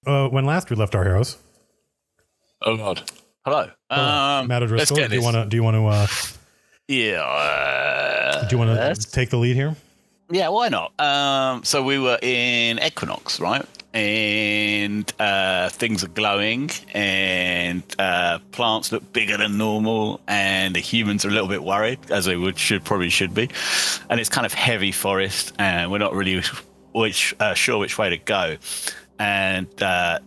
when last we left our heroes. Oh God. Hello. Matt O'Driscoll, let's get do you want to Yeah. do you want to take the lead here? Yeah, why not? So we were in Equinox, right? And things are glowing, and plants look bigger than normal, and the humans are a little bit worried, as they probably should be. And it's kind of heavy forest, and we're not really sure which way to go. And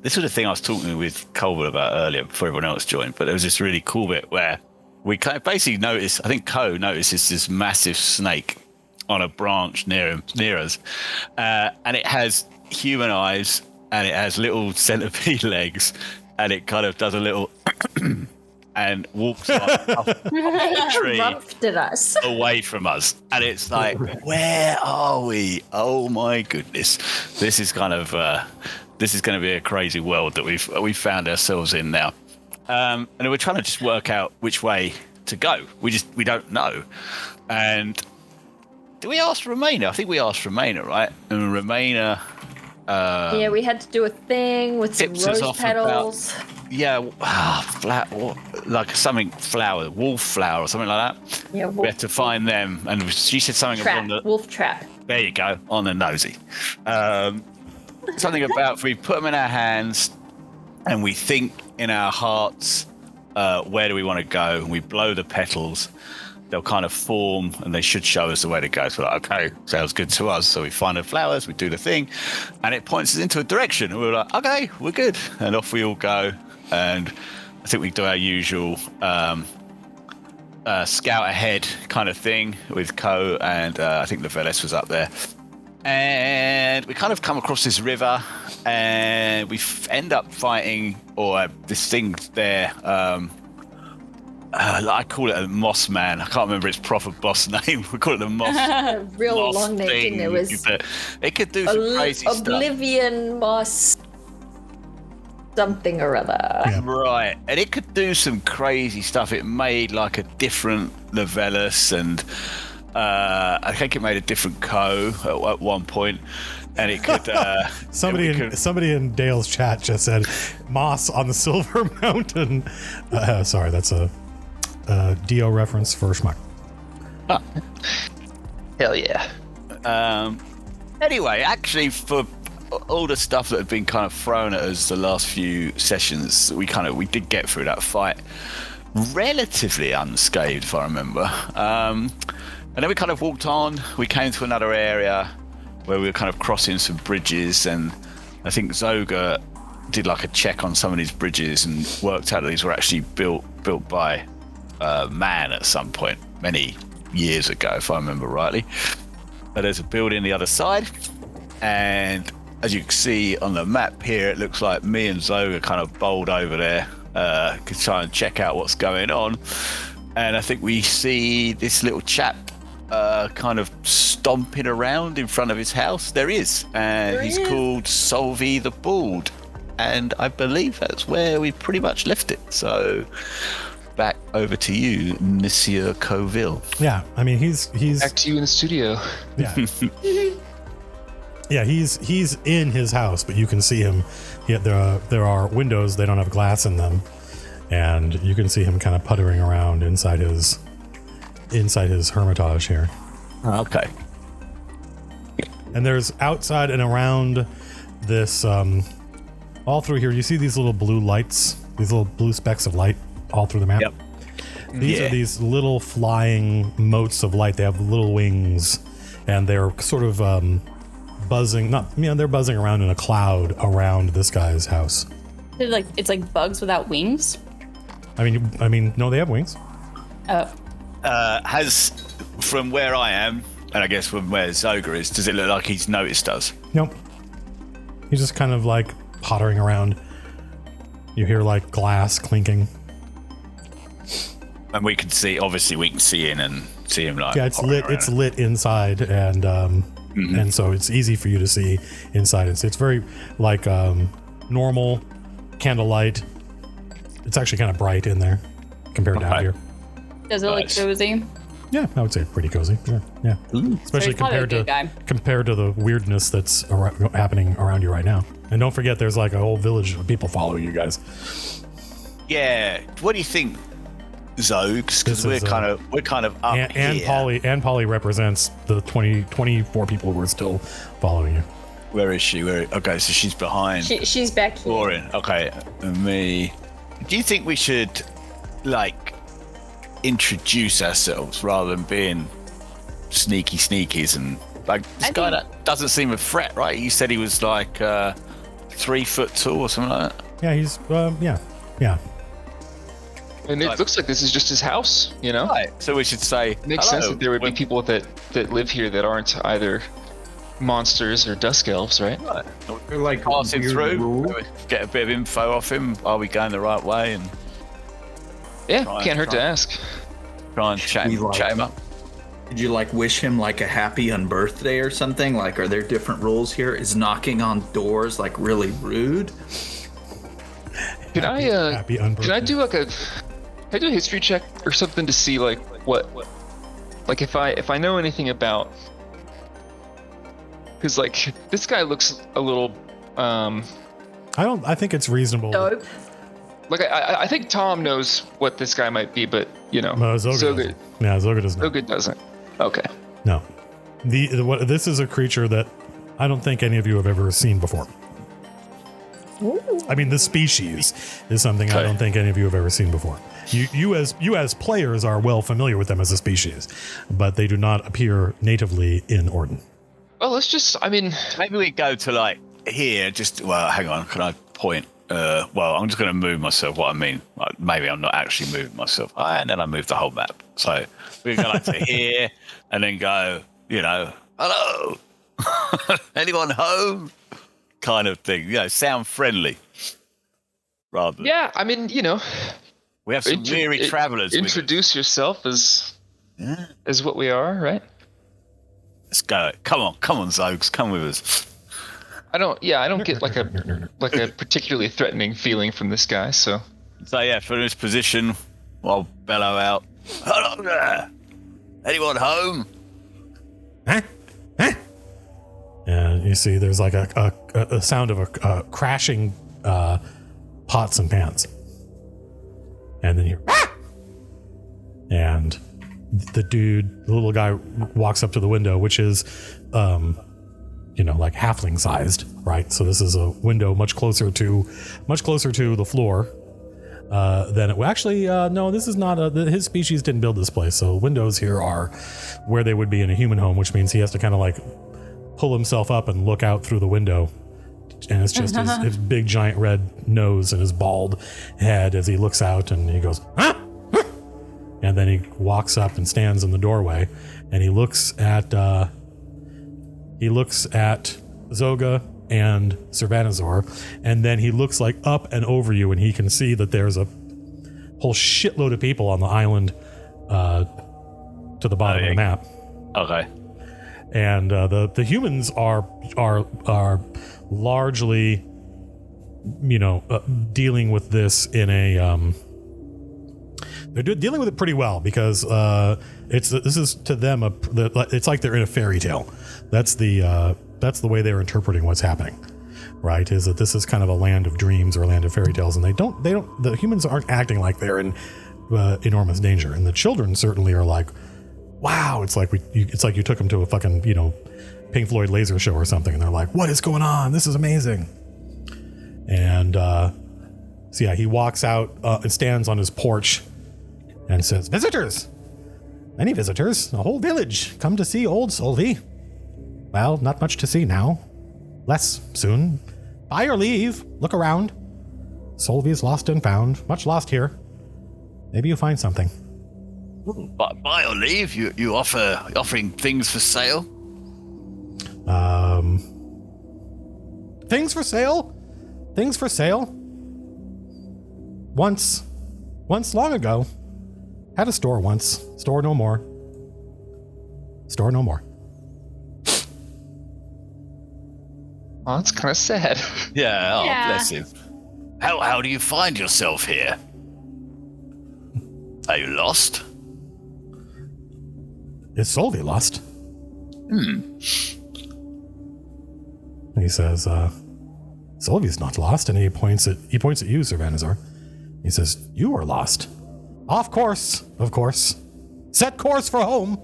this was the thing I was talking with Colville about earlier before everyone else joined. But there was this really cool bit where we kind of basically noticed. I think Co notices this massive snake on a branch near us, and it has human eyes, and it has little centipede legs, and it kind of does a little and walks up the tree at us. away from us. And it's like, where are we? Oh my goodness. This is kind of this is going to be a crazy world that we've found ourselves in now. And we're trying to just work out which way to go. We don't know. And did we ask Romana? I think we asked Romana, right? And Romana... yeah, we had to do a thing with some rose petals. Like something flower, wolf flower or something like that. Yeah, we had to find them. And she said something along the... Wolf trap. There you go, on the nosy. Something about we put them in our hands and we think in our hearts, where do we want to go? And we blow the petals. They'll kind of form and they should show us the way to go. So we're like, okay, sounds good to us. So we find the flowers, we do the thing, and it points us into a direction. And we're like, okay, we're good. And off we all go. And I think we do our usual scout ahead kind of thing with Co, and I think the Veles was up there. And we kind of come across this river, and we end up fighting, or this thing there. I call it a moss man. I can't remember its proper boss name. We call it the moss. Real moss long name. thing. It was. It could do some crazy Oblivion moss. Something or other. Yeah. Right, and it could do some crazy stuff. It made like a different Levelus, and I think it made a different Co at one point, and it could. Somebody in Dale's chat just said moss on the Silver Mountain. Sorry, that's a Dio reference for Schmuck. Ah. Hell yeah. Anyway, actually, for all the stuff that had been kind of thrown at us the last few sessions, we did get through that fight relatively unscathed, if I remember. And then we kind of walked on. We came to another area where we were kind of crossing some bridges, and I think Zoga did like a check on some of these bridges and worked out that these were actually built by man at some point many years ago, if I remember rightly. But there's a building the other side, and as you can see on the map here, it looks like me and Zoga kind of bowled over there to try and check out what's going on. And I think we see this little chap kind of stomping around in front of his house. There he is, and he's called Solvi the Bald, and I believe that's where we pretty much left it. So back over to you, Monsieur Colville. Yeah, I mean he's back to you in the studio. Yeah. Yeah, he's in his house, but you can see him. There are windows; they don't have glass in them, and you can see him kind of puttering around inside his hermitage here. Okay. And there's outside and around this, all through here. You see these little blue lights, these little blue specks of light all through the map. Yep. These are these little flying motes of light. They have little wings, and they're sort of buzzing. They're buzzing around in a cloud around this guy's house. It's like bugs without wings. I mean, no, they have wings. Oh. Has, from where I am, and I guess from where Zoga is, does it look like he's noticed us? Nope. He's just kind of like pottering around. You hear like glass clinking. And we can see in and see him like. Yeah, it's lit. It's lit inside, and and so it's easy for you to see inside. It's very like normal candlelight. It's actually kind of bright in there compared to out here. Does it look cozy? Yeah, I would say pretty cozy. Sure. Yeah, especially so compared to the weirdness that's happening around you right now. And don't forget, there's like a whole village of people following you guys. Yeah. What do you think, Zogs? Because we're kind of up and here. Polly represents the 24 people who are still following you. Where is she? Okay, so she's behind. She's back here. Oren. Okay, and me. Do you think we should introduce ourselves rather than being sneaky sneakies and this guy that doesn't seem a threat, right? You said he was 3 foot tall or something like that. Yeah, he's yeah. And it looks like this is just his house, you know? Right. So we should say It makes sense that there would be people that live here that aren't either monsters or dusk elves, right? Right. They're like Passing through, rule. get a bit of info off him. Are we going the right way? And Can't hurt to ask. try and chat him up. Did you wish him a happy unbirthday or something? Are there different rules here? Is knocking on doors really rude? Can I do can I do a history check or something to see what if I know anything about, because this guy looks a little I think it's reasonable. Dope. I think Tom knows what this guy might be, but Zoga doesn't. Yeah, Zoga doesn't. Zoga doesn't. Okay. No. This is a creature that I don't think any of you have ever seen before. Ooh. I mean, the species is something I don't think any of you have ever seen before. You as players are well familiar with them as a species, but they do not appear natively in Orden. Well, let's just, maybe we go to here. Hang on. Can I point? I'm just going to move myself. What I mean, maybe I'm not actually moving myself, and then I move the whole map. So we go to here, and then go. Hello, anyone home? Kind of thing. Sound friendly. Rather. Yeah, we have some weary travelers. Introduce yourself as what we are, right? Let's go. Come on, Zogs, come with us. I don't get a particularly threatening feeling from this guy, so from this position, I'll bellow out, hello there, anyone home? Huh? And you see there's a sound of a crashing pots and pans, and then you and the little guy walks up to the window, which is halfling sized, right? So this is a window much closer to the floor than it actually. No, this is not his species didn't build this place. So windows here are where they would be in a human home, which means he has to kind of pull himself up and look out through the window. And it's just his big giant red nose and his bald head as he looks out, and he goes, "Huh?" And then he walks up and stands in the doorway, and he looks at Zoga and Servanazor, and then he looks up and over you, and he can see that there's a whole shitload of people on the island to the bottom of the map. Okay. And the humans are largely, dealing with this in a they're dealing with it pretty well, because this is to them it's like they're in a fairy tale. That's the way they're interpreting what's happening, right? Is that this is kind of a land of dreams or a land of fairy tales, and the humans aren't acting like they're in enormous danger, and the children certainly are like, wow, it's like you took them to a fucking Pink Floyd laser show or something, and they're like, what is going on? This is amazing. And he walks out and stands on his porch and says, visitors, many visitors, a whole village come to see old Solvi. Well, not much to see now, less soon. By your leave, look around. Solvi's lost and found, much lost here. Maybe you find something. But by your leave, you offering things for sale? Things for sale? Things for sale? Once long ago. Had a store once. Store no more. Store no more. Oh, that's kind of sad. Yeah, bless him. How do you find yourself here? Are you lost? Is Solvi lost? He says, Solvi's not lost, and he points at you, Sir Vanazor. He says, "You are lost. Off course, of course. Set course for home."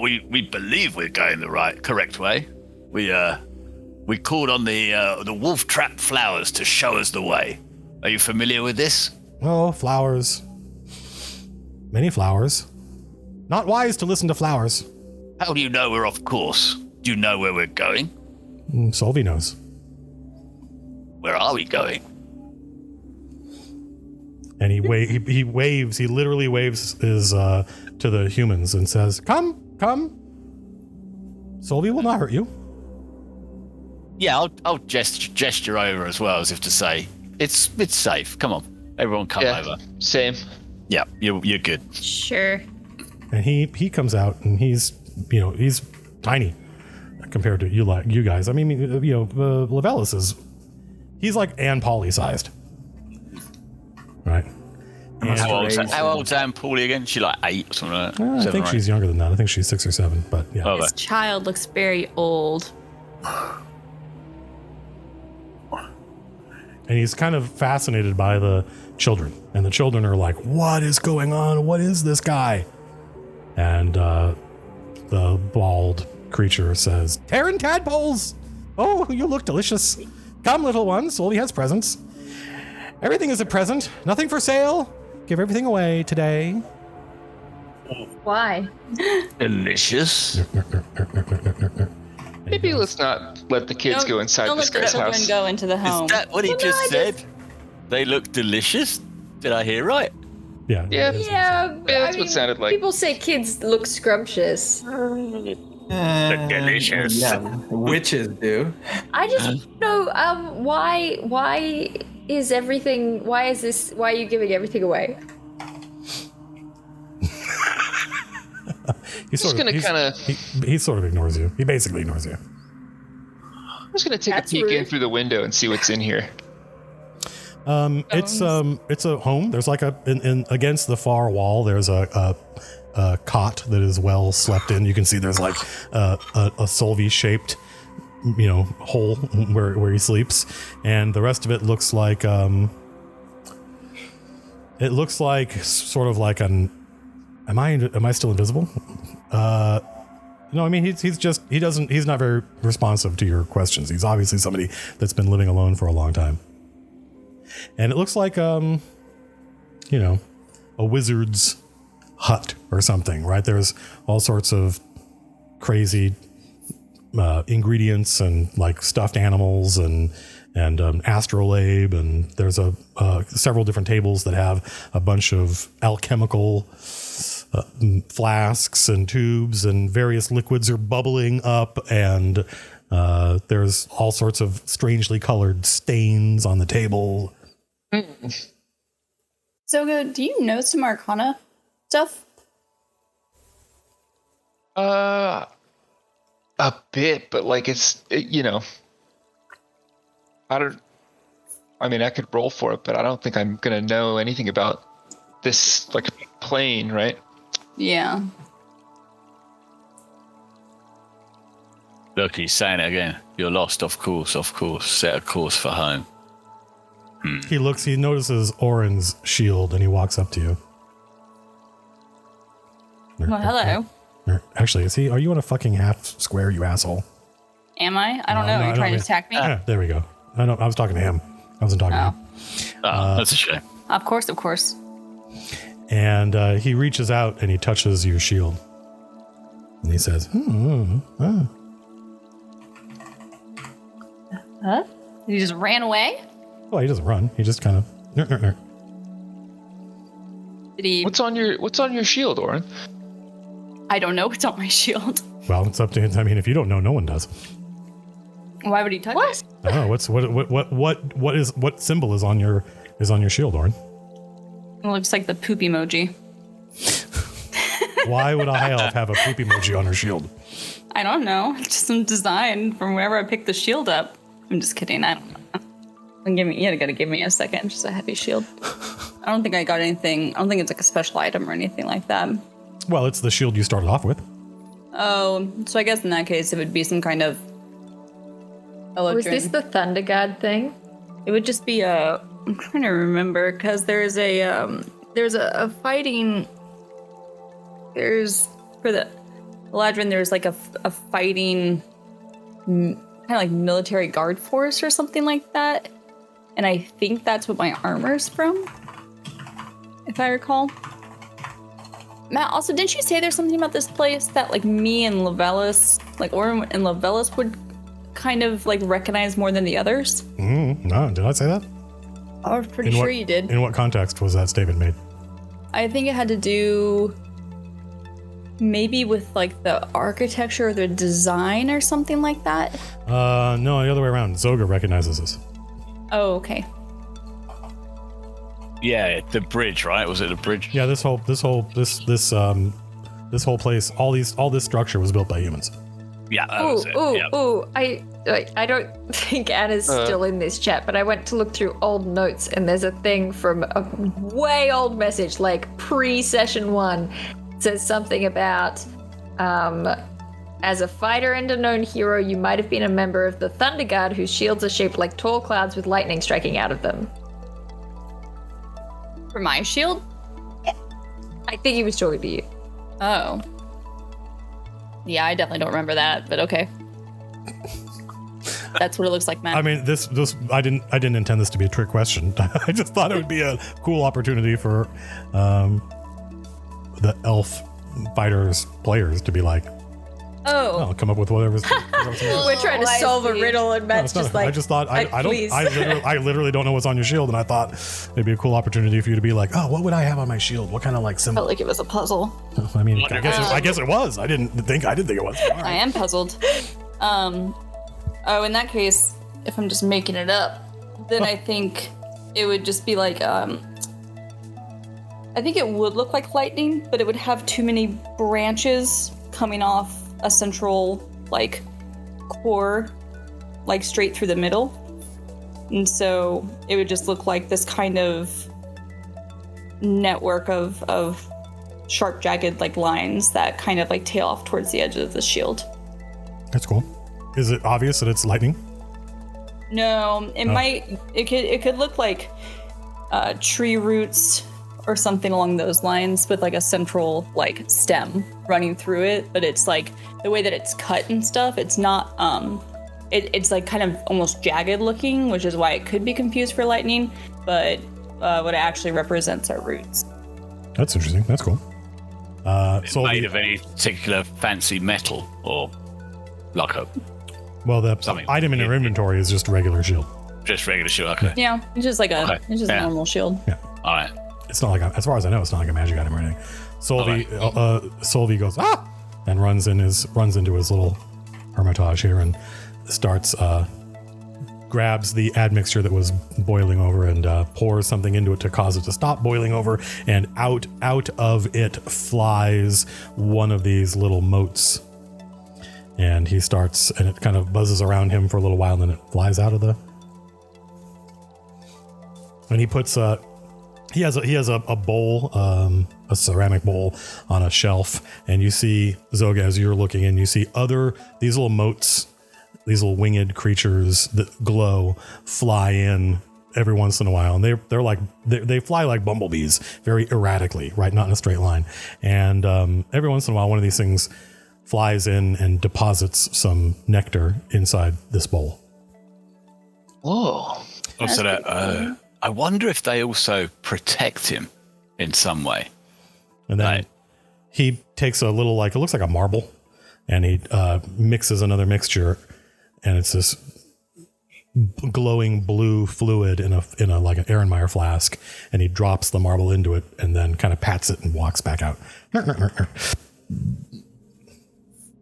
We believe we're going the correct way. We called on the wolf trap flowers to show us the way. Are you familiar with this? Oh, flowers. Many flowers. Not wise to listen to flowers. How do you know we're off course? Do you know where we're going? Solvi knows. Where are we going? And he waves. He literally waves his to the humans and says, "Come. Solvi will not hurt you." Yeah, I'll gesture over as well, as if to say, it's safe. Come on, everyone, come over. Same. Yeah, you're good. Sure. And he comes out, and he's tiny compared to you guys. I mean, Levelis he's like Ann Pauli sized, right? How old's Ann Pauli again? She like 8 or something like that? I think she's younger than that. I think she's 6 or 7, but yeah. Okay. This child looks very old. And he's kind of fascinated by the children. And the children are like, "What is going on? What is this guy?" And the bald creature says, "Terran tadpoles! Oh, you look delicious. Come, little ones. Solvi has presents. Everything is a present. Nothing for sale. Give everything away today." Why? Delicious. Maybe let's not let the kids go inside this guy's Don't let the house. children go into the home. Is that what he just said? They look delicious? Did I hear right? Yeah. Yeah. Yeah, that's what it sounded like. People say kids look scrumptious. Look delicious. Yeah, witches do. I just know why is you giving everything away? He sort of ignores you. He basically ignores you. I'm just gonna take That's a peek rude. in through the window and see what's in here. It's a home. There's like in against the far wall. There's a cot that is well slept in. You can see there's like a Solvi shaped, hole where he sleeps, and the rest of it looks like sort of like an. Am I still invisible? No, I mean he's not very responsive to your questions. He's obviously somebody that's been living alone for a long time. And it looks like a wizard's hut or something, right? There's all sorts of crazy ingredients and like stuffed animals and astrolabe, and there's several different tables that have a bunch of alchemical flasks and tubes, and various liquids are bubbling up, and there's all sorts of strangely colored stains on the table. Zoga, do you know some Arcana stuff? A bit, but like I could roll for it, but I don't think I'm gonna know anything about this like plane, right? Yeah. Look, he's saying it again. You're lost, of course. Set a course for home. He notices Oren's shield, and he walks up to you. Well, hello. Actually, are you on a fucking half square, you asshole? Am I? I don't know. Are you trying to attack me? There we go. I was talking to him. I wasn't talking to him. That's a shame. Of course. And he reaches out and he touches your shield. And he says, Huh? He just ran away? Well, he doesn't run. He just kind of. Did he? What's on your shield, Oren? I don't know what's on my shield. Well, it's up to him. I mean, if you don't know, no one does. Why would he touch it? I don't know. What symbol is on your shield, Oren? It looks like the poop emoji. Why would a high elf have a poop emoji on her shield? I don't know. It's just some design from wherever I picked the shield up. I'm just kidding. I don't know. You gotta give me a second. Just a heavy shield. I don't think I got anything. I don't think it's like a special item or anything like that. Well, it's the shield you started off with. Oh, so I guess in that case it would be some kind of Was this the Thunder God thing? It would just be a. I'm trying to remember because there's a fighting. There's for the Eladrin. There's like a fighting, kind of like military guard force or something like that, and I think that's what my armor's from, if I recall. Matt, also, didn't you say there's something about this place that like me and Lavellis, like Oren and Lavellis would kind of like recognize more than the others? No, did I say that? I was pretty sure you did. In what context was that statement made? I think it had to do maybe with like the architecture or the design or something like that. No, the other way around. Zoga recognizes us. Oh, okay. Yeah, the bridge, right? Was it the bridge? Yeah, this whole place, all this structure was built by humans. Yeah, that was it. I don't think Anna's still in this chat, but I went to look through old notes, and there's a thing from a way old message, like pre-session 1. It says something about, as a fighter and a known hero, you might have been a member of the Thunder Guard, whose shields are shaped like tall clouds with lightning striking out of them. For my shield? I think he was talking to you. Oh. Yeah, I definitely don't remember that, but okay. That's what it looks like, man. I mean, this I didn't intend this to be a trick question. I just thought it would be a cool opportunity for the elf fighters players to be like, I'll come up with whatever's. We're trying to solve a riddle, and Matt's just like, I just thought I literally don't know what's on your shield, and I thought it'd be a cool opportunity for you to be like, oh, what would I have on my shild? What kind of like symbol? Felt like it was a puzzle. I mean, I guess it was. I didn't think it was. Right. I am puzzled. In that case, if I'm just making it up, then I think it would just be like, I think it would look like lightning, but it would have too many branches coming off a central, like, core, like, straight through the middle. And so it would just look like this kind of network of sharp, jagged, like, lines that kind of, like, tail off towards the edge of the shield. That's cool. Is it obvious that it's lightning? No, it could look like tree roots or something along those lines with like a central like stem running through it, but it's like the way that it's cut and stuff, it's not it's like kind of almost jagged looking, which is why it could be confused for lightning, but what it actually represents are roots. That's interesting. That's cool. Made of any particular fancy metal or like a the item in your inventory is just a regular shield. Just regular shield, okay. Yeah, it's just like a normal shield. Yeah. All right. It's not like, as far as I know, it's not like a magic item or anything. Solvi goes, and runs into his little hermitage here and starts, grabs the admixture that was boiling over and pours something into it to cause it to stop boiling over. And out of it flies one of these little motes. And he starts, and it kind of buzzes around him for a little while, and then it flies out of the. And he puts he has a bowl, a ceramic bowl on a shelf, and you see, Zoga, as you're looking in, you see these little motes, these little winged creatures that glow fly in every once in a while, and they fly like bumblebees, very erratically, right? Not in a straight line. And every once in a while, one of these things flies in and deposits some nectar inside this bowl. Whoa! Also, that. I wonder if they also protect him in some way. And then he takes a little, like, it looks like a marble, and he mixes another mixture, and it's this glowing blue fluid in a like an Ehrenmeyer flask, and he drops the marble into it, and then kind of pats it and walks back out.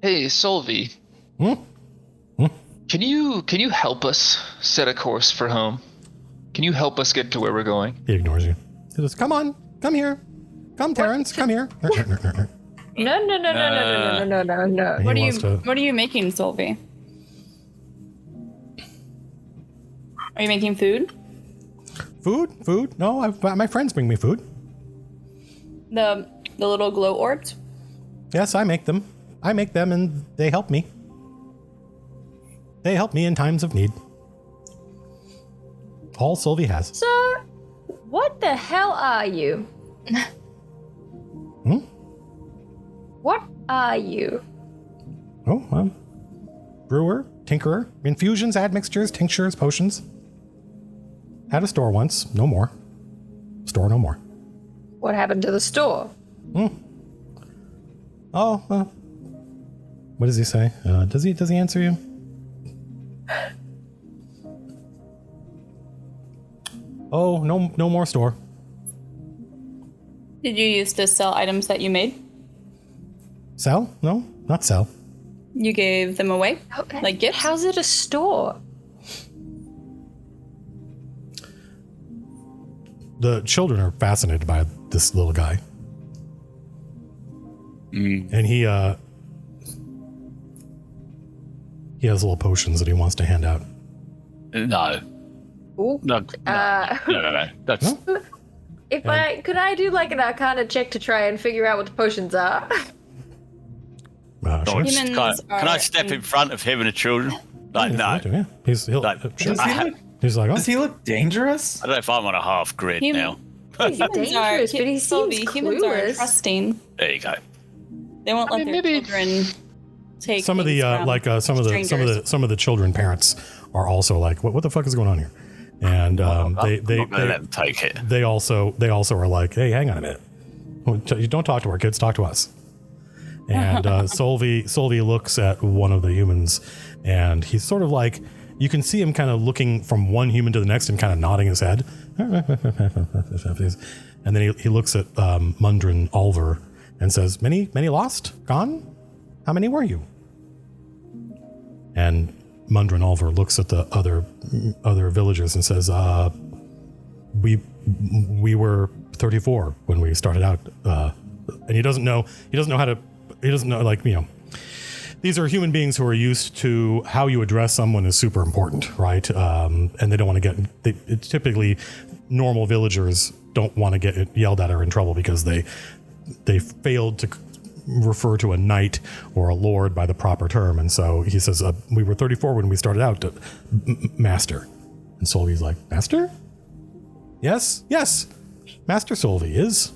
Hey, Solvi. Can you help us set a course for home? Can you help us get to where we're going? He ignores you. He says, "Come on, come here, come, Terrence, come here." No. What are you making, Solvi? Are you making food? Food? No, my friends bring me food. The little glow orbs? Yes, I make them. And they help me. They help me in times of need. All Solvi has. So, what the hell are you? What are you? Oh, brewer, tinkerer, infusions, admixtures, tinctures, potions. Had a store once, no more. Store no more. What happened to the store? Oh, what does he say? Does he answer you? Oh, no more store. Did you used to sell items that you made? Sell? No, not sell. You gave them away? Like gifts? How's it a store? The children are fascinated by this little guy. And he has little potions that he wants to hand out. No. Ooh. No. That's Could I do like an Arcana check to try and figure out what the potions are? Sure. Humans can I step in front of him and the children? Like, no. Yeah. He'll Like, sure. Does He's like, Does he look dangerous? I don't know if I'm on a half grid now. He's dangerous, but he seems humans are clueless. trusting. There you go. They won't let their children take some of the some of the children parents are also like, what the fuck is going on here? And they let them take it. They also are like, hey, hang on a minute, you don't talk to our kids, talk to us. And Solvi looks at one of the humans, and he's sort of like, you can see him kind of looking from one human to the next and kind of nodding his head. And then he looks at Mundrin Ulver and says, many lost? Gone? How many were you? And Mundrin Ulver looks at the other villagers and says, we were 34 when we started out. And he doesn't know like, you know, these are human beings who are used to how you address someone is super important, right? And they don't want to get, typically normal villagers don't want to get yelled at or in trouble because they failed to refer to a knight or a lord by the proper term. And so he says, we were 34 when we started out, master. And Solvi's like, master? Yes. Master Solvi is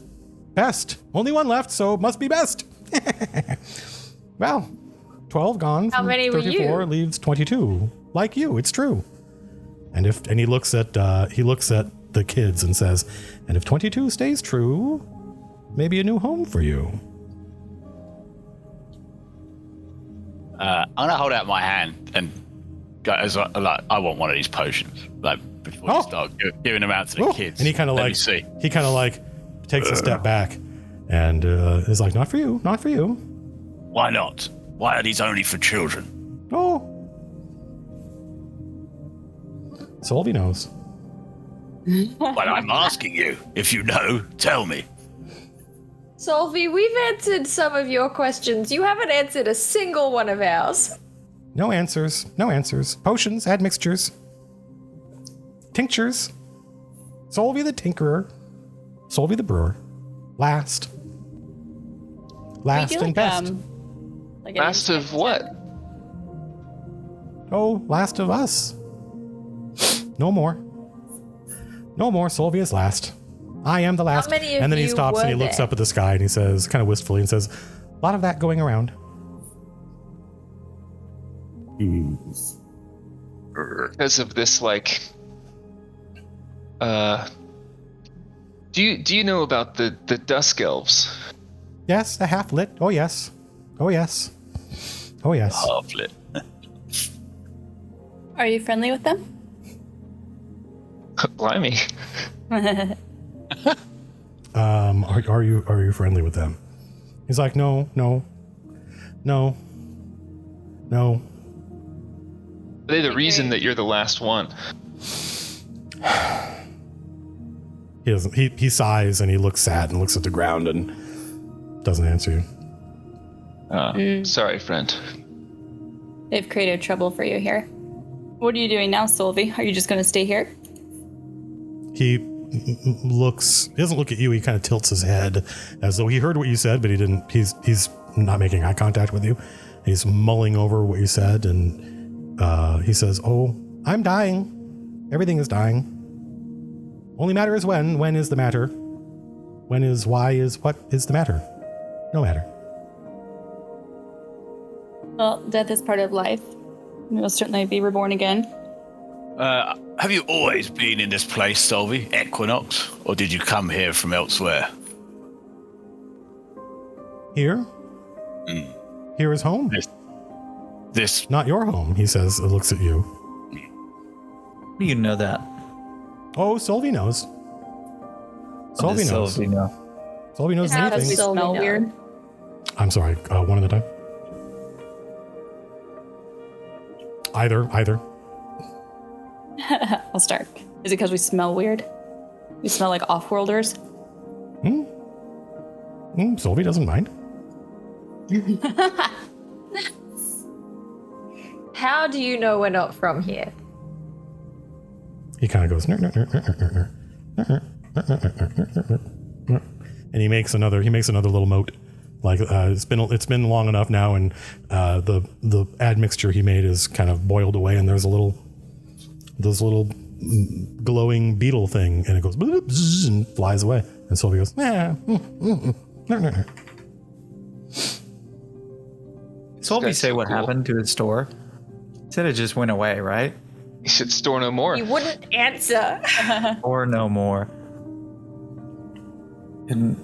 best. Only one left, so must be best. Well, 12 gone. How many were 34 you? leaves 22. Like you, it's true. And he looks at the kids and says, and if 22 stays true, maybe a new home for you. I'm gonna hold out my hand and go as like, I want one of these potions. Like before you start giving them out to the kids. And he kind of takes a step back and is like, not for you. Why not? Why are these only for children? Oh. Solvi knows. Well, I'm asking you. If you know, tell me. Solvi, we've answered some of your questions. You haven't answered a single one of ours. No answers. Potions, admixtures, tinctures. Solvi the tinkerer. Solvi the brewer. Last and best. Last of what? Oh, last of us. No more. Solvi is last. I am the last. How many of and then he you stops and he were looks there? up at the sky and he says, kind of wistfully, and says, a lot of that going around. Because of this, like, do you know about the Dusk elves? Yes, a half lit. Oh yes. Half lit. Are you friendly with them? Blimey. Are you friendly with them? He's like, no. Are they the reason that you're the last one? He doesn't. He sighs and he looks sad and looks at the ground and doesn't answer you. Sorry, friend. They've created trouble for you here. What are you doing now, Solvi? Are you just going to stay here? He doesn't look at you. He kind of tilts his head as though he heard what you said, but he didn't. He's not making eye contact with you. He's mulling over what you said, and he says, "Oh, I'm dying. Everything is dying. Only matter is when. When is the matter? When is why is what is the matter? No matter." Well, death is part of life. We'll certainly be reborn again. Have you always been in this place, Solvi, Equinox, or did you come here from elsewhere? Here? Here is home. This Not your home, he says, looks at you. How do you know that? Oh, Solvi knows. What does Solvi knows. Sylvie know? Solvi knows How many does things. Solvi Smell know? weird. I'm sorry, one at a time. Either. I'll start. Is it because we smell weird? We smell like off-worlders? Solvi doesn't mind. How do you know we're not from here? He kind of goes, "Ner, ner, ner, ner, ner, ner, ner, ner, ner." And he makes another little moat. Like it's been long enough now, and the admixture he made is kind of boiled away, and there's this little glowing beetle thing, and it goes bloop, zzz, and flies away. And Sylvie goes, Solvi That's say so what cool. happened to his store? He said it just went away, right? He said store no more. You wouldn't answer. Or no more. And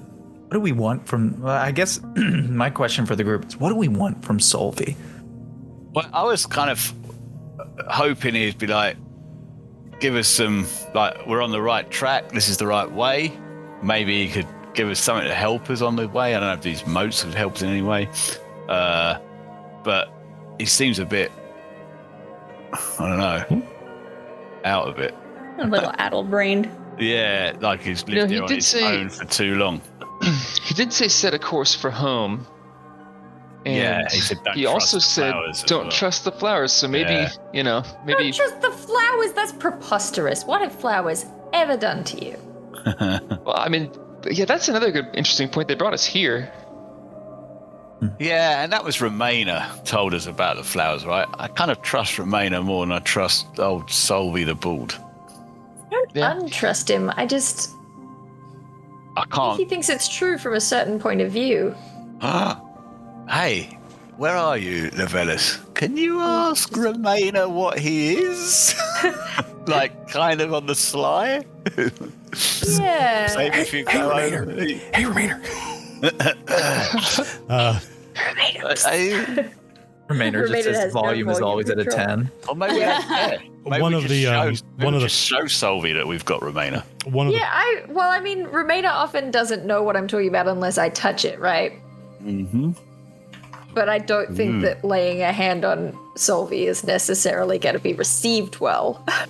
what do we want from... Well, I guess my question for the group is, what do we want from Solvi? Well, I was kind of hoping he'd be like, give us some, like, we're on the right track, this is the right way. Maybe he could give us something to help us on the way. I don't know if these moats would help us in any way. But he seems a bit, I don't know, out of it. A little addle-brained. Yeah, like he's lived he here on did his say- own for too long. He did say set a course for home. And Yeah, he said don't he trust also the said flowers as don't well." trust the flowers. So maybe, Yeah. maybe Not just the flowers. That's preposterous. What have flowers ever done to you? Well, I mean, yeah, that's another good, interesting point. They brought us here. Yeah, and that was Remainer told us about the flowers, right? I kind of trust Remainer more than I trust old Solvi the Bald. I don't Yeah. untrust him. I think I can't. he thinks it's true from a certain point of view. Hey, where are you, Levelis? Can you ask Remainer what he is? Like, kind of on the sly? Yeah. Maybe if you go over. "Hey, Remainer." Remainder just Remainder says has no volume is volume always at a control. 10. Or maybe maybe One we of just the, show, maybe one we of the- just show Solvi that we've got Remainer. One of the Yeah, I mean, Remainer often doesn't know what I'm talking about unless I touch it, right? Mm-hmm. But I don't think that laying a hand on Solvi is necessarily going to be received well. I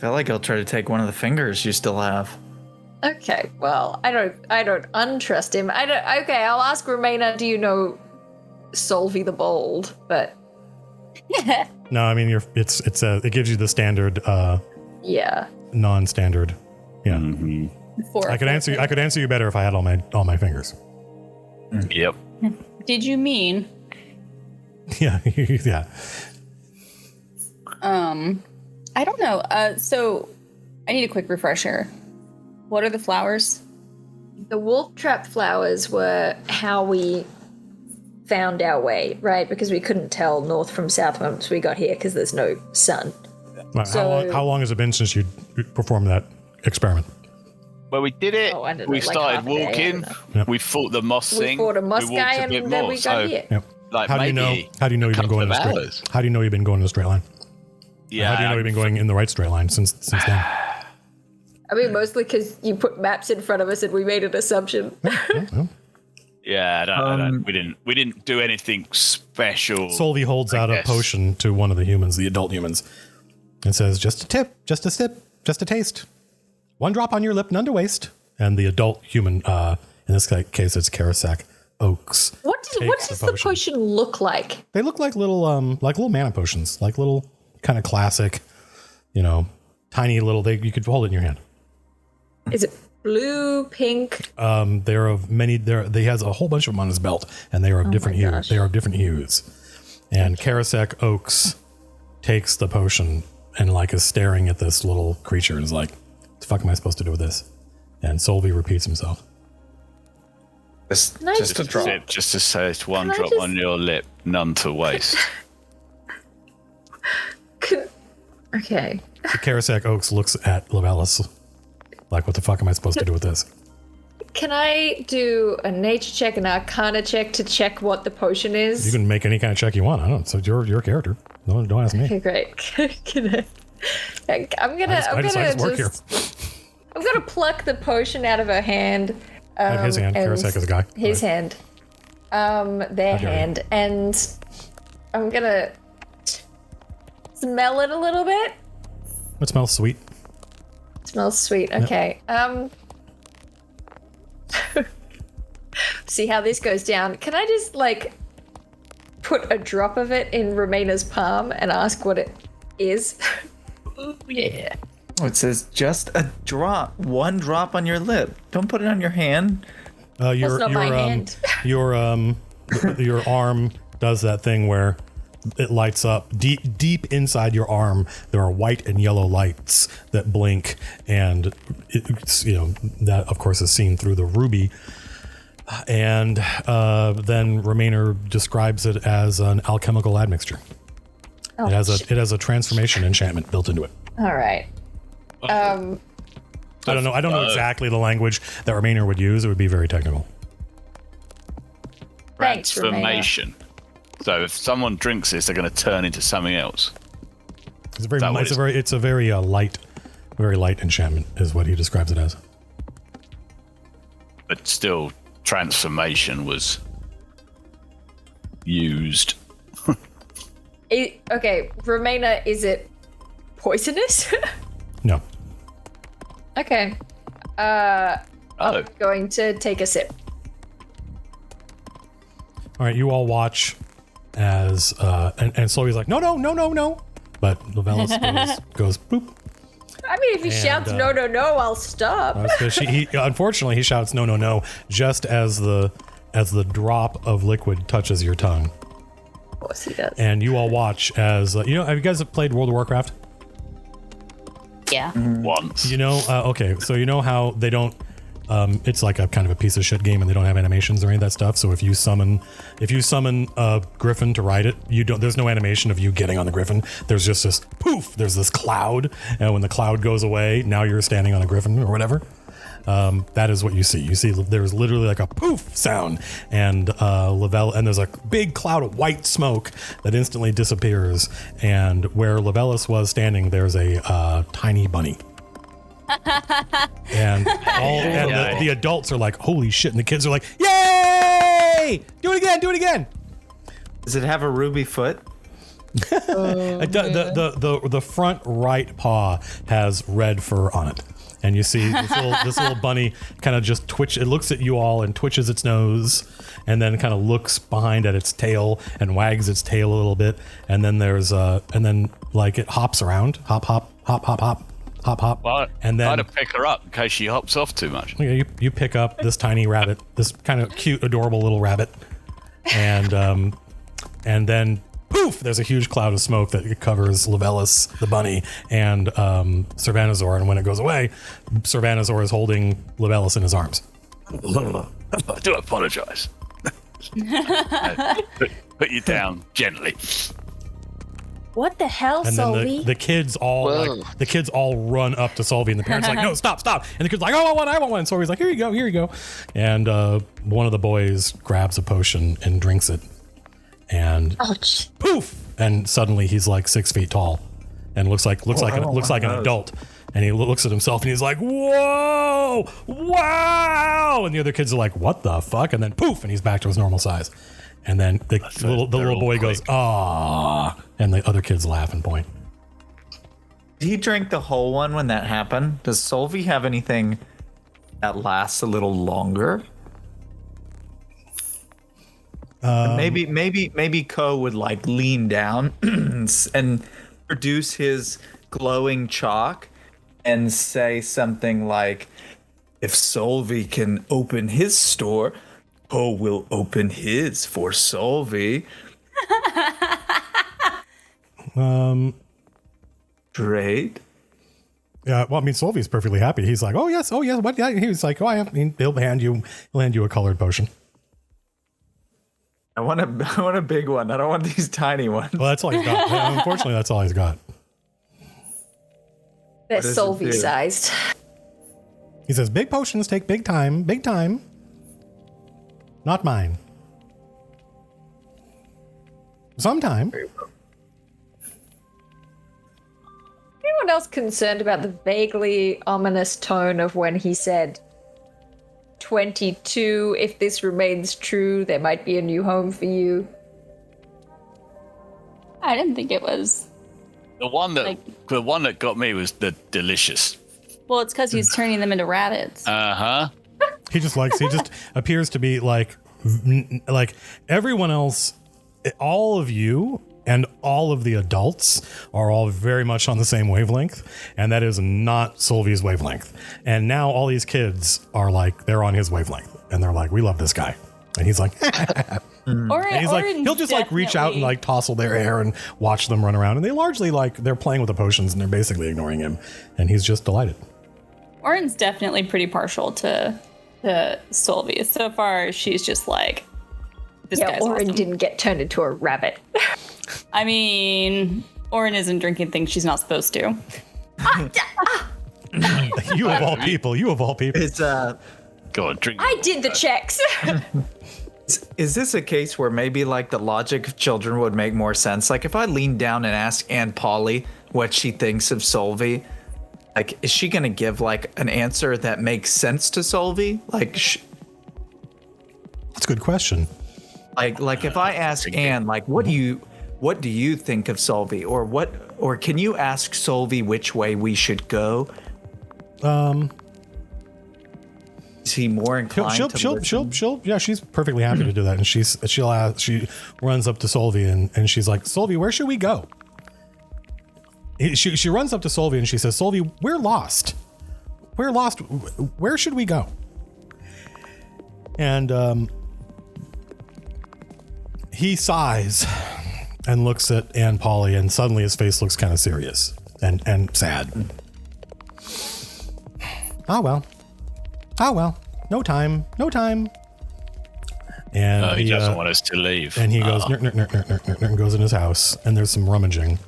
feel like I'll try to take one of the fingers you still have. Okay, well, I don't untrust him. Okay, I'll ask Remainer, do you know Solvi the Bold? But No, I mean it gives you the standard yeah. non-standard. Yeah. Mm-hmm. I could answer you better if I had all my fingers. Yep. Did you mean? Yeah. Yeah. I don't know. So I need a quick refresher. What are the flowers? The wolf trap flowers were how we found our way, right? Because we couldn't tell north from south once we got here because there's no sun. Right, So- how long has it been since you performed that experiment? Well, we did it. Oh, I don't know, We like started half a day, I walking. don't Yep. We fought the moss We thing. fought a moss walked guy a and bit then more, we got so, here. Yep. Like, How do you know? maybe How do you know you've been couple going in a of straight? hours. How do you know you've been going in a straight line? Yeah. How do you know you've been going in the right straight line since then? I mean, mostly because you put maps in front of us and we made an assumption. Yeah, I don't, we didn't do anything special. Solvi holds out a guess. potion to one of the humans, the adult humans, and says, "Just a tip, just a sip, just a taste. One drop on your lip, none to waste." And the adult human, in this case, it's Karasak Oaks. What does the potion look like? They look like little mana potions, like little kind of classic, tiny little. You could hold it in your hand. Is it blue, pink? They're of many. They has a whole bunch of them on his belt, and they are of different hues. gosh. They are of different hues. And Karasak Oaks takes the potion and like is staring at this little creature and is like, what the fuck am I supposed to do with this? And Solvi repeats himself. Just a drop. Just to say it's one drop on your lip, none to waste. Okay. The Karasek Oaks looks at Levelis like, what the fuck am I supposed to do with this? Can I do a nature check, an arcana check to check what the potion is? You can make any kind of check you want. I don't. So your character. Don't ask me. Okay, great. I'm gonna pluck the potion out of her hand. His hand. Karasek is a guy. His hand. Their hand, and I'm gonna smell it a little bit. It smells sweet. It smells sweet. Okay. Yep. See how this goes down. Can I just like put a drop of it in Romena's palm and ask what it is? Ooh, yeah. Oh, it says just a drop, 1 drop on your lip. Don't put it on your hand. That's not my hand. Your arm does that thing where it lights up deep inside your arm. There are white and yellow lights that blink, and it's, that of course is seen through the ruby. And then Remainer describes it as an alchemical admixture. Oh, it has a transformation enchantment built into it. All right. I don't know exactly the language that Remainer would use. It would be very technical. Thanks, Transformation. So if someone drinks this, they're going to turn into something else. It's a very light enchantment, is what he describes it as. But still, transformation was used. Okay, Romena, is it poisonous? No. Okay. I'm going to take a sip. All right, you all watch as and Solvi's like, no, but Levelis goes boop. I mean, if he shouts no, I'll stop. Unfortunately, he shouts no, just as the drop of liquid touches your tongue. Of course he does. And you all watch as have you guys played World of Warcraft? Yeah. Once. Okay, so you know how they don't. It's like a kind of a piece of shit game, and they don't have animations or any of that stuff. So if you summon a griffin to ride it, there's no animation of you getting on the griffin. There's just this poof. There's this cloud, and when the cloud goes away, now you're standing on a griffin or whatever. That is what you see. You see there's literally like a poof sound, and there's a big cloud of white smoke that instantly disappears. And where Levelis was standing, there's a tiny bunny. And the adults are like, holy shit, and the kids are like, yay! Do it again! Does it have a ruby foot? The front right paw has red fur on it. And you see this little bunny kind of just twitch. It looks at you all and twitches its nose, and then kind of looks behind at its tail and wags its tail a little bit. And then it hops around, hop, hop, hop, hop, hop, hop, hop. Well, and then I'd have pick her up in case she hops off too much. You pick up this tiny rabbit, this kind of cute, adorable little rabbit, and then poof! There's a huge cloud of smoke that covers Levelis, the bunny, and Servanazor. And when it goes away, Servanazor is holding Levelis in his arms. I do apologize. Put you down gently. What the hell, and Solvi? then the kids all run up to Solvi, and the parents are like, no, stop. And the kid's like, I want one. And Solvi's like, here you go. And one of the boys grabs a potion and drinks it. And poof! And suddenly he's like 6 feet tall, and looks like an adult. And he looks at himself and he's like, whoa, wow! And the other kids are like, what the fuck? And then poof! And he's back to his normal size. And then the little boy goes, ah! And the other kids laugh and point. Did he drink the whole one when that happened? Does Solvi have anything that lasts a little longer? Maybe Ko would like lean down and produce his glowing chalk and say something like, if Solvi can open his store, Ko will open his for Solvi. Trade? Yeah, well, I mean, Solvi's perfectly happy. He's like, oh yes, what? Yeah, he was like, oh, he'll hand you a colored potion. I want a big one. I don't want these tiny ones. Well, that's all he's got. Unfortunately, that's all he's got. They're Solvi sized. He says, big potions take big time. Big time. Not mine. Sometime. Anyone else concerned about the vaguely ominous tone of when he said 22, if this remains true, there might be a new home for you? I didn't think it was. The one that got me was the delicious. Well, it's because he's turning them into rabbits. He just appears to be like everyone else, all of you and all of the adults are all very much on the same wavelength, and that is not Solvi's wavelength. And now all these kids are like, they're on his wavelength, and they're like, we love this guy. And he's like, and he's like, he'll just like reach out and like tousle their hair and watch them run around. And they largely like, they're playing with the potions and they're basically ignoring him. And he's just delighted. Oren's definitely pretty partial to Solvi. So far, she's just like, this guy's Oren awesome. didn't get turned into a rabbit. I mean, Oren isn't drinking things she's not supposed to. You of all people. It's Go on, drink. I did the checks. Is this a case where maybe like the logic of children would make more sense? Like if I lean down and ask Aunt Polly what she thinks of Solvi, like is she gonna give like an answer that makes sense to Solvi? Like, That's a good question. like if I ask Anne, like what do you think of Solvi, or can you ask Solvi which way we should go? Is he more inclined to listen? Yeah, she's perfectly happy to do that. And she runs up to Solvi and she's like, Solvi, where should we go? She runs up to Solvi and she says, Solvi, we're lost. We're lost. Where should we go? And he sighs and looks at Aunt Polly, and suddenly his face looks kind of serious and sad. Oh well, no time. And he doesn't want us to leave. And he goes, and goes in his house, and there's some rummaging.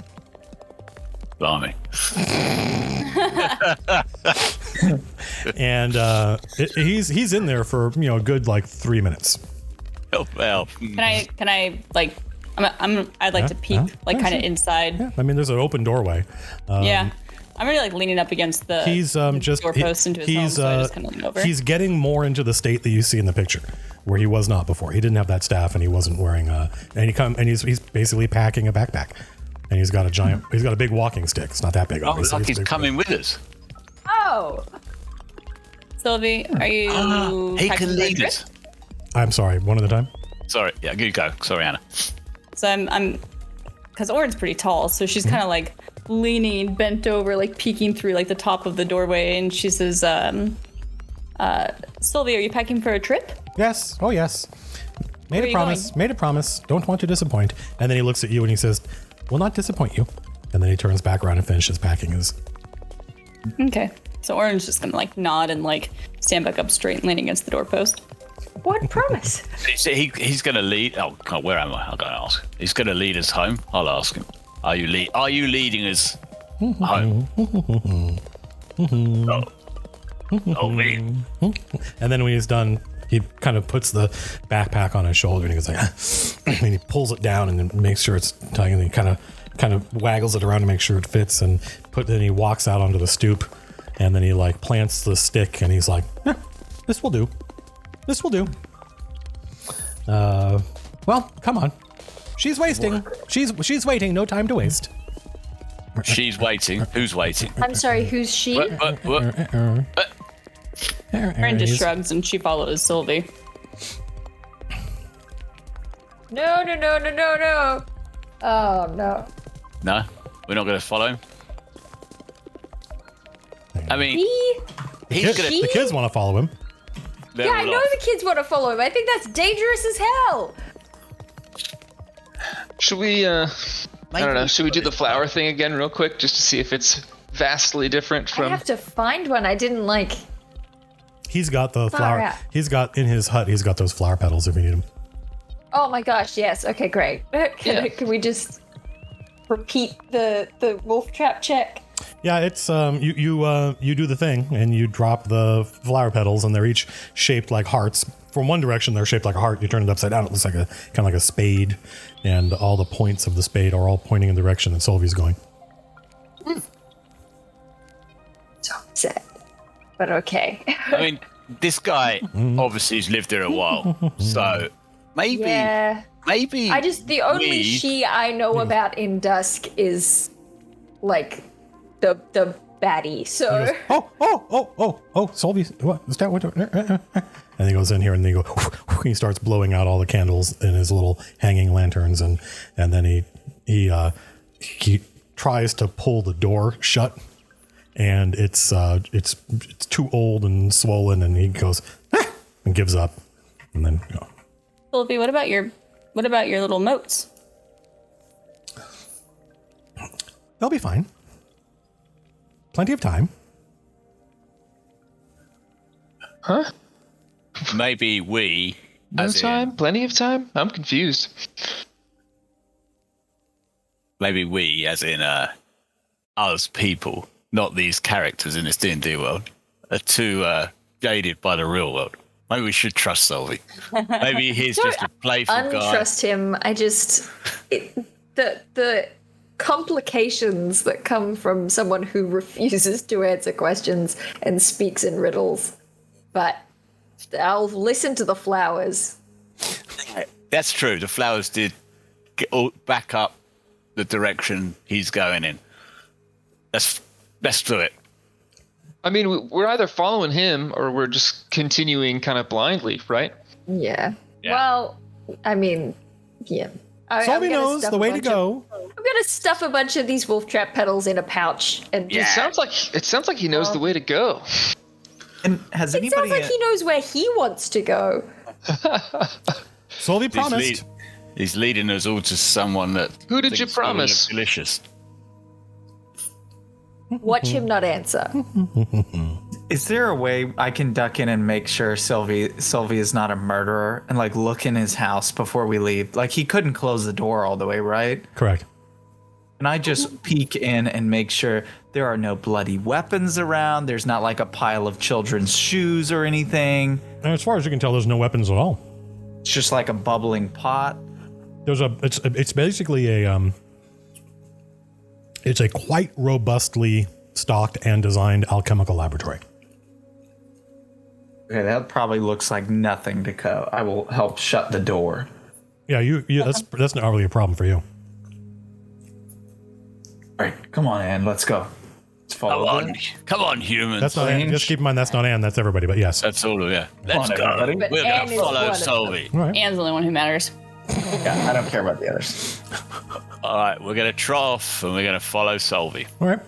Blimey. And he's in there for a good like 3 minutes. Oh well. Can I like? I'd like to peek kind of inside. Yeah, I mean, there's an open doorway. Yeah. I'm really like leaning up against the doorpost into his home, so I just kind of lean over. He's getting more into the state that you see in the picture, where he was not before. He didn't have that staff, and he wasn't wearing he's basically packing a backpack, and he's got a big walking stick. It's not that big. Oh, like he's coming with us. Oh, Sylvie, are you? He can lead us. I'm sorry. One at a time. Sorry. Yeah, you go. Sorry, Anna. So I'm, because Oren's pretty tall, so she's kind of like leaning, bent over, like peeking through like the top of the doorway, and she says, Sylvie, are you packing for a trip? Yes. Oh, yes. Made Where a promise. Made a promise. Don't want to disappoint. And then he looks at you and he says, "Will not disappoint you." And then he turns back around and finishes packing his. Okay. So Oren's just gonna like nod and like stand back up straight and lean against the doorpost. what promise? He's going to lead. Oh God, where am I? I'm going to ask. He's going to lead us home. I'll ask him. Are you leading us home? Me. And then when he's done, he kind of puts the backpack on his shoulder and he goes like, and he pulls it down and then makes sure it's tight, and he kind of waggles it around to make sure it fits, and then he walks out onto the stoop, and then he like plants the stick and he's like, this will do. Well, come on. She's wasting. She's waiting. No time to waste. She's waiting. Who's waiting? I'm sorry, who's she? What? Oren just shrugs and she follows Sylvie. No. Oh, no. No, we're not going to follow him. I mean, the kids want to follow him. Yeah, I know the kids want to follow him. I think that's dangerous as hell. Should we I don't know. Should we do the flower thing again real quick just to see if it's vastly different from... I have to find one. I didn't like... He's got the flower. out. He's got in his hut. He's got those flower petals if you need them. Oh my gosh, yes. Okay, great. Can we just repeat the wolf trap check? Yeah, it's you do the thing and you drop the flower petals and they're each shaped like hearts. From one direction they're shaped like a heart. You turn it upside down, it looks like kind of like a spade, and all the points of the spade are all pointing in the direction that Solvi's going. So sad. But okay. I mean, this guy obviously has lived there a while, so maybe the only she I know about in Dusk is like the baddie. So He goes, Solvi, what is that? What? And he goes in here and then he starts blowing out all the candles in his little hanging lanterns, and then he tries to pull the door shut, and it's too old and swollen, and he goes and gives up, and then Solvi, what about your little moats? They'll be fine. Plenty of time. Huh? maybe we... No time? Plenty of time? I'm confused. Maybe we, as in us people, not these characters in this D&D world, are too jaded by the real world. Maybe we should trust Solvi. Maybe he's just a playful guy. Untrust him. I just... the complications that come from someone who refuses to answer questions and speaks in riddles. But I'll listen to the flowers. That's true. The flowers did back up the direction he's going in. Let's do it. I mean, we're either following him or we're just continuing kind of blindly, right? Yeah. Well, I mean, yeah. Solvi knows the way to go. I'm gonna stuff a bunch of these wolf trap petals in a pouch and It sounds like he knows the way to go. And has It anybody? sounds like he knows where he wants to go. Solvi promised. He's leading us all to someone that. Who did you promise? Delicious. Watch him not answer. Is there a way I can duck in and make sure Sylvie is not a murderer and like look in his house before we leave? Like he couldn't close the door all the way, right? Correct. And I just peek in and make sure there are no bloody weapons around. There's not like a pile of children's shoes or anything. And as far as you can tell, there's no weapons at all. It's just like a bubbling pot. It's basically it's a quite robustly stocked and designed alchemical laboratory. Okay, that probably looks like nothing to Co. I will help shut the door. Yeah, that's not really a problem for you. All right, come on, Anne, let's go. Let's follow. Come on, humans. That's not Anne. Just keep in mind that's not Anne. That's everybody. But yes, That's all. Yeah, let's go. everybody. We're Anne gonna is follow one of Solvi. all right. Anne's the only one who matters. Yeah, I don't care about the others. All right, we're gonna trough and we're gonna follow Solvi. All right.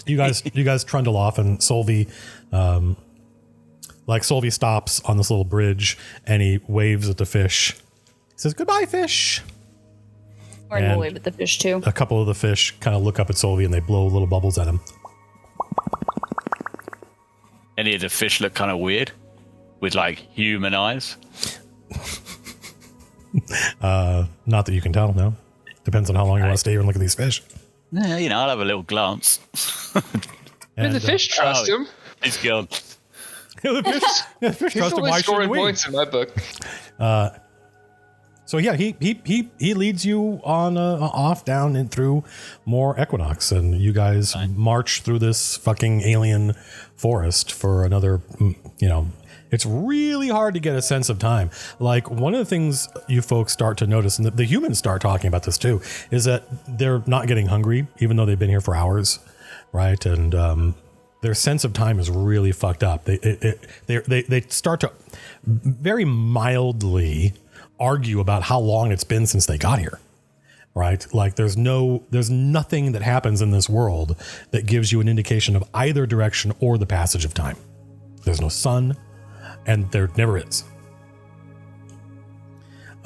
You guys trundle off, and Solvi, Solvi stops on this little bridge, and he waves at the fish. He says, "Goodbye, fish." Oren will wave at the fish too. A couple of the fish kind of look up at Solvi, and they blow little bubbles at him. Any of the fish look kind of weird, with like human eyes. Not that you can tell. No, depends on how long you want to stay here and look at these fish. Yeah, I'll have a little glance. And the fish trust him. He's gone. the fish He's trust him. always Why scoring shouldn't we? points in my book. So yeah, he leads you on off down and through more Equinox, and you guys march through this fucking alien forest for another. It's really hard to get a sense of time. Like, one of the things you folks start to notice, and the humans start talking about this too, is that they're not getting hungry, even though they've been here for hours, right? And their sense of time is really fucked up. They start to very mildly argue about how long it's been since they got here, right? Like, there's nothing that happens in this world that gives you an indication of either direction or the passage of time. There's no sun. And there never is.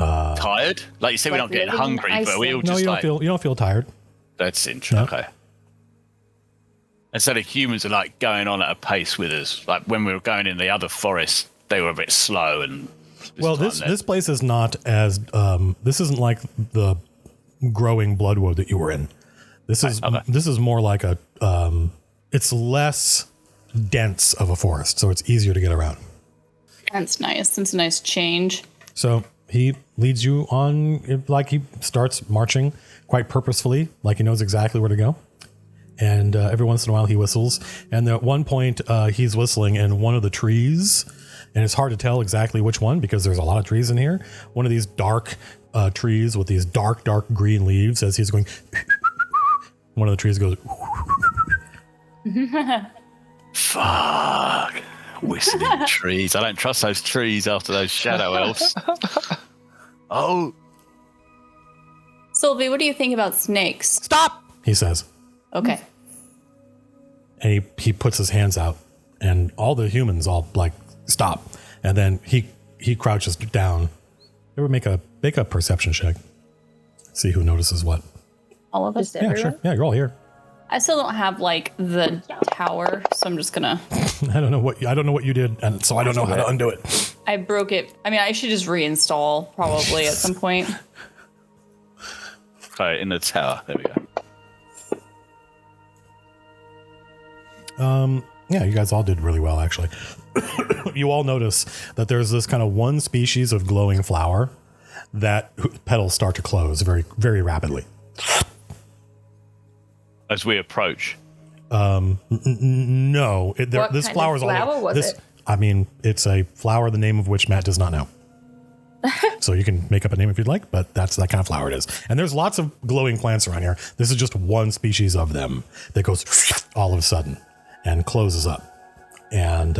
Tired? Like you say, we're not getting hungry, but we all just you don't feel tired. That's interesting. No. Okay. And so the humans are like going on at a pace with us. Like when we were going in the other forest, they were a bit slow. And this place is not as this isn't like the growing bloodwood that you were in. This is more like a it's less dense of a forest, so it's easier to get around. That's nice. That's a nice change. So he leads you on, like he starts marching quite purposefully, like he knows exactly where to go. And every once in a while he whistles. And at one point he's whistling in one of the trees. And it's hard to tell exactly which one because there's a lot of trees in here. One of these dark trees with these dark green leaves as he's going. One of the trees goes. Fuck. Whistling trees. I don't trust those trees after those shadow elves. Oh. Solvi, what do you think about snakes? Stop, he says. Okay. And he puts his hands out and all the humans all like stop. And then he crouches down. They would make a perception check. See who notices what. All of us? Yeah, sure. Yeah, you're all here. I still don't have like the tower, so I'm just gonna. I don't know what you did, and so I don't know how to undo it. I broke it. I mean, I should just reinstall probably at some point. Okay, in the tower. There we go. Yeah, you guys all did really well, actually. You all notice that there's this kind of one species of glowing flower that petals start to close very, very rapidly. As we approach. No. This flower's flower was it? I mean, it's a flower, the name of which Matt does not know. So you can make up a name if you'd like, but that's that kind of flower it is. And there's lots of glowing plants around here. This is just one species of them that goes all of a sudden and closes up. And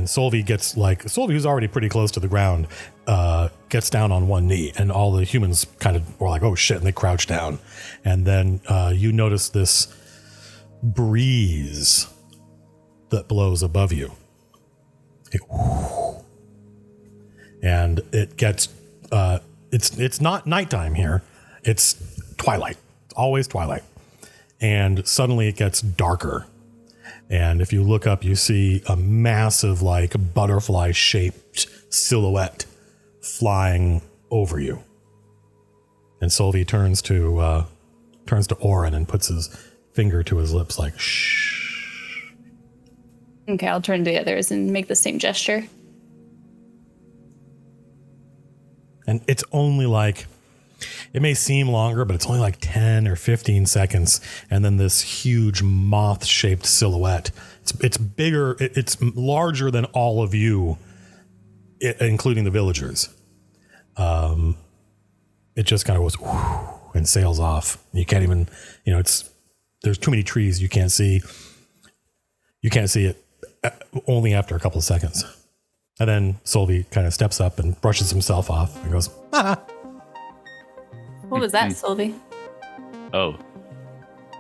Solvi gets Solvi, who's already pretty close to the ground, gets down on one knee, and all the humans kind of were like, oh shit, and they crouch down. And then you notice this breeze that blows above you. And it gets, it's not nighttime here. It's twilight. It's always twilight. And suddenly it gets darker. And if you look up, you see a massive, like, butterfly-shaped silhouette flying over you. And Solvi turns to Oren and puts his finger to his lips, like, shh. Okay, I'll turn to the others and make the same gesture. And it's only like, it may seem longer, but it's only like 10 or 15 seconds. And then this huge moth-shaped silhouette. It's bigger. It's larger than all of you, including the villagers. It just kind of goes and sails off. You can't even, there's too many trees. You can't see it only after a couple of seconds. And then Solvi kind of steps up and brushes himself off and goes, ah. What was that, Solvi? Oh,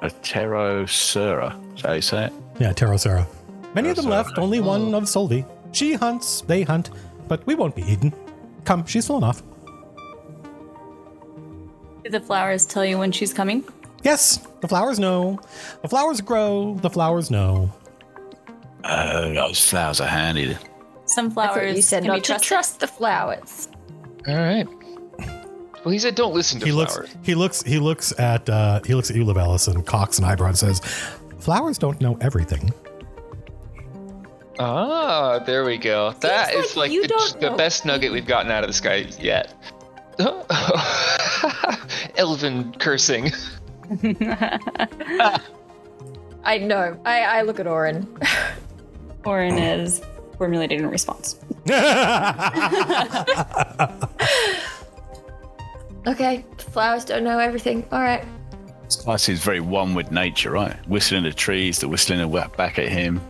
a pterosera. Is that how you say it? Yeah, pterosera. Many of them left, only one of Solvi. She hunts, they hunt, but we won't be eaten. Come, she's flown off. Did the flowers tell you when she's coming? Yes, the flowers know. The flowers grow, the flowers know. Those flowers are handy. Some flowers you said not to trust the flowers. All right. Well, he said don't listen to flowers. He looks at you, Lavellis, and cocks an eyebrow and says, "Flowers don't know everything." Ah, there we go. That is like the best nugget we've gotten out of this guy yet. Elven cursing. I know. I look at Oren. Oren is formulating a response. Okay, flowers don't know everything. All right. Spicy is very one with nature, right? Whistling the trees, the whistling back at him.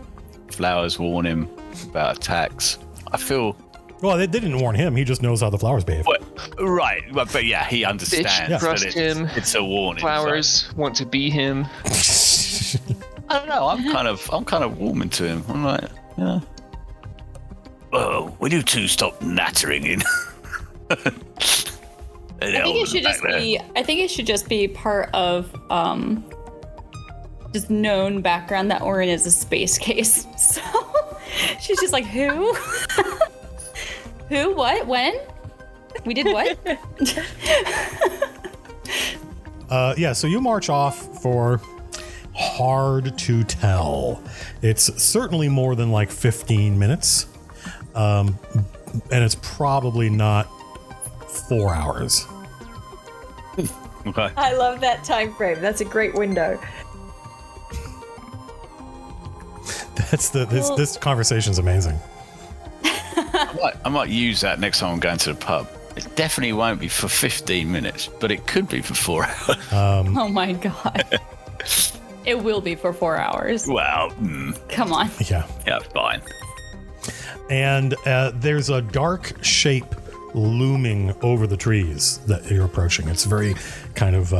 Flowers warn him about attacks. I feel... Well, they didn't warn him. He just knows how the flowers behave. Right, but yeah, he understands trust that him. It's a warning. Flowers want to be him. I don't know. I'm kind of warming to him. I'm like, yeah. Oh, will you two stop nattering in? I think it should just be. I think it should just be part of just known background that Oren is a space case. So she's just like, who? Who? What? When? We did what? Yeah. So you march off for hard to tell. It's certainly more than like 15 minutes, and it's probably not 4 hours. Okay. I love that time frame. That's a great window. That's this conversation's amazing. I might use that next time I'm going to the pub. It definitely won't be for 15 minutes, but it could be for 4 hours. Oh my god. It will be for 4 hours. Well, Come on. Yeah. yeah, fine. And there's a dark shape looming over the trees that you're approaching. It's very kind of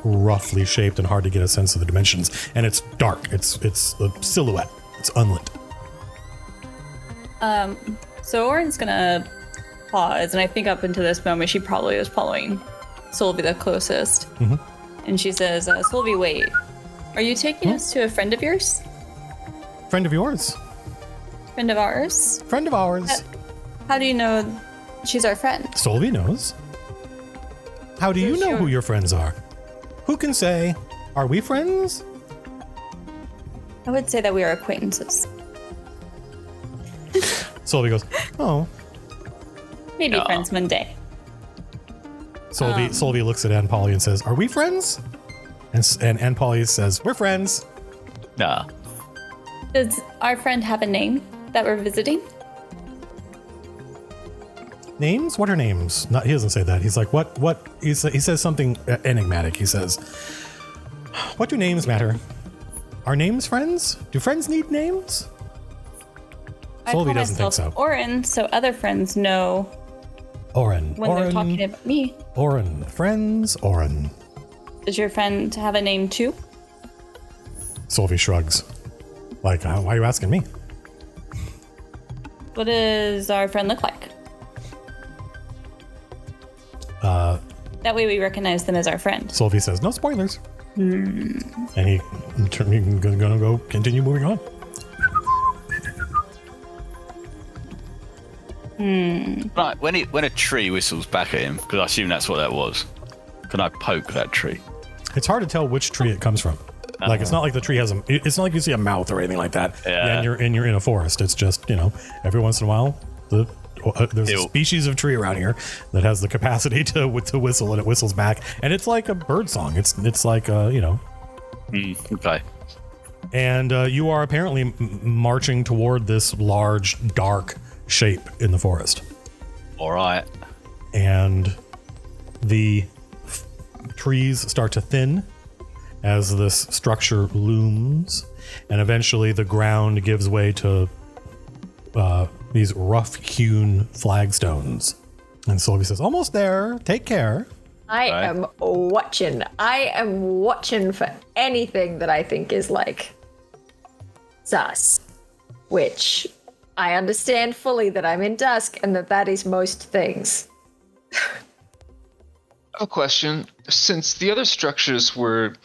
roughly shaped and hard to get a sense of the dimensions. And it's dark. It's a silhouette. It's unlit. So Oren's gonna pause, and I think up until this moment she probably was following Solvi the closest. Mm-hmm. And she says, Solvi, wait. Are you taking us to a friend of yours? Friend of yours. Friend of ours? Friend of ours. How do you know she's our friend? Solvi knows. How do you know who your friends are? Who can say, are we friends? I would say that we are acquaintances. Solvi goes, oh. Maybe friends one day. Solvi looks at Aunt Polly and says, are we friends? And Aunt Polly says, we're friends. Nah. Does our friend have a name that we're visiting? Names? What are names? He doesn't say that. He's like, what? He says something enigmatic. He says, what do names matter? Are names friends? Do friends need names? Solvi doesn't think so. Oren, so other friends know Oren. when they're talking about me. Oren. Friends. Oren. Does your friend have a name too? Solvi shrugs. Like, why are you asking me? What does our friend look like? That way we recognize them as our friend. Solvi says, no spoilers. And he's gonna go continue moving on. Right, when a tree whistles back at him, because I assume that's what that was, can I poke that tree? It's hard to tell which tree it comes from. Like, it's not like the tree has it's not like you see a mouth or anything like that. Yeah. And you're in a forest. It's just, every once in a while, there's a species of tree around here that has the capacity to whistle, and it whistles back. And it's like a bird song. It's like, Okay. And you are apparently marching toward this large, dark shape in the forest. All right. And the trees start to thin as this structure looms, and eventually the ground gives way to these rough-hewn flagstones. And Solvi says, almost there, take care. I am watching. I am watching for anything that I think is like sus, which I understand fully that I'm in Dusk and that is most things. A question. Since the other structures were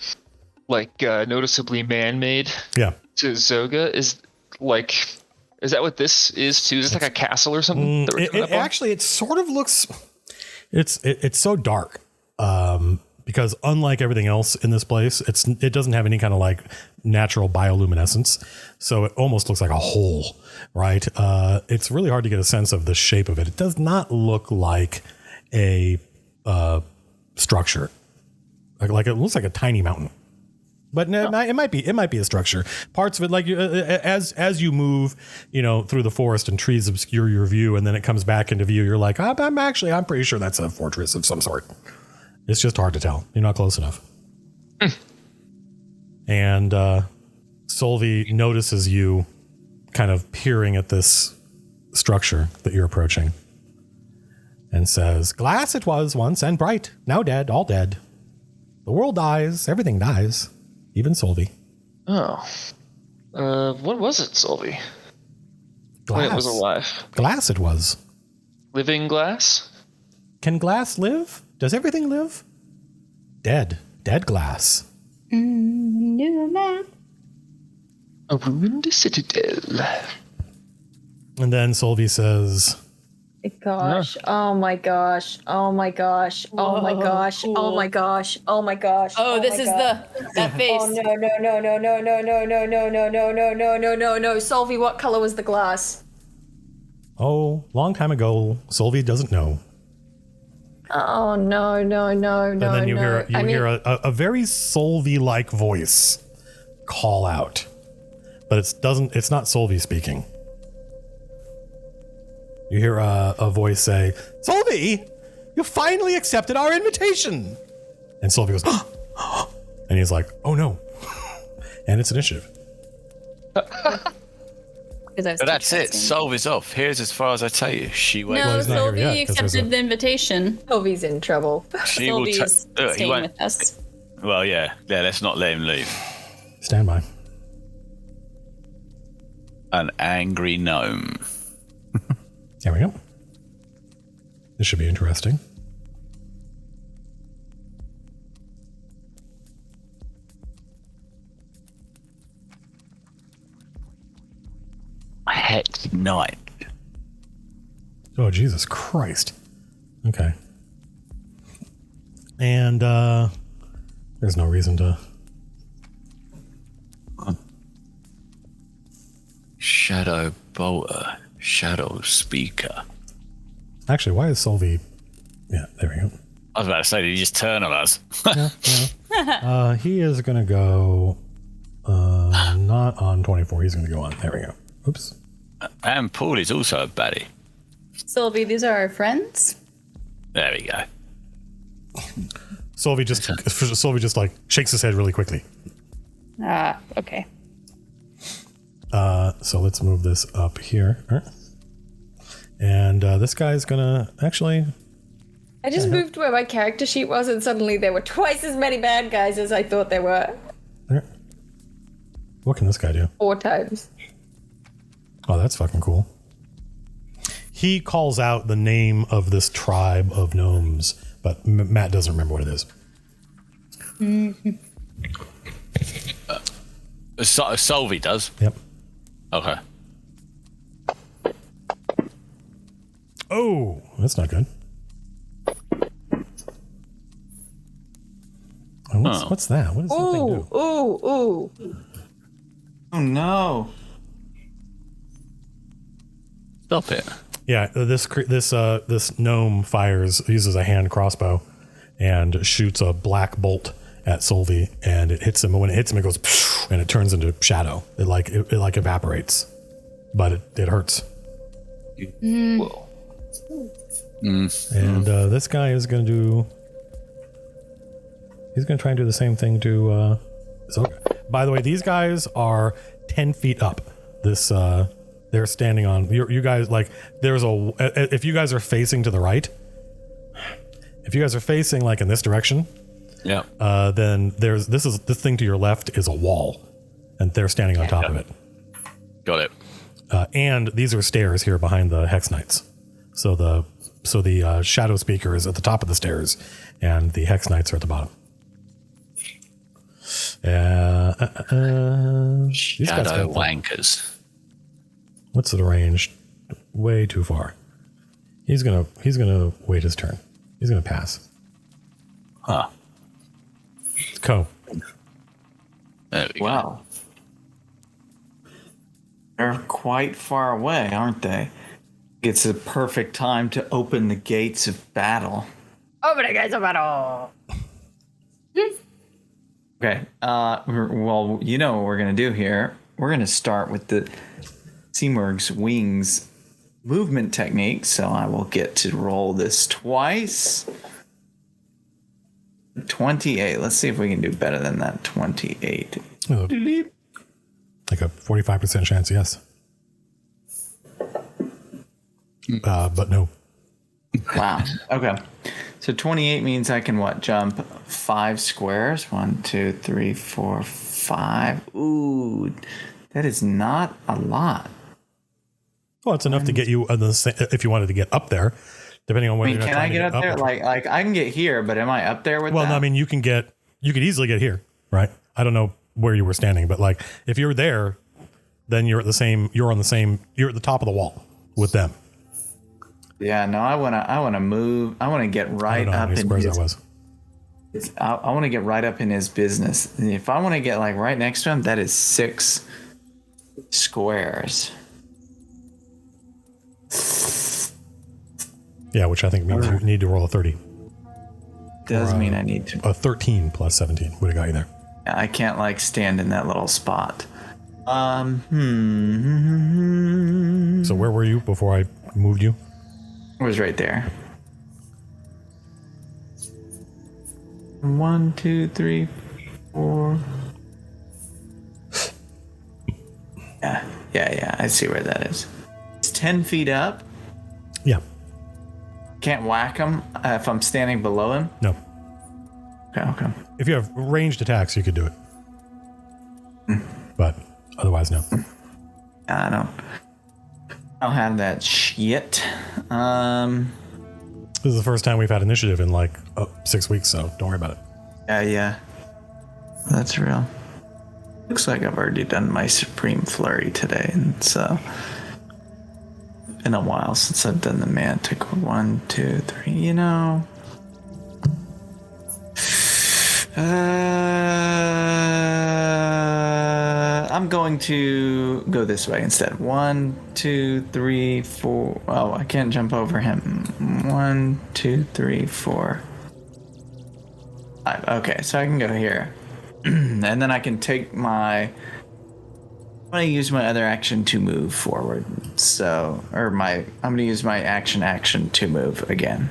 like noticeably man-made Yeah. to Zoga, is that what this is too? Is this like a castle or something? That we're coming up on? Actually, it sort of looks. It's so dark because unlike everything else in this place, it doesn't have any kind of like natural bioluminescence, so it almost looks like a hole, right? It's really hard to get a sense of the shape of it. It does not look like a structure. Like it looks like a tiny mountain. But no, it might be a structure. Parts of it, like as you move, through the forest and trees obscure your view, and then it comes back into view. You're like, I'm pretty sure that's a fortress of some sort. It's just hard to tell. You're not close enough. And Solvi notices you, kind of peering at this structure that you're approaching, and says, "Glass it was once and bright, now dead, all dead. The world dies, everything dies." Even Solvi. Oh. What was it, Solvi? Glass. When it was alive. Glass it was. Living glass? Can glass live? Does everything live? Dead glass. New map. A ruined citadel. And then Solvi says, Gosh, oh my gosh, oh my gosh, oh my gosh, oh my gosh, oh my gosh. Oh, this is that face. Oh no. Solvi, what color was the glass? oh, long time ago, Solvi doesn't know. Oh no. And then you hear a very Solvi-like voice call out. But it's not Solvi speaking. You hear a voice say, Solvi, you finally accepted our invitation. And Solvi goes, and he's like, oh no. And it's initiative. But that's it. Solvi's off. Here's as far as I tell you. She waits. No, he's not here Solvi yet, 'cause accepted the invitation. Solvi's in trouble. She will Solvi is staying with us. Well, yeah. Let's not let him leave. Stand by. An angry gnome. There we go. This should be interesting. Hex Knight. Oh, Jesus Christ. Okay. And there's no reason to... Shadow Bolter. Shadow Speaker. Actually, why is Solvi... Yeah, there we go. I was about to say, did you just turn on us? Yeah. He is going to go... not on 24. He's going to go on... There we go. Oops. And Paul is also a baddie. Solvi, these are our friends. There we go. Solvi just like shakes his head really quickly. Ah, okay. So let's move this up here. And this guy's gonna actually... I just moved where my character sheet was, and suddenly there were twice as many bad guys as I thought there were. What can this guy do? 4 times. Oh, that's fucking cool. He calls out the name of this tribe of gnomes, but Matt doesn't remember what it is. Solvi does? Yep. Okay. Oh, that's not good. Oh, what's that? What does that thing do? Ooh. Oh no. Stop it. Yeah, this gnome uses a hand crossbow and shoots a black bolt at Solvi, and it hits him. And when it hits him, it goes and it turns into shadow. It like evaporates, but it hurts. Whoa. And this guy is going to do... He's going to try and do the same thing to Zoga. By the way, these guys are 10 feet up. They're standing on... You guys, like, there's a... If you guys are facing to the right, if you guys are facing, like, in this direction, Yeah. then this thing to your left is a wall, and they're standing on top of it. Got it. And these are stairs here behind the Hex Knights. So the Shadow Speaker is at the top of the stairs, and the Hex Knights are at the bottom. These guys Shadow wankers. What's the range? Way too far. He's gonna wait his turn. He's gonna pass. Huh. Co. There we go. Wow. They're quite far away, aren't they? It's a perfect time to open the gates of battle. Open the gates of battle. Okay. Well, you know what we're going to do here. We're going to start with the Seamurg's wings movement technique. So I will get to roll this twice. 28. Let's see if we can do better than that. 28. Like a 45% chance, yes. But no. Wow. Okay. So 28 means I can jump 5 squares. 1, 2, 3, 4, 5. Ooh, that is not a lot. Well, it's enough to get you if you wanted to get up there. depending on I whether mean, you're can I trying to get up there? Like I can get here, but am I up there with Well, that? no, I mean, you could easily get here, right? I don't know where you were standing, but like if you're there, then you're at the top of the wall with them. Yeah, no, I wanna move. I wanna get right up in his. I want to get right up in his business. And if I want to get like right next to him, that is 6 squares. Yeah, which I think means you need to roll a 30. Does mean I need to. A 13 plus 17 would have got you there. I can't like stand in that little spot. So where were you before I moved you? It was right there. 1, 2, 3, 4. Yeah. I see where that is. It's 10 feet up. Yeah. Can't whack him if I'm standing below him. No. Okay. If you have ranged attacks, you could do it. But otherwise, no. I don't have that shit. This is the first time we've had initiative in like 6 weeks, so don't worry about it. Yeah. That's real. Looks like I've already done my Supreme Flurry today, and so been a while since I've done the Mantic. 1, 2, 3, you know. I'm going to go this way instead. 1, 2, 3, 4. Oh, I can't jump over him. 1, 2, 3, 4. 5. Okay, so I can go here. And then I can take I'm going to use my other action to move forward. I'm going to use my action to move again.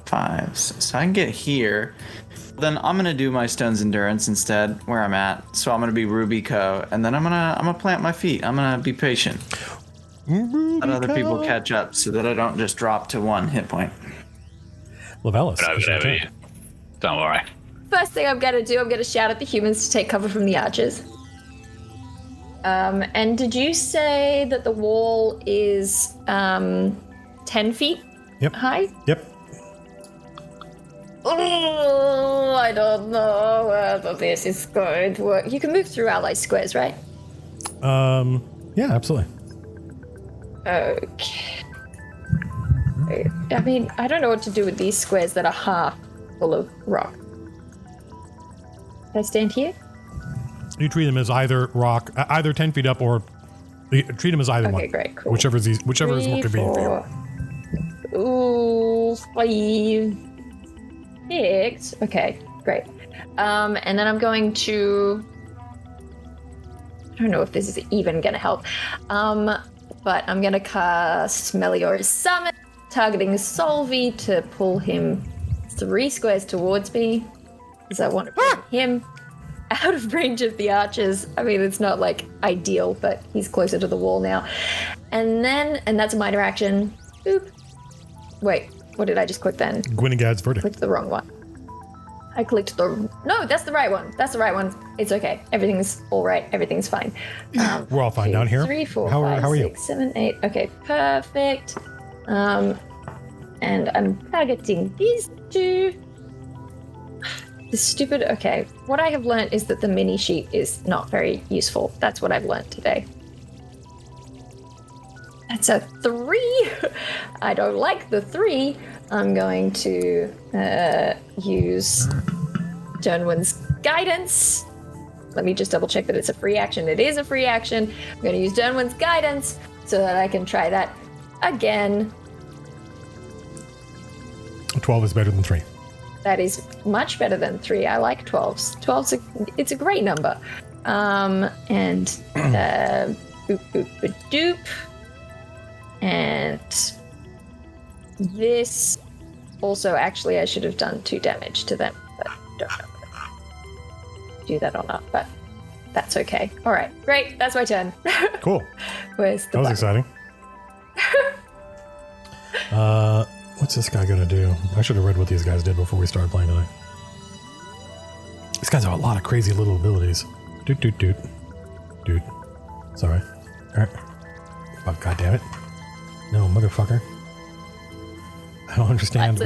5. So I can get here. Then I'm going to do my Stone's Endurance instead, where I'm at. So I'm going to be Rubico, and then I'm going to plant my feet. I'm going to be patient. Let other people catch up so that I don't just drop to 1 hit point. Lavellis. Don't worry. First thing I'm gonna do, I'm gonna shout at the humans to take cover from the archers. And did you say that the wall is 10 feet high? Yep. Oh, I don't know whether this is going to work. You can move through ally squares, right? Yeah, absolutely. Okay. I mean, I don't know what to do with these squares that are half full of rock. Can I stand here? You treat them as either rock, either 10 feet up, or you treat them as either one. Okay, great, cool. Whichever is more convenient for you. Ooh, 5, 6. Okay, great. And then I'm going to. I don't know if this is even going to help. But I'm going to cast Melior's Summon, targeting Solvi to pull him 3 squares towards me, because I want to bring him out of range of the archers. I mean, it's not like ideal, but he's closer to the wall now. And that's a minor action. Boop. Wait, what did I just click then? Gwynnegad's Verdict. Clicked the wrong one. I clicked no, that's the right one. That's the right one. It's okay. Everything's all right. Everything's fine. We're all fine 2, down here. 3, 4, how 5, are 6, you? 7, 8. Okay, perfect. And I'm targeting these 2. This stupid. Okay, what I have learned is that the mini sheet is not very useful. That's what I've learned today. That's a 3. I don't like the 3. I'm going to use Dernwin's Guidance. Let me just double check that it's a free action. It is a free action. I'm going to use Dernwin's Guidance so that I can try that again. 12 is better than 3. That is much better than 3. I like 12s. 12's it's a great number. And boop, boop, boop, doop. And this also, actually, I should have done 2 damage to them, but don't know whether I do that or not, but that's okay. All right, great. That's my turn. Cool. Where's the That was button? exciting. What's this guy gonna do? I should have read what these guys did before we started playing tonight. These guys have a lot of crazy little abilities. Doot. Sorry. All right. Oh, God damn it. No, motherfucker. I don't understand.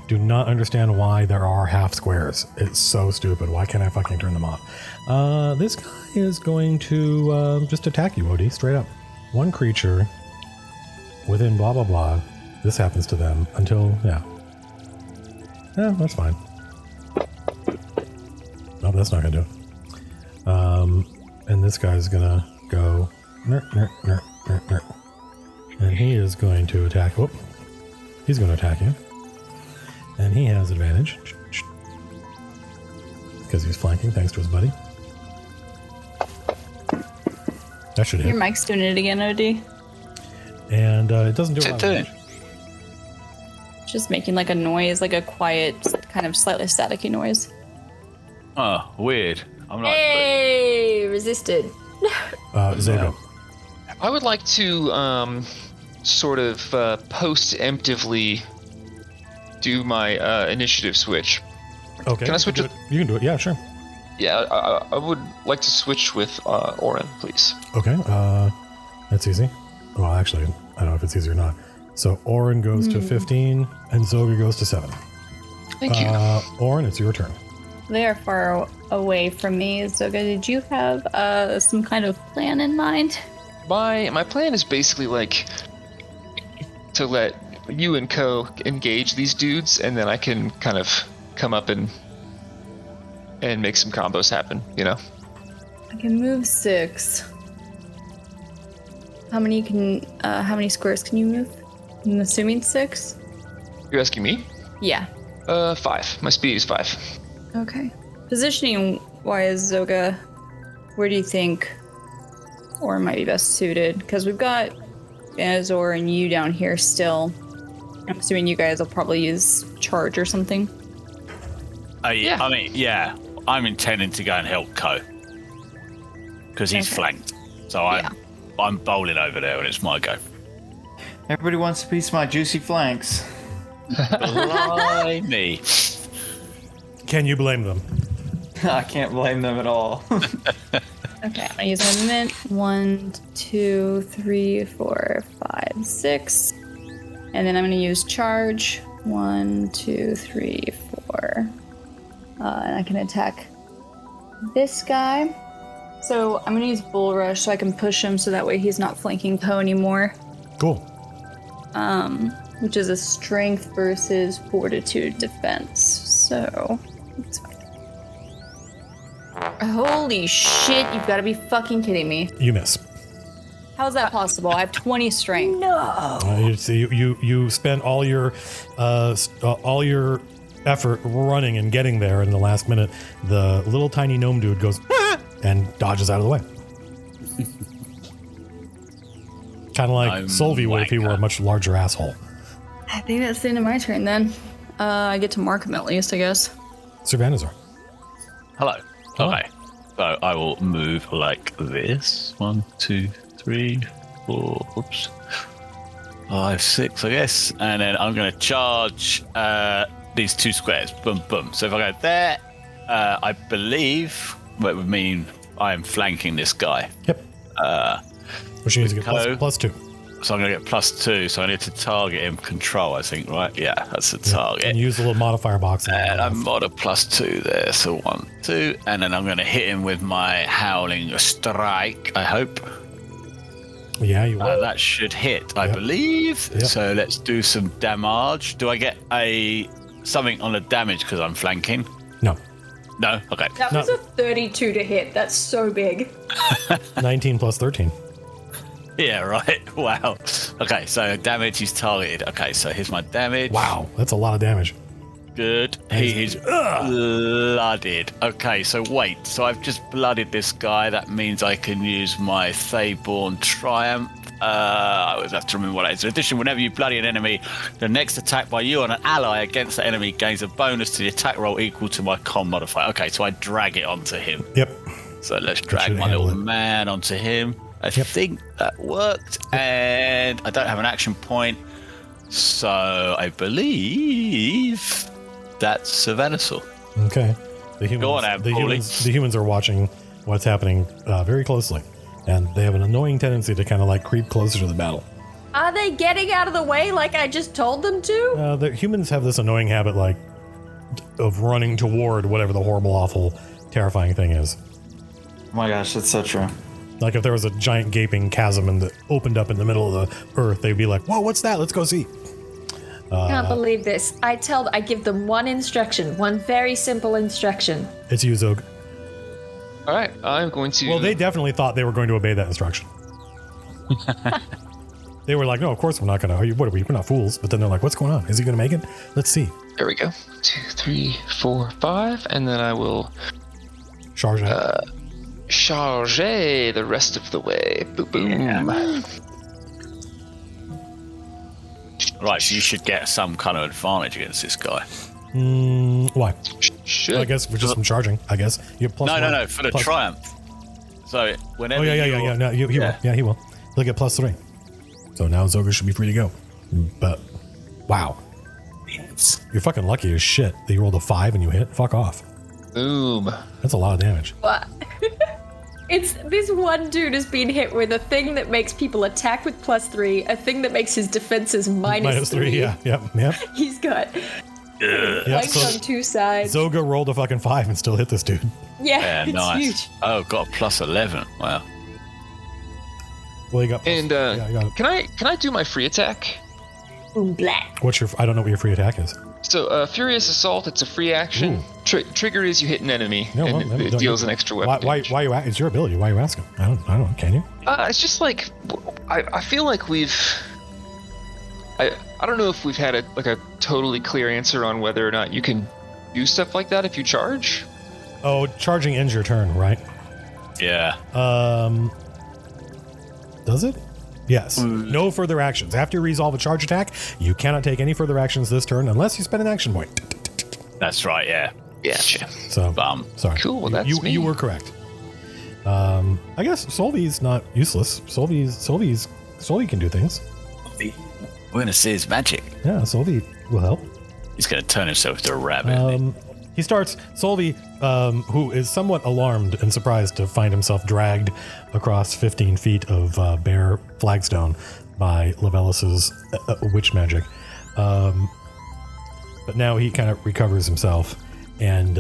Do not understand why there are half squares. It's so stupid. Why can't I fucking turn them off? This guy is going to just attack you, Odie, straight up. One creature within blah blah blah. This happens to them until yeah, that's fine. No, that's not gonna do it. And this guy's gonna go and he is going to attack. Whoop! He's going to attack you, and he has advantage because he's flanking thanks to his buddy. That should hit. Your mic's doing it again, OD. And it doesn't do a lot of damage. Just making like a noise, like a quiet, kind of slightly staticky noise. Oh, weird. I'm not. Hey, resisted. Zoga. I would like to sort of post-emptively do my initiative switch. Okay. Can I switch with? You can do it. Yeah, sure. Yeah, I would like to switch with Oren, please. Okay. That's easy. Well, actually, I don't know if it's easy or not. So Oren goes to 15, and Zoga goes to 7. Thank you. Oren, it's your turn. They are far away from me. Zoga, did you have some kind of plan in mind? My plan is basically like to let you and Co engage these dudes, and then I can kind of come up and make some combos happen, you know? I can move 6. How many squares can you move? I'm assuming 6? You're asking me? Yeah. 5. My speed is 5. Okay. Positioning wise, Zoga, where do you think Oren might be best suited? Because we've got Azor and you down here still. I'm assuming you guys will probably use charge or something. Yeah. I mean, yeah. I'm intending to go and help Co. Because he's flanked. So I'm bowling over there and it's my go. Everybody wants a piece of my juicy flanks. Blimey. Can you blame them? I can't blame them at all. Okay, I'm gonna use my movement. 1, 2, 3, 4, 5, 6. And then I'm gonna use charge. 1, 2, 3, 4. And I can attack this guy. So I'm gonna use Bull Rush so I can push him so that way he's not flanking Poe anymore. Cool. Which is a strength versus fortitude defense. So it's fine. Holy shit, you've gotta be fucking kidding me. You miss. How's that possible? I have 20 strength. You spent all your effort running and getting there, in the last minute, the little tiny gnome dude goes and dodges out of the way. Kind of like Solvi would if he were a much larger asshole. I think that's the end of my turn then. I get to mark him at least, I guess. Servanazar. Hello. Okay. So I will move like this. 1, 2, 3, 4. Oops. 5, 6, I guess. And then I'm going to charge these 2 squares. Boom, boom. So if I go there, I believe that would mean I am flanking this guy. Yep. Which means you get plus 2. So I'm going to get +2. So I need to target him. Control, I think, right? Yeah, that's the target. And use the little modifier box. And I'm mod a +2 there. So 1, 2. And then I'm going to hit him with my Howling Strike, I hope. Yeah, you will. That should hit, I believe. Yep. So let's do some damage. Do I get something on the damage because I'm flanking? No. No? Okay. That was a 32 to hit. That's so big. 19 plus 13. Yeah, right. Wow. Okay, so damage is targeted. Okay, so here's my damage. Wow, that's a lot of damage. Good. He is blooded. Okay, so wait. So I've just blooded this guy. That means I can use my Thayborn Triumph. I always have to remember what that is. In addition, whenever you bloody an enemy, the next attack by you on an ally against the enemy gains a bonus to the attack roll equal to my con modifier. Okay, so I drag it onto him. Yep. So let's drag my little man onto him. I think that worked, and I don't have an action point, so I believe that's Savannasal. Okay. The humans are watching what's happening very closely, and they have an annoying tendency to kind of like creep closer to the battle. Are they getting out of the way like I just told them to? The humans have this annoying habit, like, of running toward whatever the horrible, awful, terrifying thing is. Oh my gosh, that's so true. Like if there was a giant gaping chasm and that opened up in the middle of the earth, they'd be like, "Whoa, what's that? Let's go see." Can't believe this. I give them one instruction, one very simple instruction. It's you, Zog. All right, I'm going to. Well, they definitely thought they were going to obey that instruction. They were like, "No, of course we're not going to. What are we? We're not fools." But then they're like, "What's going on? Is he going to make it? Let's see." There we go. 2, 3, 4, 5, and then I will Charge it. charge the rest of the way. Boom, boom. Yeah. Right, so you should get some kind of advantage against this guy. Why? Should. I guess we're just from charging. I guess you have plus No, one, for the plus- triumph. So whenever. Oh yeah. No, he will. Yeah, he will. He'll get plus 3. So now Zoga should be free to go. But wow, you're fucking lucky as shit that you rolled a 5 and you hit. Fuck off. Boom. That's a lot of damage. What? It's this one dude has been hit with a thing that makes people attack with +3, a thing that makes his defenses minus 3. Yeah. Yep. He's got Yep, flanks so on 2 sides. Zoga rolled a fucking 5 and still hit this dude. Yeah, it's nice. huge. Oh, got a plus 11. Wow. Well, you got. Plus, And yeah, you got it. can I do my free attack? Boom, black. What's your? I don't know what your free attack is. So, Furious Assault, it's a free action. Trigger is you hit an enemy, No, well, and it don't- deals an extra weapon. Why? damage. Why you? It's your ability. Why are you asking? I don't. Can you? It's just like I feel like I don't know if we've had a totally clear answer on whether or not you can do stuff like that if you charge. Oh, charging ends your turn, right? Yeah. Does it? Yes. No further actions. After you resolve a charge attack, you cannot take any further actions this turn unless you spend an action point. That's right, yeah. Gotcha. So, sorry. Cool, You- that's you, me. you were correct. I guess Solvi's not useless. Solvi can do things. We're going to see his magic. Yeah, Solvi will help. He's going to turn himself into a rabbit. isn't he? He starts, Solvi, who is somewhat alarmed and surprised to find himself dragged across 15 feet of bare flagstone by Levelis's witch magic. But now he kind of recovers himself, and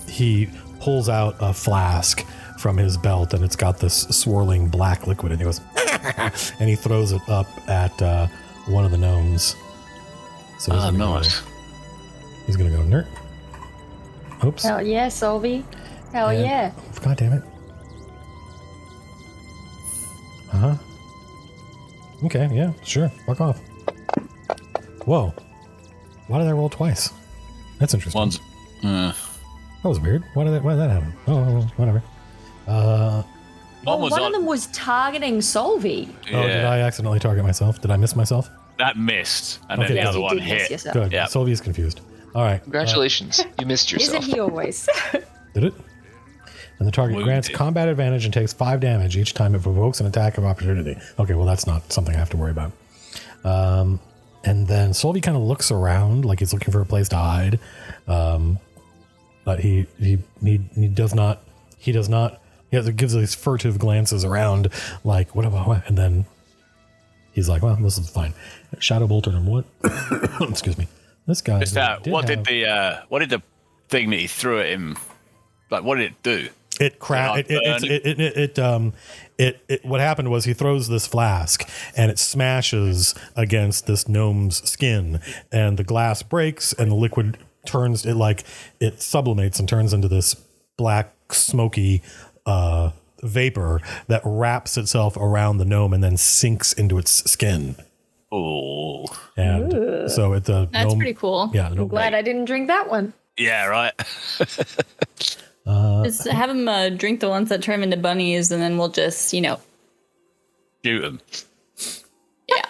he pulls out a flask from his belt, and it's got this swirling black liquid, and he goes, and he throws it up at one of the gnomes. So he's Nice. He's gonna go nerd. Oops. Hell yeah, Solvi. Hell And- yeah. God damn it. Okay, yeah, sure. Fuck off. Whoa. Why did I roll twice? That's interesting. One's. That was weird. Why did that happen? Oh, whatever. One was One on. of them was targeting Solvi. Oh, did I accidentally target myself? Did I miss myself? That missed, and Okay. then the Yes, other you one did miss hit. yourself. Good. Yeah. Sylvia's confused. All right. Congratulations, you missed yourself. Isn't he always? Did it? And the target grants Wounded. combat advantage and takes 5 damage each time it provokes an attack of opportunity. Okay, well, that's not something I have to worry about. And then Solvi kind of looks around like he's looking for a place to hide. But he does not. He gives these furtive glances around like, what about what? And then he's like, well, this is fine. Shadow Bolter number 1. Excuse me. This guy. Is that what did the thing that he threw at him? Like, what did it do? It cracked. What happened was he throws this flask and it smashes against this gnome's skin, and the glass breaks, and the liquid turns. It sublimates and turns into this black, smoky vapor that wraps itself around the gnome and then sinks into its skin. Oh, And so it's a That's gnome, pretty cool. Yeah, the gnome, Glad I didn't drink that one. yeah, right. Just have him drink the ones that turn him into bunnies, and then we'll just, Shoot him. yeah.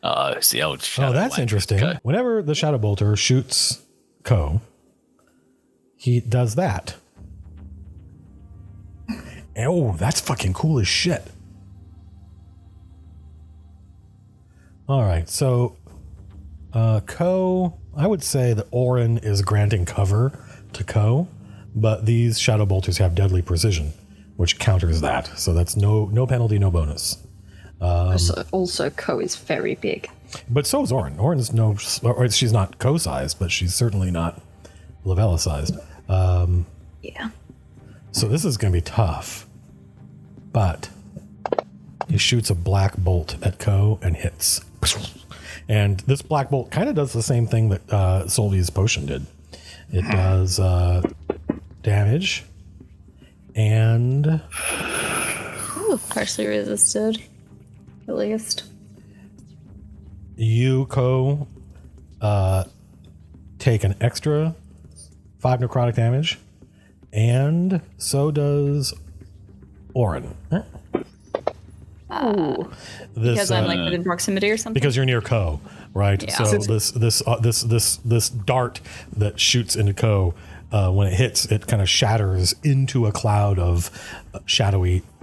Oh, it's the old. Shadow Oh, that's wank. interesting. Okay. Whenever the Shadow Bolter shoots Ko, he does that. Oh, that's fucking cool as shit. All right, so Ko, I would say that Oren is granting cover to Ko, but these Shadow Bolters have deadly precision. which counters that. So that's no penalty, no bonus. Also, Co is very big. But so is Oren. Oren's or she's not co-sized, but she's certainly not Lavella sized. Yeah. So this is going to be tough. But he shoots a black bolt at Co and hits. And this black bolt kind of does the same thing that Solvi's potion did. It does damage and... Ooh, partially resisted. At least. You, Co, take an extra 5 necrotic damage, and so does Oren. Ooh. Because I'm like within proximity or something. Because you're near Co, right? Yeah. So this dart that shoots into Co, when it hits, it kind of shatters into a cloud of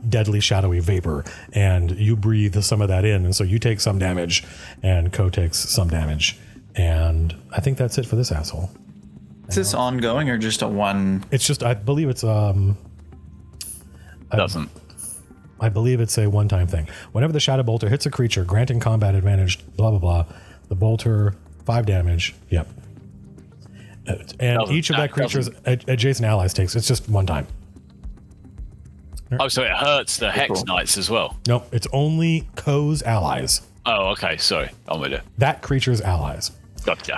deadly shadowy vapor, and you breathe some of that in, and so you take some damage, and Co takes some damage, and I think that's it for this asshole. Is this ongoing or just a one? It's just, I believe it's Doesn't. I believe it's a one-time thing. Whenever the shadow bolter hits a creature, granting combat advantage, blah blah blah, the bolter 5 damage. Yep. And each of that creature's adjacent allies takes. It's just one time. Oh, so it hurts the Hex Knights as well? Nope, it's only Ko's allies. Oh, okay, sorry. I'm with you. That creature's allies. Gotcha.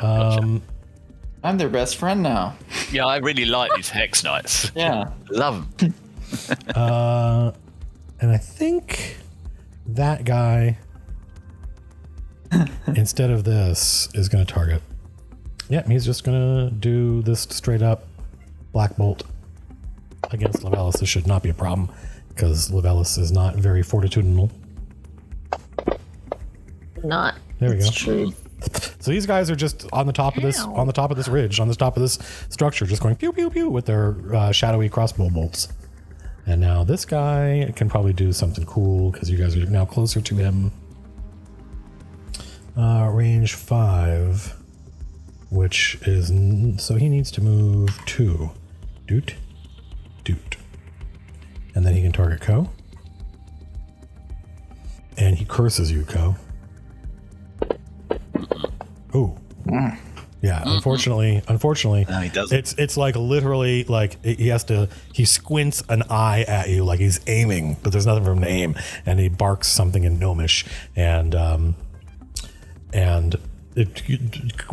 I'm their best friend now. Yeah, I really like these Hex Knights. Yeah. Love them. And I think that guy, instead of this, is going to target. Yeah, he's just going to do this straight up Black Bolt against Lavellis. This should not be a problem because Lavellis is not very fortitudinal. Not. There we go. True. So these guys are just on the top of this, ridge, on the top of this structure, just going pew pew pew with their shadowy crossbow bolts. And now this guy can probably do something cool because you guys are now closer to him. Range 5, which is so he needs to move 2. Doot. And then he can target Ko. And he curses you, Ko. Ooh. Yeah, unfortunately, no, he doesn't. It's like literally like he squints an eye at you like he's aiming, but there's nothing for him to aim, and he barks something in Gnomish, and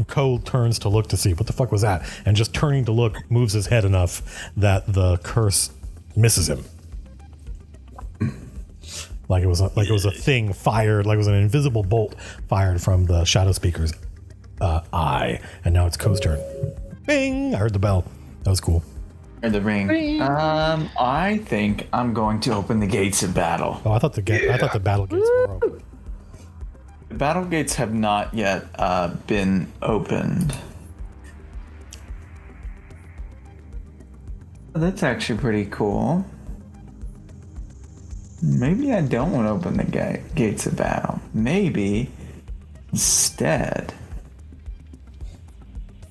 Cole turns to look to see what the fuck was that, and just turning to look moves his head enough that the curse misses him. Like it was a thing fired, like it was an invisible bolt fired from the Shadow Speaker's eye, and now it's Ko's turn. Bing! I heard the bell. That was cool. Or the ring. I think I'm going to open the gates of battle. Oh, I thought the battle gates were open. The battle gates have not yet been opened. That's actually pretty cool. Maybe I don't want to open the gates of battle. Maybe instead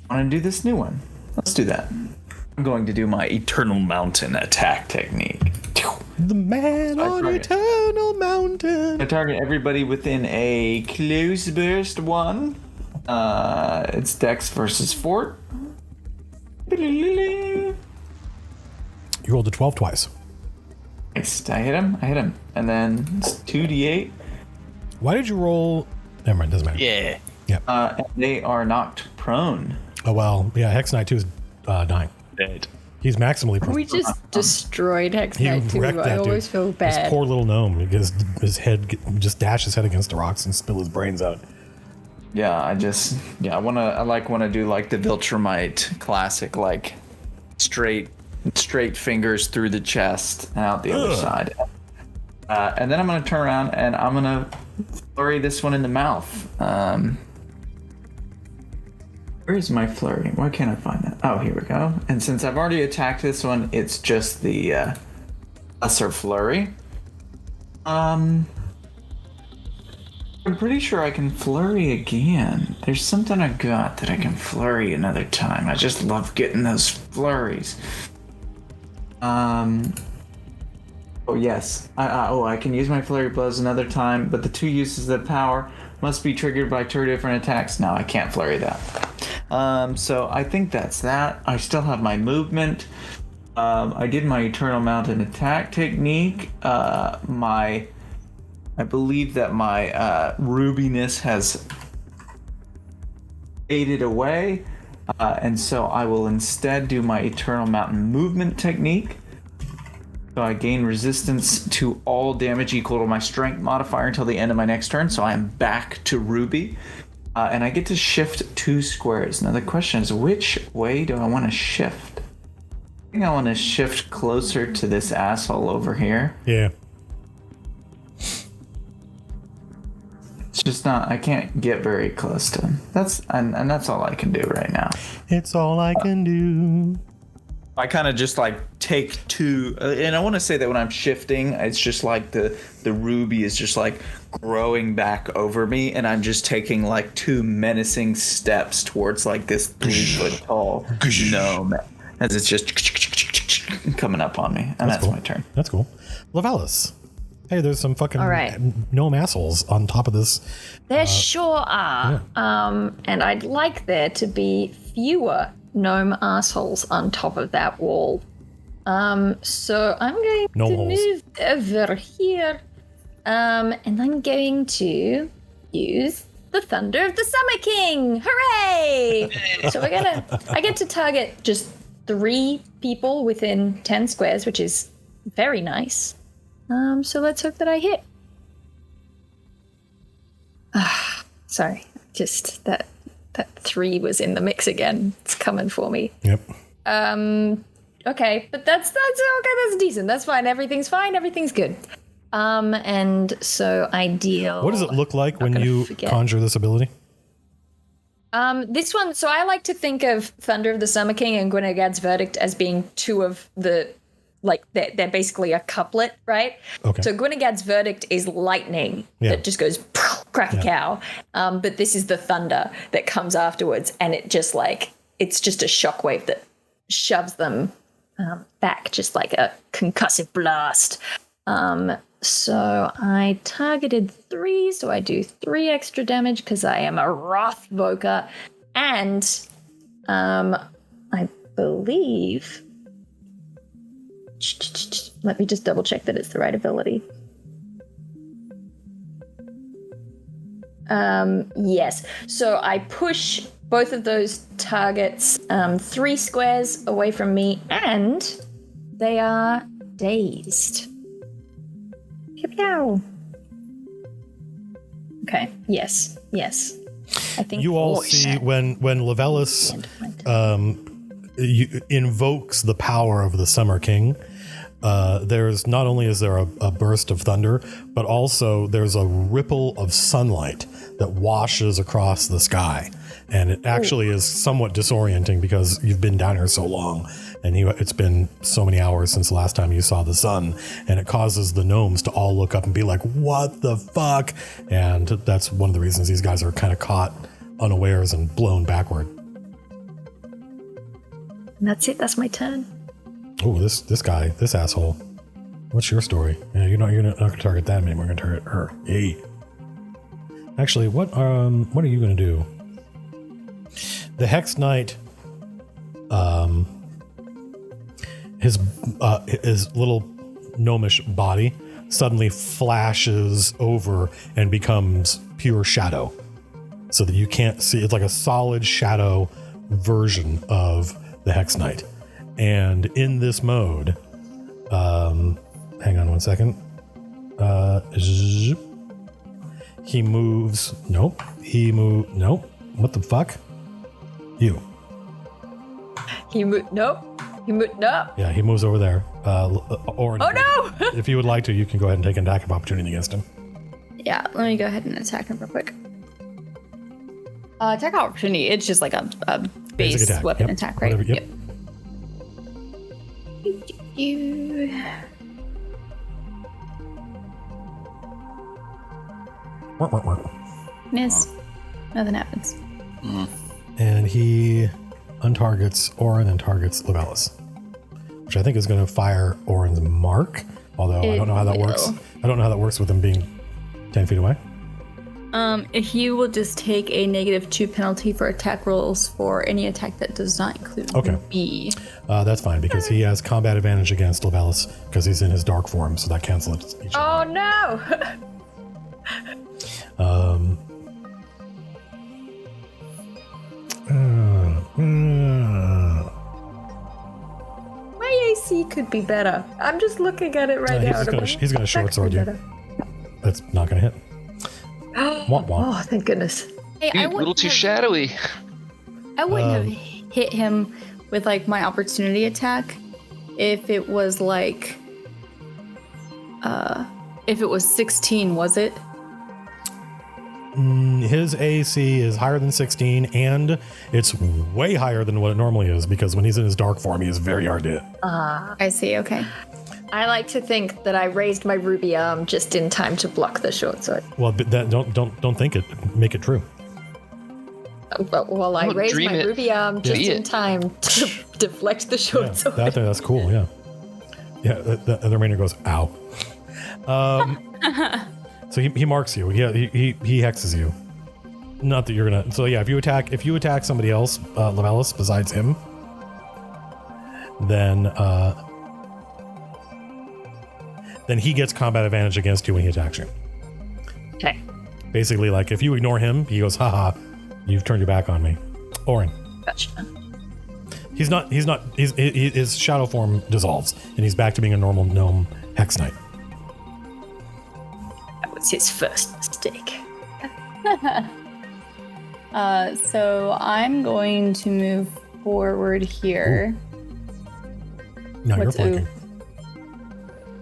I want to do this new one. Let's do that. I'm going to do my Eternal Mountain attack technique. The man on Eternal Mountain. I target everybody within a close burst 1. It's Dex versus Fort. You rolled a 12 twice. Nice. I hit him. And then it's 2d8. Why did you roll? Never mind, doesn't matter. Yeah. And they are knocked prone. Oh, well, yeah, Hex Knight 2 is dying. Dead. He's maximally prone. We just destroyed Hex He Knight 2. wrecked that I dude. always feel bad. This poor little gnome, because his head just dash his head against the rocks and spill his brains out. Yeah, I want to do like the Viltrumite classic, like straight fingers through the chest and out the other side. And then I'm going to turn around and I'm going to flurry this one in the mouth. Where is my flurry? Why can't I find that? Oh, here we go. And since I've already attacked this one, it's just the lesser flurry. I'm pretty sure I can flurry again. There's something I got that I can flurry another time. I just love getting those flurries. Oh, yes. I can use my flurry blows another time, but the 2 uses of power must be triggered by 2 different attacks. No, I can't flurry that. So I think that's that. I still have my movement. I did my Eternal Mountain attack technique. I believe that my rubiness has faded away. And so I will instead do my Eternal Mountain movement technique. So I gain resistance to all damage equal to my strength modifier until the end of my next turn. So I am back to Ruby. And I get to shift 2 squares. Now the question is, which way do I want to shift? I think I want to shift closer to this asshole over here. Yeah. It's just not, I can't get very close to him. That's all I can do right now. It's all I can do. I kind of just like take 2, and I want to say that when I'm shifting, it's just like the ruby is just like growing back over me, and I'm just taking like 2 menacing steps towards like this 3-foot tall gnome as it's just coming up on me, and that's cool. my turn. That's cool. Lavellis. Hey, there's some fucking All right. gnome assholes on top of this. There sure are. Yeah. And I'd like there to be fewer gnome assholes on top of that wall. So I'm going Gnome to holes. move over here. And I'm going to use the Thunder of the Summer King. Hooray! So I get to target just 3 people within 10 squares, which is very nice. So let's hope that I hit. Sorry, just that 3 was in the mix again. It's coming for me. Yep. Okay, but that's okay. That's decent. That's fine. Everything's fine. Everything's good. And so I deal. What does it look like when gonna you forget. conjure this ability? This one. So I like to think of Thunder of the Summer King and Gwynnegad's Verdict as being 2 of the. Like, they're basically a couplet, right? Okay. So Gwynnegad's Verdict is lightning that just goes crack a cow. But this is the thunder that comes afterwards. And it just like, it's just a shockwave that shoves them back, just like a concussive blast. So I targeted 3, so I do 3 extra damage because I am a Wrathvoker. And I believe... Let me just double check that it's the right ability. Yes. So I push both of those targets 3 squares away from me, and they are dazed. Pew. Okay. Yes. I think You all see when Lavellis invokes the power of the Summer King. There's not only is there a burst of thunder, but also there's a ripple of sunlight that washes across the sky, and it actually is somewhat disorienting because you've been down here so long, and it's been so many hours since the last time you saw the sun, and it causes the gnomes to all look up and be like, "What the fuck?" And that's one of the reasons these guys are kind of caught unawares and blown backward. And that's it. That's my turn. Oh, this guy, this asshole. What's your story? Yeah, you're not gonna target that anymore. We're gonna target her. Hey. Actually, what are you gonna do? The Hex Knight, his little gnomish body suddenly flashes over and becomes pure shadow, so that you can't see. It's like a solid shadow version of the Hex Knight. And in this mode, hang on one second. He moves. Nope. Nope. What the fuck? You. Nope. Yeah, he moves over there. Oren, Oh no! if you would like to, you can go ahead and take an attack of opportunity against him. Yeah, let me go ahead and attack him real quick. Attack opportunity, it's just like a base Basic attack. weapon Yep. attack, right? Whatever, yep. Miss. Nothing happens. And he untargets Oren and targets Lavellis, which I think is going to fire Oren's mark, Although I don't know how that works. I don't know how that works with him being 10 feet away. He will just take a -2 penalty for attack rolls for any attack that does not include B. That's fine because he has combat advantage against Levelis because he's in his dark form, so that cancels each Oh no! My AC could be better. I'm just looking at it right now. He's gonna short sword you. That's not gonna hit. Womp womp. Oh, thank goodness. Hey, Dude, a little too shadowy. I wouldn't have hit him with like my opportunity attack if it was like if it was 16, was it? His AC is higher than 16, and it's way higher than what it normally is because when he's in his dark form, he is very hard to hit. I see. Okay. I like to think that I raised my ruby arm just in time to block the short sword. Well, but that don't think it. Make it true. Well, I raised dream my it. ruby arm just Be in it. time to deflect the short sword. That's cool. Yeah. Yeah. The ranger goes, ow. So he marks you. He hexes you. Not that you're gonna. So yeah, if you attack somebody else, Levelis, besides him, then he gets combat advantage against you when he attacks you. Okay. Basically, like if you ignore him, he goes, haha, you've turned your back on me. Oren. Gotcha. His shadow form dissolves, and he's back to being a normal gnome hex knight. That was his first mistake. So I'm going to move forward here. No, you're What's flanking.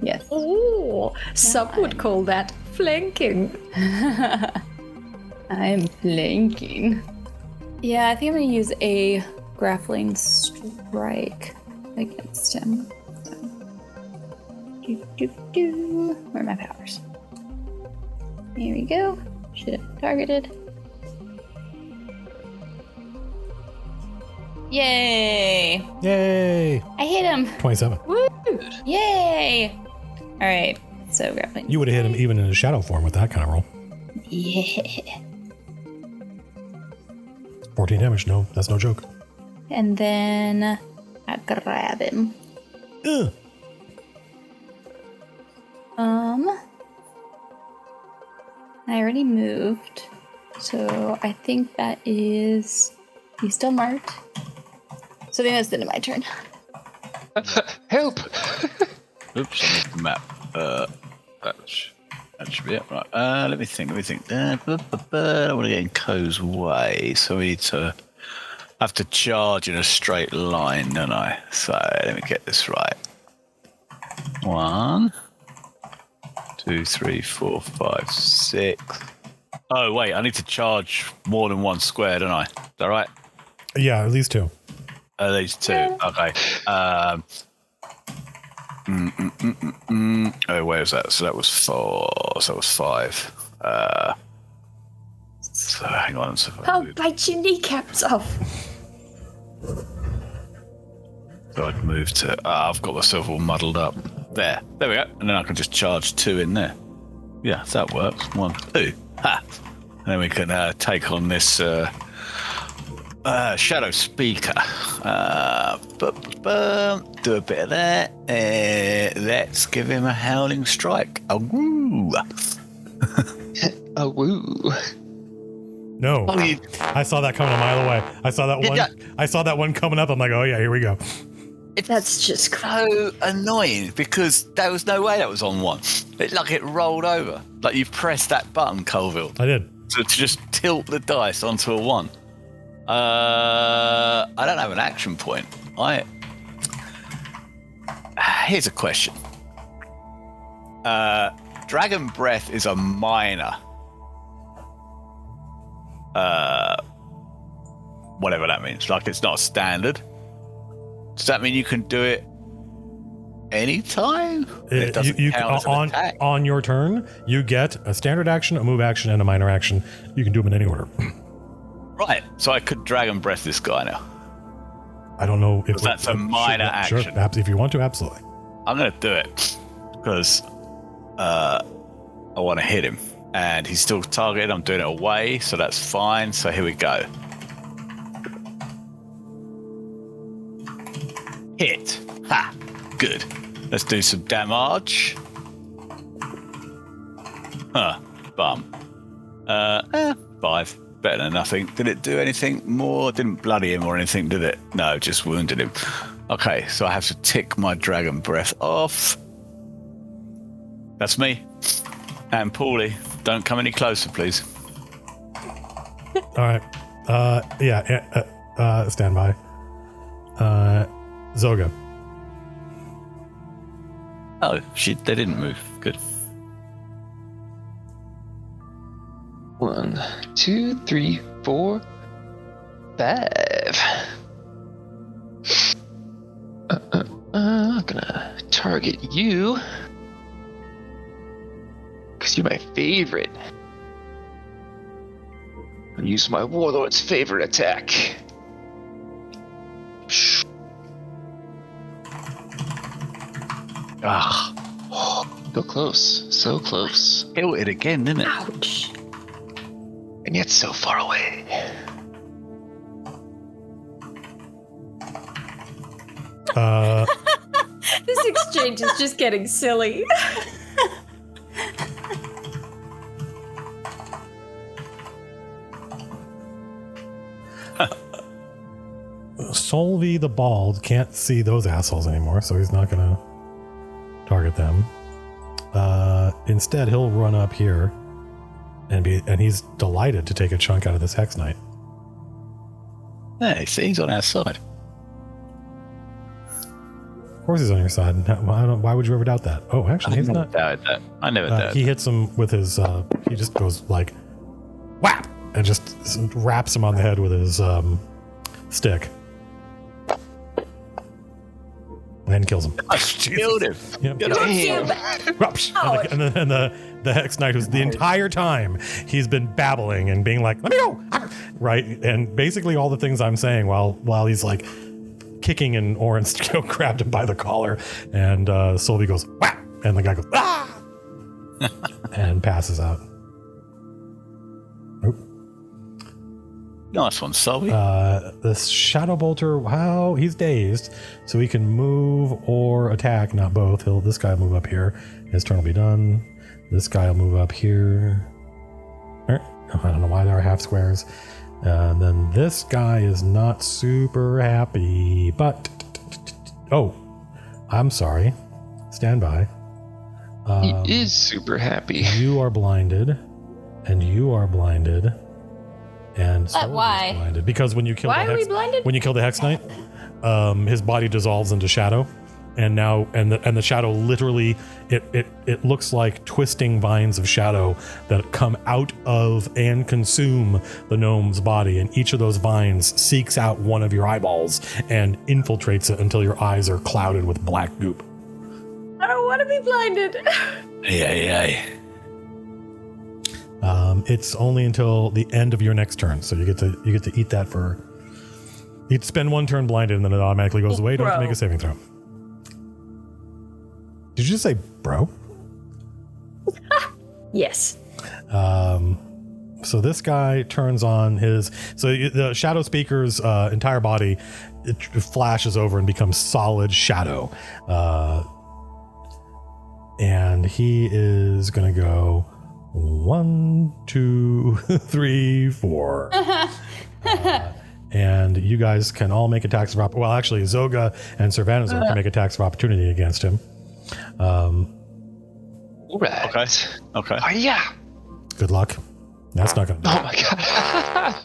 Yes. Oh, some would call that flanking. I'm flanking. Yeah, I think I'm going to use a grappling strike against him. So. Where are my powers? Here we go. Should have targeted. Yay! Yay! I hit him! 27. Woo! Yay! Alright, so grappling. You would have hit him even in his shadow form with that kind of roll. Yeah. 14 damage, no, that's no joke. And then I grab him. Ugh. I already moved, so I think that is. He's still marked. So I think that's the end of my turn. Help! Oops, map. That should be it. Right. Let me think. I don't want to get in Ko's way, so we need to have to charge in a straight line, don't I? So let me get this right. 1, 2, 3, 4, 5, 6. Oh wait, I need to charge more than one square, don't I? Is that right? Yeah, at least 2. At least 2. Okay. Oh, where was that? So that was 4. So that was 5. So hang on. So Oh, bite your kneecaps off. So I'd move to. I've got myself all muddled up. There we go. And then I can just charge 2 in there. Yeah, that works. 1, 2. Ha! And then we can take on this shadow speaker. Do a bit of that. Let's give him a howling strike. Oh woo! Oh, woo. No. Oh, you- I saw that coming a mile away. I saw that one. Yeah. I saw that one coming up. I'm like, oh yeah, here we go. That's just So annoying because there was no way that was on 1. It rolled over. Like you pressed that button, Colville, I did. to just tilt the dice onto a 1. I don't have an action point. Here's a question. Dragon Breath is a minor. Whatever that means. Like it's not a standard. Does that mean you can do it anytime? It doesn't count as an attack. On your turn, you get a standard action, a move action, and a minor action. You can do them in any order. Right. So I could Dragon Breath this guy now. I don't know if That's a minor action. Sure, if you want to, absolutely. I'm going to do it. because I want to hit him. And he's still targeted. I'm doing it away, so that's fine. So here we go. Hit. Ha! Good. Let's do some damage. Huh. Bum. 5. Better than nothing. Did it do anything more? Didn't bloody him or anything, did it? No, just wounded him. Okay, so I have to tick my dragon breath off. That's me. And Paulie, don't come any closer, please. All right. Stand by. Zoga. Oh, shit, they didn't move. Good. 1, 2, 3, 4, 5. I'm gonna target you. Because you're my favorite. I'll use my Warlord's favorite attack. Ah. So close. So close. Killed it again, didn't it? Ouch. And yet so far away. This exchange is just getting silly. Solvi the Bald can't see those assholes anymore, so he's not gonna target them. Instead, he'll run up here and he's delighted to take a chunk out of this Hex Knight. Hey, see, he's on our side. Of course, he's on your side. Why would you ever doubt that? Oh, actually, he's not. I never doubted He hits him with his. He just goes like, whap, and just wraps him on the head with his stick. And kills him. I killed him. Yep. Damn. And the Hex Knight, who's the entire time he's been babbling and being like, "Let me go!" Right, and basically all the things I'm saying while he's like kicking, and Oren grabbed him by the collar, and Solvi goes whap, and the guy goes ah, and passes out. Nope. Nice one, Solvi. This Shadow Bolter, wow, he's dazed, so he can move or attack, not both. This guy will move up here. His turn will be done. This guy will move up here. I don't know why there are half squares. And then this guy is not super happy, but... Oh, I'm sorry. Stand by. He is super happy. You are blinded, and you are blinded. And why? Blinded. Because when you kill Why the are we Hex, blinded? when you kill the Hex Knight, his body dissolves into shadow, and now the shadow literally it looks like twisting vines of shadow that come out of and consume the gnome's body, and each of those vines seeks out one of your eyeballs and infiltrates it until your eyes are clouded with black goop. I don't want to be blinded. Yeah. It's only until the end of your next turn, so you get to eat that for. You'd spend one turn blinded, and then it automatically goes away. Don't have to make a saving throw. Did you just say, bro? Yes. So this guy turns on his. So the Shadow Speaker's entire body it flashes over and becomes solid shadow, and he is going to go. 1, 2, 3, 4. And you guys can all make attacks of opportunity. Well, actually, Zoga and Servanazor can make attacks of opportunity against him. All right. Okay. Oh, yeah. Good luck. That's not going to. Oh my god.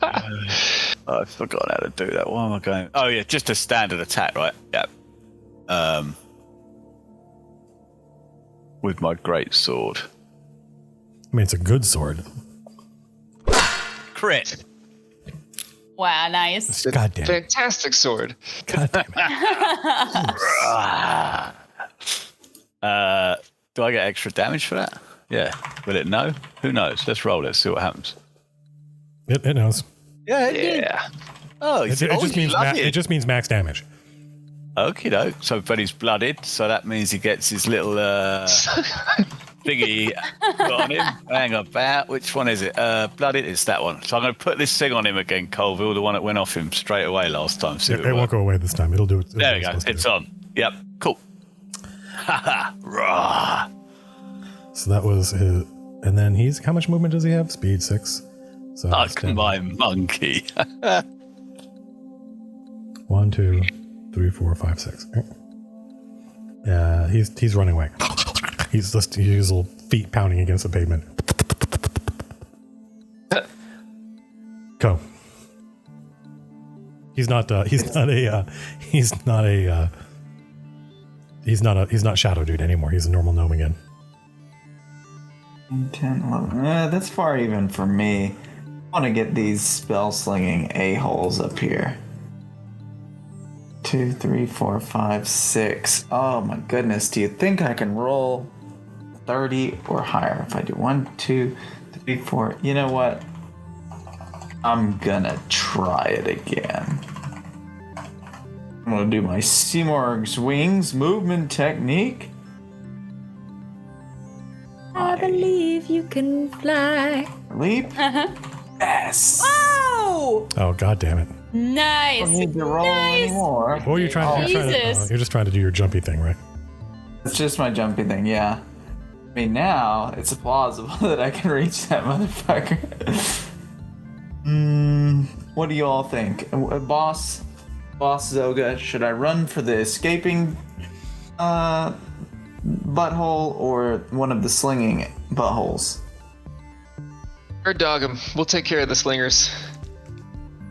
I forgot how to do that. Why am I going? Oh yeah, just a standard attack, right? Yeah. With my great sword. I mean, it's a good sword. Crit. Wow, nice. God damn it. Fantastic sword. God damn it. Do I get extra damage for that? Yeah. Will it know? Who knows? Let's roll it. See what happens. It knows. Yeah. Yeah. Oh, It just means it just means max damage. Okie doke. So, but he's blooded, so that means he gets his little thingy on him. Hang about. Which one is it? Blooded. It's that one. So I'm going to put this thing on him again, Colville, the one that went off him straight away last time. See It won't go away this time. It'll do it. There we go. It's on. Yep. Cool. Haha. Rah. So that was his. And then how much movement does he have? Speed 6. So My monkey. 1, 2, 3, 4, 5, 6. Yeah, he's running away. He's just his little feet pounding against the pavement. Go. He's not Shadow Dude anymore. He's a normal gnome again. 10, 11. That's far even for me. I want to get these spell slinging a-holes up here. 2, 3, 4, 5, 6. Oh my goodness. Do you think I can roll 30 or higher if I do 1, 2, 3, 4? You know what? I'm gonna try it again. I'm gonna do my Seamorg's Wings movement technique. I believe you can fly. Leap? Yes! Oh! Oh, god damn it. Nice. Don't need to roll anymore. What were you trying to do? You're just trying to do your jumpy thing, right? It's just my jumpy thing, yeah. I mean, now it's plausible that I can reach that motherfucker. What do you all think? Boss Zoga, should I run for the escaping butthole or one of the slinging buttholes? Bird dog him. We'll take care of the slingers.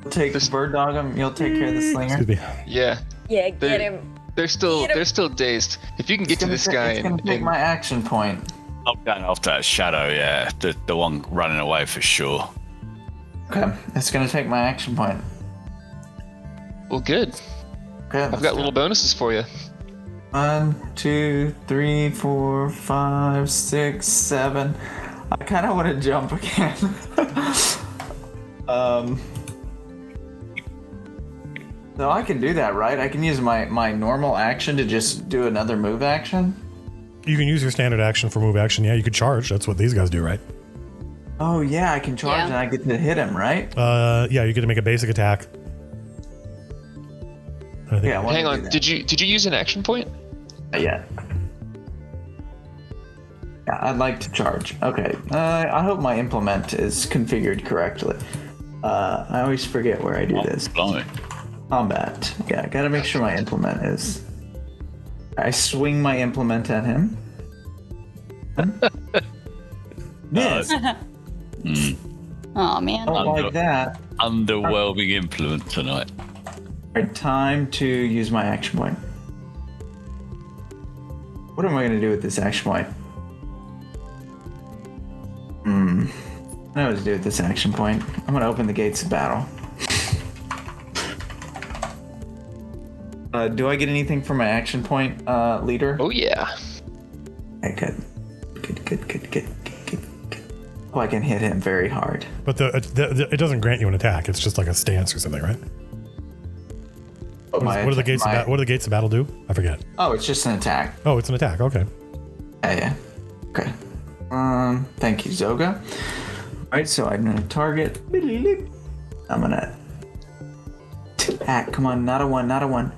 We'll take bird dog him. You'll take care of the slinger. Excuse me. Yeah. Yeah, get him. They're still dazed. If you can get to this guy it's gonna take my action point. I'm going after that Shadow, yeah. The one running away for sure. Okay, it's gonna take my action point. Well, good. Okay, I've got little bonuses for you. 1, 2, 3, 4, 5, 6, 7. I kind of want to jump again. So I can do that, right? I can use my normal action to just do another move action? You can use your standard action for move action. Yeah, you could charge. That's what these guys do, right? Oh yeah, I can charge and I get to hit him, right? Yeah, you get to make a basic attack. Yeah. Hang on. Did you use an action point? Yeah. Yeah, I'd like to charge. Okay. I hope my implement is configured correctly. I always forget where I do this. Blimey. Combat. Yeah, I gotta make sure my implement is. I swing my implement at him. Miss. Oh man. Don't like that. Underwhelming implement tonight. Alright, time to use my action point. What am I gonna do with this action point? I know what to do with this action point. I'm gonna open the gates of battle. Do I get anything for my action point, leader? Oh yeah. Okay, good. Oh, I can hit him very hard. But it doesn't grant you an attack. It's just like a stance or something, right? What do the gates of battle do? I forget. Oh, it's just an attack. Oh, it's an attack. Okay. Yeah. Okay. Thank you, Zoga. Alright, so I'm gonna target. I'm gonna attack. Come on, not a one.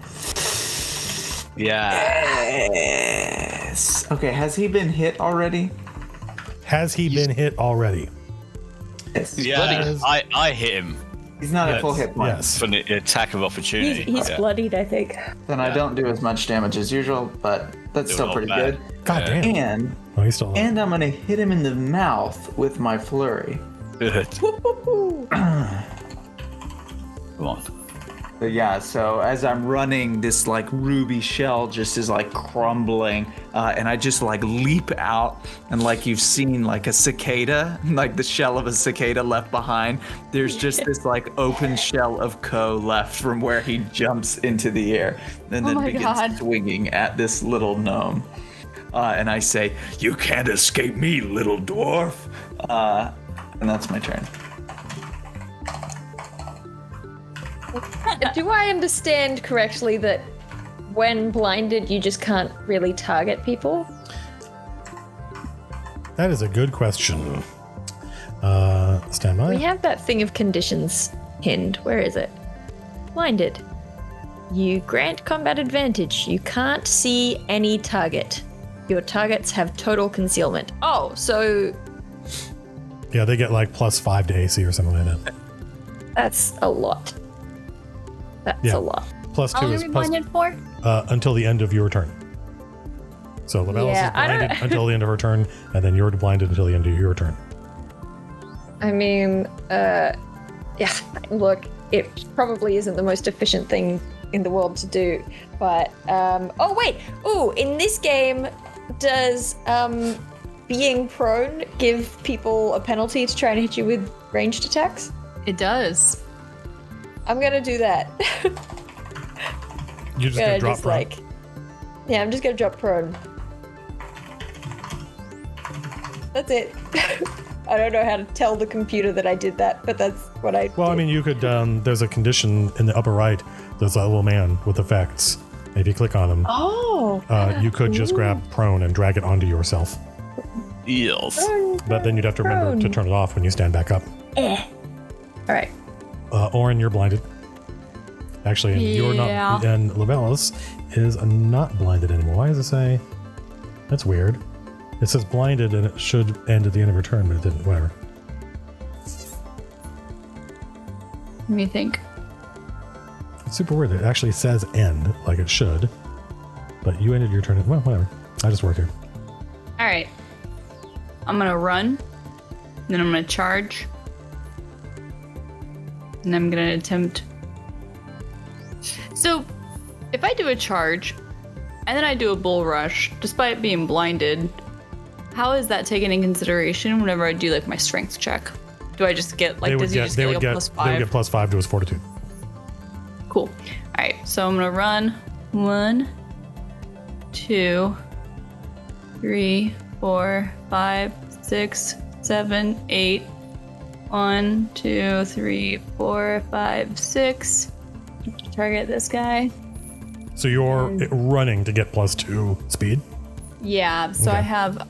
Yeah. Yes. Okay, has he been hit already? Has he been hit already? Yes. Yeah. I hit him. He's not at full hit point. Yes. For the attack of opportunity. He's bloodied, I think. Then I don't do as much damage as usual, but that's still pretty good. God damn. And He's still alive. I'm gonna hit him in the mouth with my flurry. Good. Come on. But yeah, so as I'm running, this like ruby shell just is like crumbling, and I just like leap out, and like you've seen like a cicada, like the shell of a cicada left behind, there's just this like open shell of Ko left from where he jumps into the air and then begins swinging at this little gnome. And I say, "You can't escape me, little dwarf," and that's my turn. Do I understand correctly that when blinded, you just can't really target people? That is a good question. Stand by. We have that thing of conditions pinned. Where is it? Blinded. You grant combat advantage. You can't see any target. Your targets have total concealment. Oh, so... Yeah, they get like +5 to AC or something like that. That's a lot. That's a lot. +2 How long is are we blinded for? until the end of your turn. So Labella's Yeah, is blinded until the end of her turn, and then you're blinded until the end of your turn. I mean, yeah, look, it probably isn't the most efficient thing in the world to do, but, oh wait, ooh, in this game, does, being prone give people a penalty to try and hit you with ranged attacks? It does. I'm gonna do that. You're just gonna drop just prone. Yeah, I'm just gonna drop prone. That's it. I don't know how to tell the computer that I did that, but that's what I Well, did. I mean, you could, there's a condition in the upper right, there's a little man with effects. And if you click on him, you could just grab prone and drag it onto yourself. Yes. But then you'd have to remember to turn it off when you stand back up. Alright. Oren, you're blinded. Actually, and you're not, and Labella's is not blinded anymore. Why does it say? That's weird. It says blinded and it should end at the end of her turn, but it didn't. Whatever. Let me think. It's super weird. It actually says end, like it should. But you ended your turn. Well, whatever. I just work here. All right. I'm gonna run. Then I'm gonna charge. And I'm gonna attempt. So, if I do a charge, and then I do a bull rush, despite being blinded, how is that taken in consideration whenever I do like my strength check? Do I just get like? Does he just get like a +5? They would get +5 to his fortitude. Cool. All right. So I'm gonna run. 1, 2, 3, 4, 5, 6, 7, 8. 1, 2, 3, 4, 5, 6. Target this guy. So you're running to get +2 speed. Yeah. So Okay. I have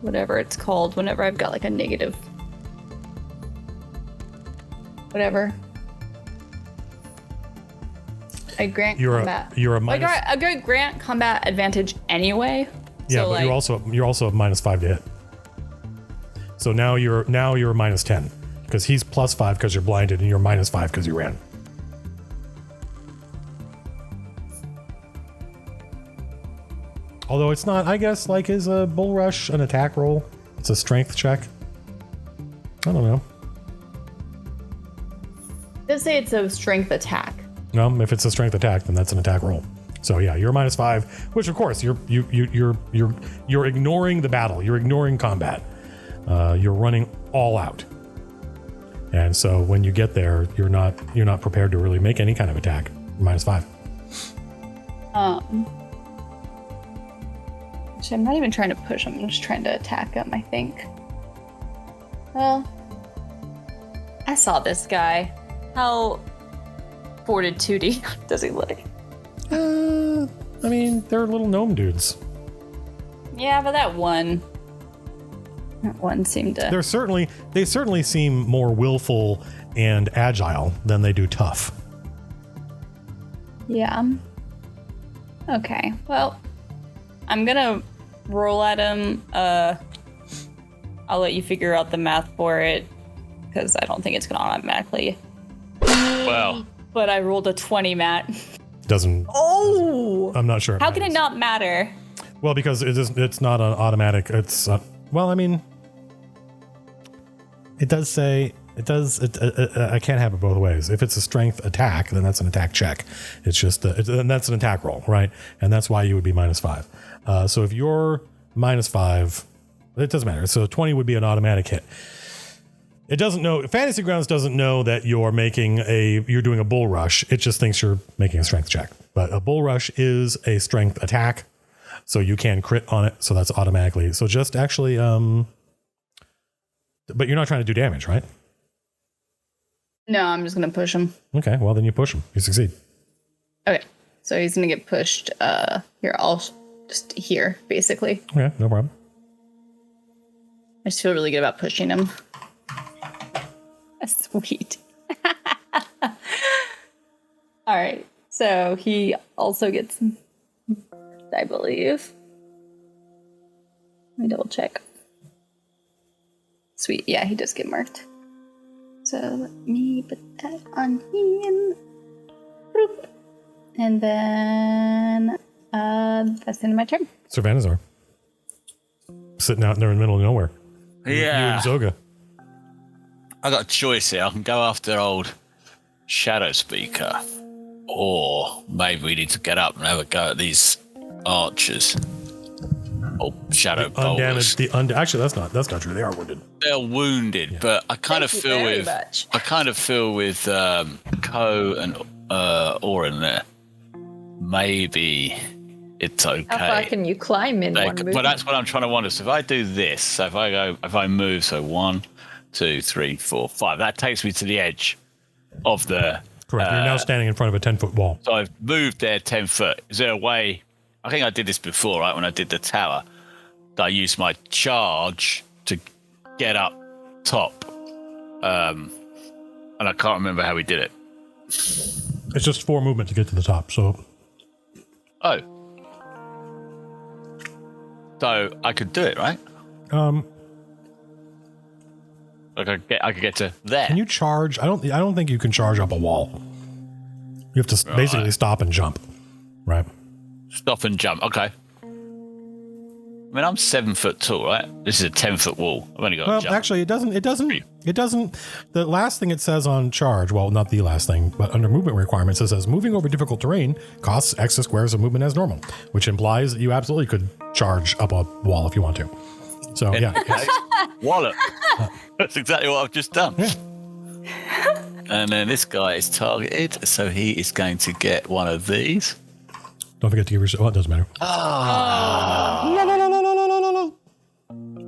whatever it's called whenever I've got like a negative. Whatever. I grant combat. You're a minus. I grant combat advantage anyway. Yeah, so but like, you're also a -5 to hit. So now you're a -10 because he's +5 because you're blinded and you're -5 because you ran. Although it's not, I guess, like is a bull rush an attack roll? It's a strength check. I don't know. it does say it's a strength attack. No, if it's a strength attack, then that's an attack roll. So yeah, you're -5, which of course you're ignoring the battle. You're ignoring combat. You're running all out. And so when you get there, you're not prepared to really make any kind of attack. -5. Actually, I'm not even trying to push him. I'm just trying to attack him, I think. Well, I saw this guy. How fortitude-y does he look? I mean, they're little gnome dudes. Yeah, but that one seemed to... They certainly seem more willful and agile than they do tough. Yeah. Okay, well, I'm gonna roll at him. I'll let you figure out the math for it, because I don't think it's gonna automatically. Wow. But I rolled a 20, Matt. Doesn't. Oh! I'm not sure. How can it not matter? Well, because it's not an automatic. It's well, I mean, it does say it does. I can't have it both ways. If it's a strength attack, then that's an attack check. It's just and that's an attack roll, right? And that's why you would be -5. So if you're -5, it doesn't matter. So 20 would be an automatic hit. It doesn't know. Fantasy Grounds doesn't know that you're doing a bull rush. It just thinks you're making a strength check. But a bull rush is a strength attack, so you can crit on it. So that's automatically. So just actually, but you're not trying to do damage, right? No, I'm just gonna push him. Okay, well then you push him. You succeed. Okay, so he's gonna get pushed. Here, I'll just here, basically. Okay, no problem. I just feel really good about pushing him. Sweet. All right, so he also gets, I believe. Let me double check. Sweet, yeah, he does get marked. So let me put that on him. Boop. And then that's the end of my turn. Sir Vanazar. Sitting out there in the middle of nowhere. You Yeah. and Zoga. I got a choice here. I can go after old Shadow Speaker, or maybe we need to get up and have a go at these archers. Or Shadow Bowlers. Undamaged. Actually, that's not true. They are wounded. They're wounded, but I kind of feel with Ko and Oren there. Maybe it's okay. How far can you climb in one movement? But that's what I'm trying to wonder. So if I do this, so if I move, so 1, 2, 3, 4, 5, that takes me to the edge of the. Correct. You're now standing in front of a 10-foot wall. So I've moved there 10 foot. Is there a way? I think I did this before, right? When I did the tower, that I used my charge to get up top, and I can't remember how we did it. It's just 4 movement to get to the top. So I could do it, right? Like I could get to there. Can you charge? I don't think you can charge up a wall. You have to basically stop and jump, right? Stop and jump. Okay. I mean, I'm 7 foot tall, right? This is a 10-foot wall. I've only got to jump. Actually, it doesn't. The last thing it says on charge, well, not the last thing, but under movement requirements, it says moving over difficult terrain costs X squares of movement as normal, which implies that you absolutely could charge up a wall if you want to. So, yeah. Wallop. That's exactly what I've just done. Yeah. And then this guy is targeted, so he is going to get one of these. Don't forget to give yourself. Well, it doesn't matter.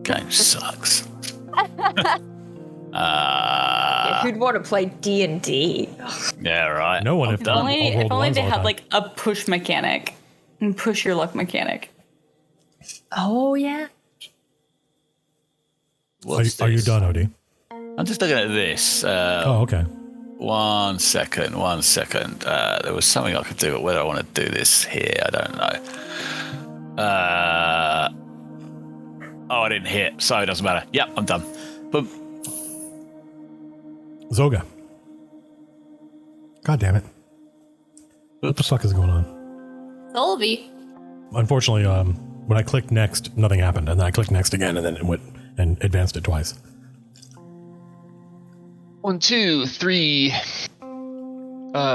Game sucks. Who'd want to play D&D? Yeah, right. No one. If only they had like a push mechanic and push your luck mechanic. Oh, yeah. Are you done, Odie? I'm just looking at this. Okay. 1 second. There was something I could do, but whether I want to do this here, I don't know. I didn't hit, so it doesn't matter. Yep, I'm done. Boom. Zoga. God damn it. What the fuck is going on? Solvi. Unfortunately, when I clicked next, nothing happened, and then I clicked next again, and then it went and advanced it twice. 1, 2, 3.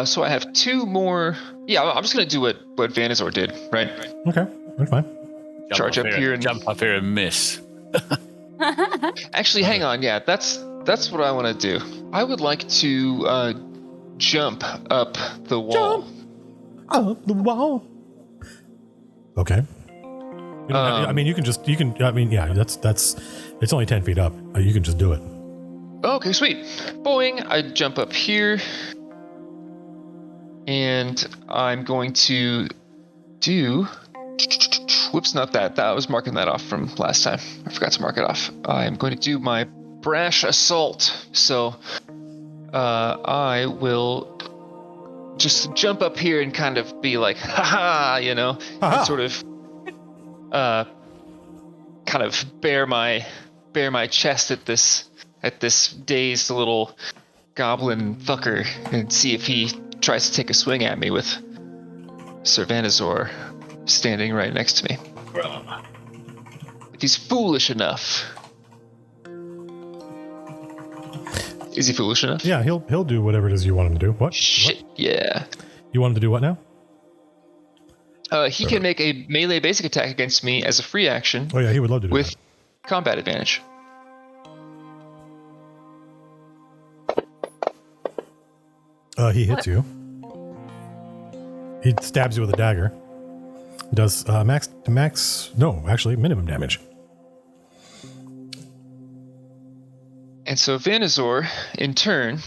So I have 2 more. Yeah, I'm just gonna do what Vanazor did, right? Okay, that's fine. Charge up here and jump up here and miss. Actually, hang on. Yeah, that's what I want to do. I would like to jump up the wall. Up the wall. Okay. I mean, that's. It's only 10 feet up. You can just do it. Okay, sweet. Boing. I jump up here, and I'm going to do. Whoops, not that. I was marking that off from last time. I forgot to mark it off. I'm going to do my brash assault. So I will just jump up here and kind of be like, haha, and sort of kind of bare my chest at this dazed little goblin fucker and see if he tries to take a swing at me with Sir Vanazor standing right next to me. If he's foolish enough. Is he foolish enough? Yeah, he'll do whatever it is you want him to do. What? Shit, what? Yeah. You want him to do what now? He can make a melee basic attack against me as a free action. Oh yeah, he would love to do with combat advantage. He hits you. He stabs you with a dagger. Does minimum damage. And so Vanazor, in turn...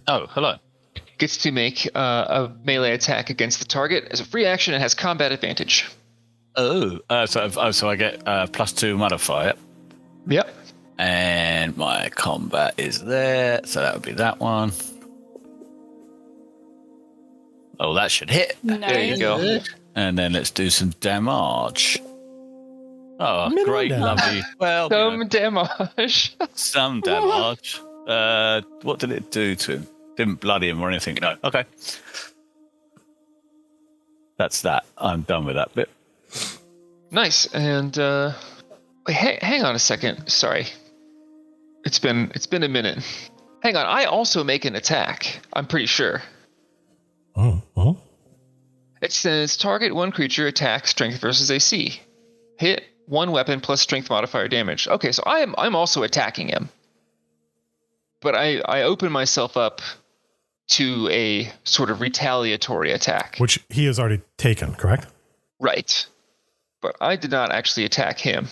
Oh, hello. gets to make a melee attack against the target. As a free action, it has combat advantage. So I get +2 modifier. Yep. And my combat is there, so that would be that one. Oh, that should hit. There you go. And then let's do some damage. Oh, Minimum great, damage. lovely. Well, Some damage. some damage. What did it do to him? Didn't bloody him or anything. No. Okay. That's that. I'm done with that bit. Nice. And wait, hang on a second. Sorry. It's been a minute. Hang on. I also make an attack. I'm pretty sure. Oh. It says target one creature attack strength versus AC. Hit one weapon plus strength modifier damage. Okay, so I'm also attacking him. But I open myself up to a sort of retaliatory attack. Which he has already taken, correct? Right. But I did not actually attack him.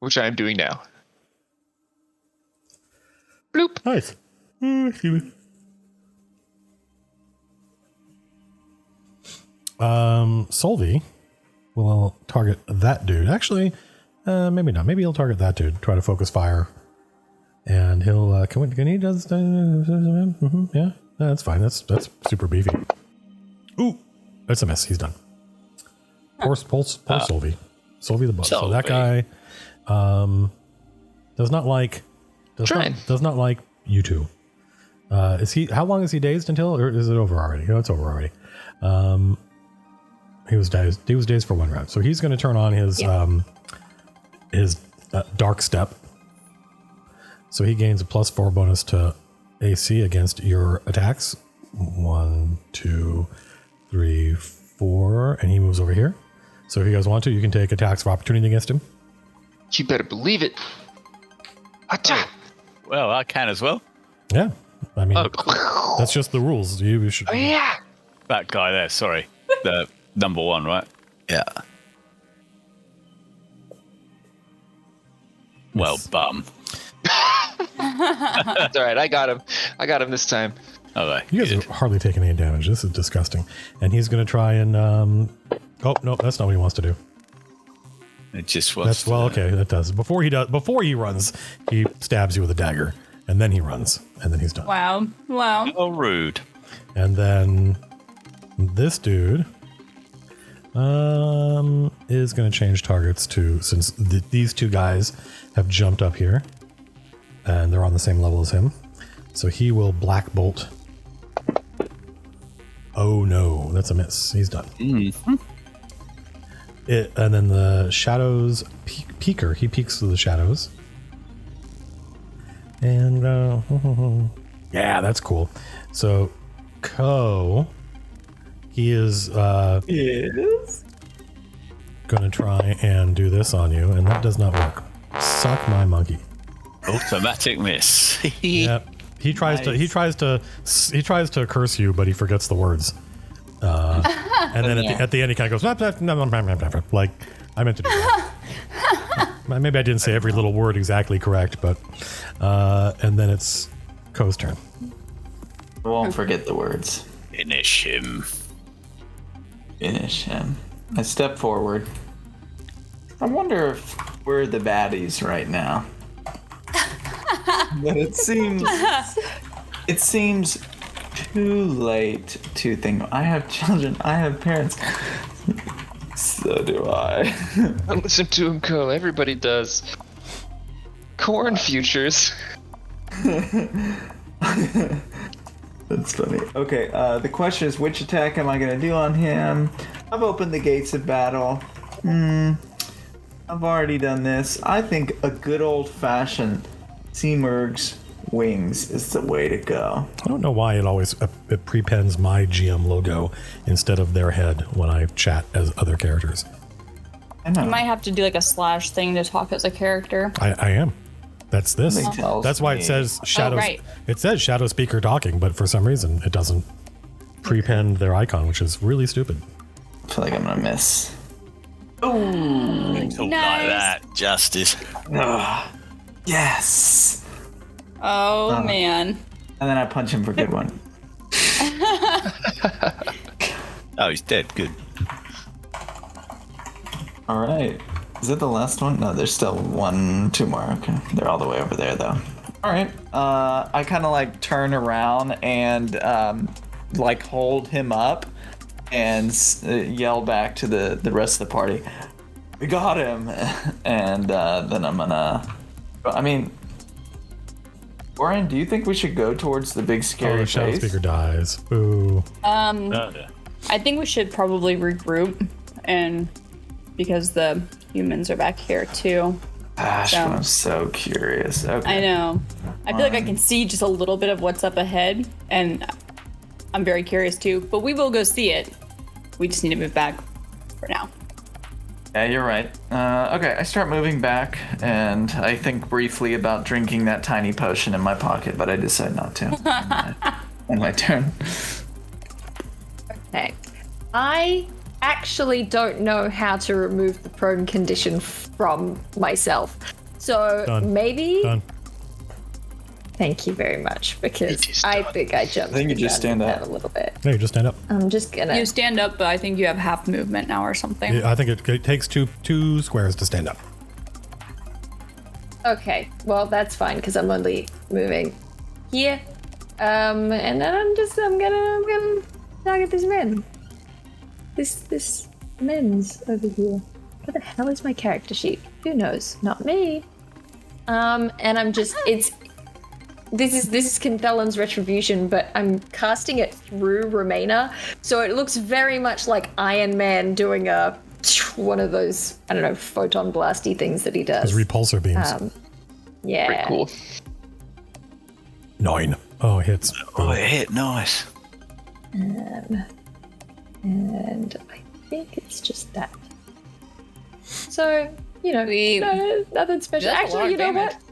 Which I am doing now. Bloop. Nice. Excuse me. Solvi will target that dude. Actually, maybe not. Maybe he'll target that dude. Try to focus fire, and he'll. Can he does? Yeah, that's fine. That's super beefy. Ooh, that's a miss. He's done. Poor Solvi. Solvi the boss. So that guy does not like you two. Is he? How long is he dazed until, or is it over already? No, it's over already. He was dazed for 1 round, so he's going to turn on his dark step. So he gains a +4 bonus to AC against your attacks. 1, 2, 3, 4, and he moves over here. So if you guys want to, you can take attacks of opportunity against him. You better believe it. Attack! Well, I can as well. Yeah, I mean that's just the rules. You should. Oh, yeah. That guy there. Sorry, the number 1, right? Yeah. Well, bum. That's all right. I got him this time. Okay. You guys are hardly taking any damage. This is disgusting. And he's going to try and. Oh no, that's not what he wants to do. It just wants. Okay, that does. Before he runs, he stabs you with a dagger, and then he runs, and then he's done. Wow. Oh, rude. And then this dude is going to change targets to, since these two guys have jumped up here and they're on the same level as him. So he will black bolt. Oh no, that's a miss. He's done. Mm-hmm. And then the shadows peeker. He peeks through the shadows. And yeah, that's cool. So Ko, he is gonna try and do this on you, and that does not work. Suck my monkey. Automatic miss. Yep. He tries to curse you, but he forgets the words. And then at the end he kind of goes like I meant to do that. Maybe I didn't say every little word exactly correct, but and then it's Ko's turn. I won't forget the words. Finish him. Finish him. I step forward. I wonder if we're the baddies right now. But it seems too late to think. I have children. I have parents. So do I. Listen to him, Ko. Everybody does. Corn futures. That's funny. Okay, the question is, which attack am I going to do on him? I've opened the gates of battle. I've already done this. I think a good old-fashioned Seamerg's wings is the way to go. I don't know why it always it prepends my GM logo instead of their head when I chat as other characters. I know. You might have to do like a slash thing to talk as a character. I am. That's this. That's why it says shadow. right. It says shadow speaker talking, but for some reason it doesn't prepend their icon, which is really stupid. I feel like I'm going to miss. Talk like that, Justice. Yes. Oh man. And then I punch him for good one. Oh, he's dead. Good. All right. Is it the last one? No, there's still 2 more. Okay. They're all the way over there, though. All right. I kind of like turn around and like hold him up and yell back to the rest of the party. We got him. And then I'm gonna. I mean, Oren, do you think we should go towards the big scary the shadow face? speaker dies. Ooh. I think we should probably regroup, and because the humans are back here too. Gosh, So- I'm so curious. Okay. I know. I feel like I can see just a little bit of what's up ahead, and I'm very curious too. But we will go see it. We just need to move back for now. Yeah, you're right. Okay, I start moving back, and I think briefly about drinking that tiny potion in my pocket, but I decide not to. On my turn. Okay. I actually don't know how to remove the prone condition from myself. So Done. maybe. Done. Thank you very much, because It is I done. think I jumped. I think you the just gun stand with up. that a little bit. No, you just stand up. I'm just gonna. You stand up, but I think you have half movement now or something. I think it takes two squares to stand up. Okay, well that's fine because I'm only moving here, and then I'm gonna target this man. This men's over here. What the hell is my character sheet? Who knows? Not me. And I'm just this is Kinthelin's retribution, but I'm casting it through Romana, so it looks very much like Iron Man doing one of those, I don't know, photon blasty things that he does. Those repulsor beams. Yeah. Pretty cool. 9. Oh, it hits. Oh, it hit. Nice. And I think it's just that. So, no, nothing special. That's a lot Actually, you of know damage. what?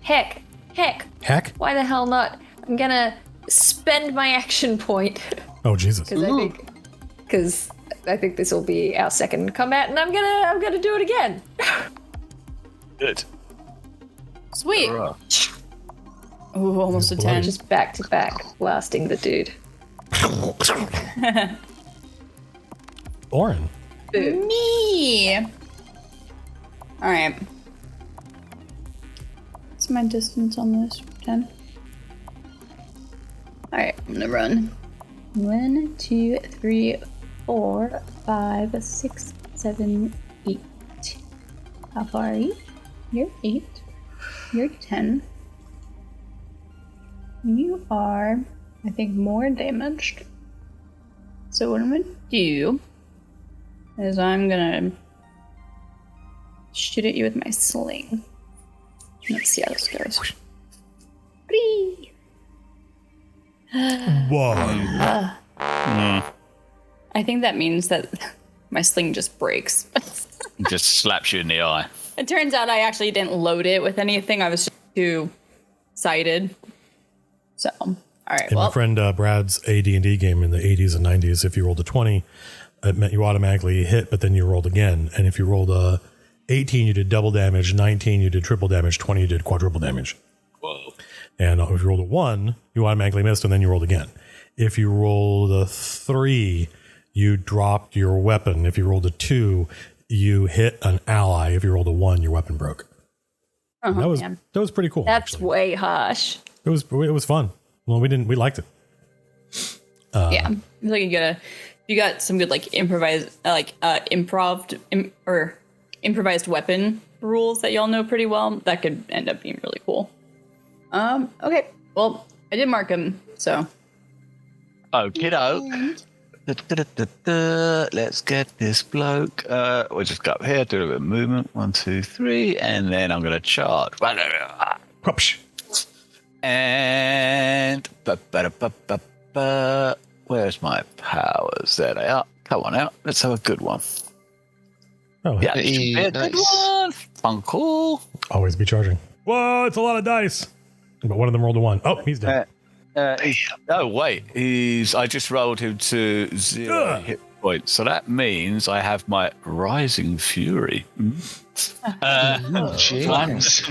Heck. Heck? Why the hell not? I'm gonna spend my action point Oh, Jesus. because I think this will be our second combat, and I'm gonna do it again. Good. Sweet. Hurrah. Ooh, almost a Bloody. 10. Just back to back, blasting the dude. Oren. Boom. Me. All right. What's my distance on this? 10. All right, I'm gonna run. 1, 2, 3, 4, 5, 6, 7, 8. How far are you? You're 8. You're 10. You are, I think, more damaged. So what I'm gonna do is I'm gonna shoot at you with my sling. Let's see how this goes. Whee! Whoa. I think that means that my sling just breaks. Just slaps you in the eye. It turns out I actually didn't load it with anything. I was just too sighted. So, all right. In my Well, friend Brad's AD&D game in the 80s and 90s, if you rolled a 20, it meant you automatically hit, but then you rolled again. And if you rolled a 18, you did double damage. 19, you did triple damage. 20, you did quadruple damage. Whoa. And if you rolled a 1, you automatically missed, and then you rolled again. If you rolled a 3, you dropped your weapon. If you rolled a 2, you hit an ally. If you rolled a 1, your weapon broke. And that was pretty cool. That's actually. way harsh. It was fun. Well, we liked it. yeah. I feel like you got some good like improvised improvised weapon rules that y'all know pretty well. That could end up being really cool. Okay. Well, I did mark him, so. Oh, kiddo. Let's get this bloke. We'll just go up here, do a bit of movement. 1, 2, 3, and then I'm going to charge. Whoopsh. And where's my powers? There they are. Come on out. Let's have a good one. Oh, Yeah, yeah. it should be a good Nice. one. Uncle. Always be charging. Whoa, it's a lot of dice. But one of them rolled a 1. Oh, he's dead. Oh wait, I just rolled him to 0 hit points, so that means I have my rising fury. James.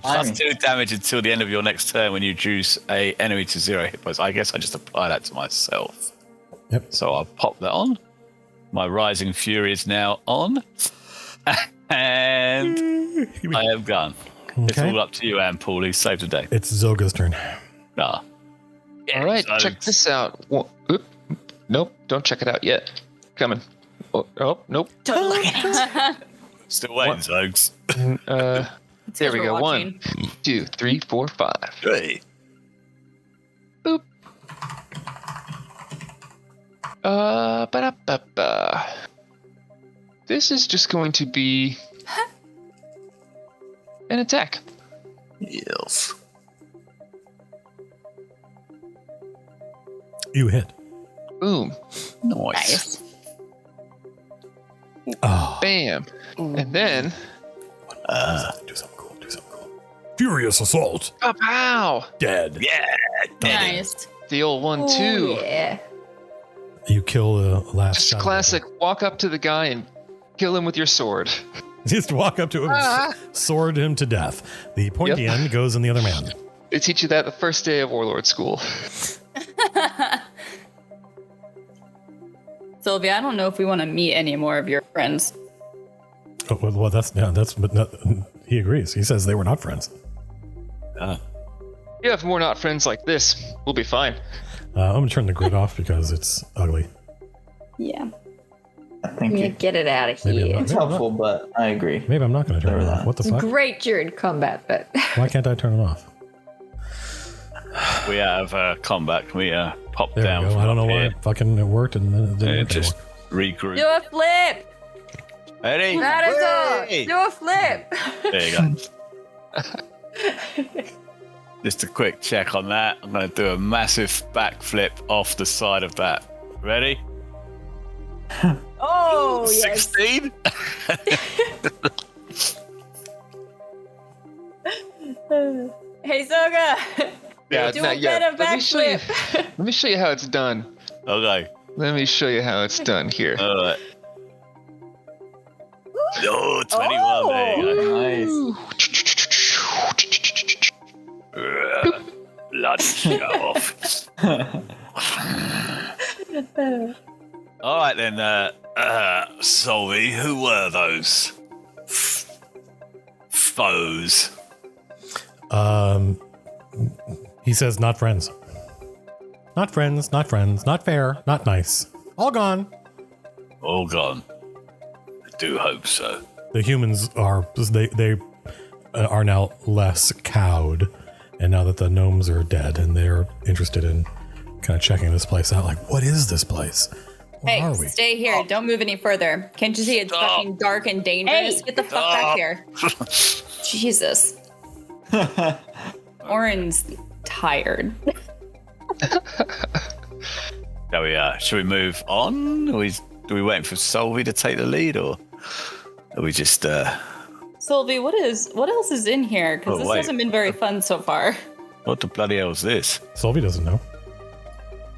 Plus 2 damage until the end of your next turn when you reduce a enemy to 0 hit points. I guess I just apply that to myself. Yep. So I'll pop that on. My Rising Fury is now on. And I am gone. It's Okay. all up to you, Anne Paulie. Save the day. It's Zoga's turn. Ah. All right, so- check this out. Oop. Nope, don't check it out yet. Coming. Oh nope. Don't look at it. Still waiting, folks. There we we're go. watching. 1, 2, 3, 4, 5. Hey. Boop. Ba-da-ba-ba. This is just going to be an attack. Yes. You hit. Boom. Nice. Oh. Bam. And then, Do something cool. Do something cool. Furious assault. pow! Dead. Yeah. Nice. The old 1, 2. Oh, yeah. You kill the last Just shot. classic. Walk up to the guy and kill him with your sword. Just walk up to him, and sword him to death. The pointy Yep. end goes in the other man. They teach you that the first day of Warlord school. Sylvia, I don't know if we want to meet any more of your friends. Oh, well, but not, he agrees. He says they were not friends. You have more not friends like this. We'll be fine. I'm gonna turn the grid off because it's ugly. Yeah. Thank Yeah, you. get it out of Maybe I'm here. not. It's helpful, but I agree. Maybe I'm not gonna turn it Never off. that. What the It's fuck? great during combat, but Why can't I turn it off? We have combat. Can we pop There down? we go. from I don't know up why here? it fucking it worked and then it didn't Yeah, work just anymore. regroup. do a flip. Ready? That is Hey! all. Do a flip. There you go. Just a quick check on that. I'm going to do a massive backflip off the side of that. Ready? Oh, yes. 16? Hey, Zoga. Yeah, Do not a yet. better Let me show you. backflip. Let me show you how it's done. Okay. Let me show you how it's done here. All right. Oh, 21. There you go. Nice. Bloody shit off. All right then, Solvi, who were those foes? He says not friends. Not friends, not friends, not fair, not nice. All gone. All gone. I do hope so. The humans are they are now less cowed, and now that the gnomes are dead, and they're interested in kind of checking this place out. Like, what is this place? Where Hey, are we? stay here. Don't move any further. Can't you see it's Stop. fucking dark and dangerous? Hey. Get the fuck back here. Jesus. Oren's tired. There we are. Should we move on? Are we waiting for Solvi to take the lead, or are we just? Solvi, what else is in here? Because Oh, this wait. hasn't been very fun so far. What the bloody hell is this? Solvi doesn't know.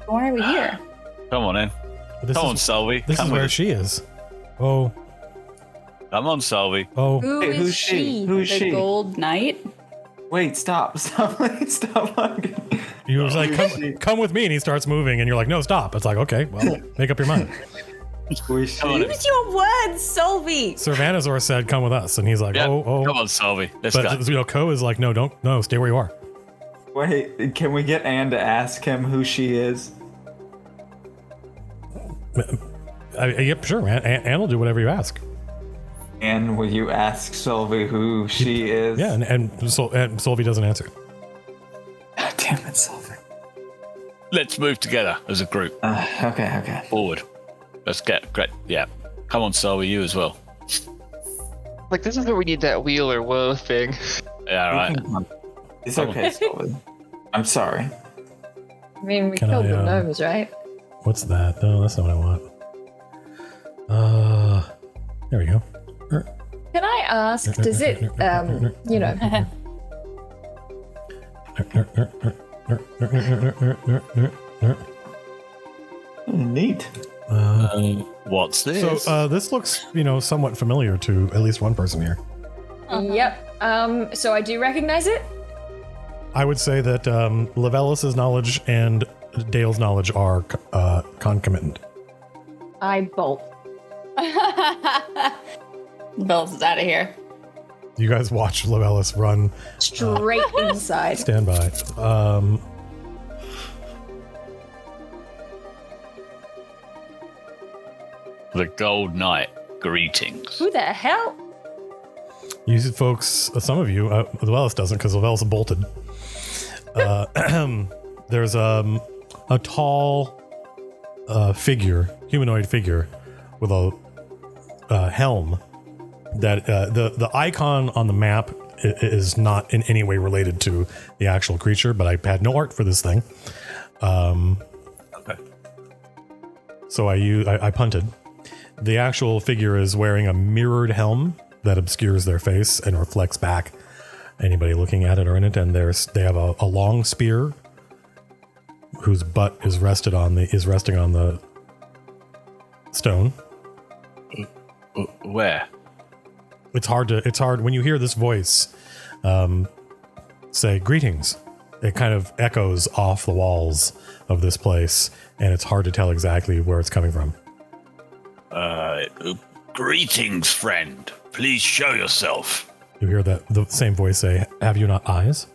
Why are we here? Come on in. This Come on, is, Solvi. this Come is with where us. she is. Oh, Come on, Solvi. oh. Who Hey, is who's she? she? Who's The she? Gold Knight? Wait, stop. Please stop. He was like, come with me, and he starts moving, and you're like, no, stop. It's like, okay, well, make up your mind. Who's she? Use your words, Solvi. Servanazor said, come with us, and he's like, Yeah. oh. Come on, Solvi. Let's But go. Ko is like, no, stay where you are. Wait, can we get Anne to ask him who she is? Yep, sure, man. Anne will do whatever you ask. Anne, will you ask Sylvie who she is? Yeah, and Solvi doesn't answer. God damn it, Sylvie. Let's move together as a group. Okay. Forward. Let's get great. Yeah. Come on, Solvi. You as well. Like, this is where we need that wheel or woe thing. Yeah. All right. It's okay, Sylvie. I'm sorry. I mean, we Can killed I, the gnomes, right? What's that? No, that's not what I want. There we go. Can I ask, does it, you know, Neat. What's this? So this looks, somewhat familiar to at least one person here. Yep. So I do recognize it. I would say that Levelis's knowledge and Dale's knowledge are concomitant. I bolt. Bells is out of here. You guys watch Levelis run Straight inside. Stand by. The Gold Knight, greetings. Who the hell? You folks, some of you, Levelis doesn't because Levelis bolted. There's a tall figure, humanoid figure, with a helm. That the icon on the map is not in any way related to the actual creature, but I had no art for this thing. Okay. So I punted. The actual figure is wearing a mirrored helm that obscures their face and reflects back anybody looking at it or in it. And they have a long spear whose butt is resting on the stone. Where? It's hard when you hear this voice say greetings. It kind of echoes off the walls of this place, and it's hard to tell exactly where it's coming from. Greetings, friend. Please show yourself. You hear the same voice say, "Have you not eyes?"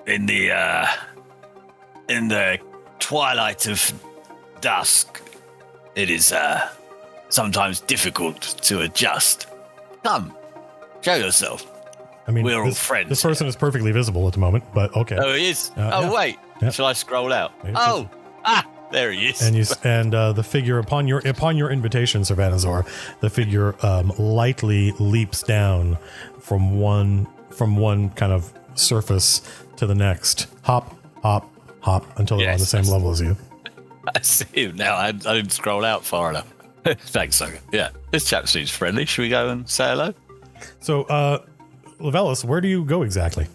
In the twilight of dusk, it is sometimes difficult to adjust. Come, show yourself. I mean, we're all friends. This person is perfectly visible at the moment, but okay. Oh, he is. Yeah. Wait. Yeah. Shall I scroll out? Yeah, there he is. And the figure upon your invitation, Sir Vanazor, the figure lightly leaps down from one kind of surface to the next. Hop, hop, hop until they're on the same level as you. I see him now. I didn't scroll out far enough. Thanks, Zoga. Yeah, this chap seems friendly. Should we go and say hello? So, Levelis, where do you go exactly?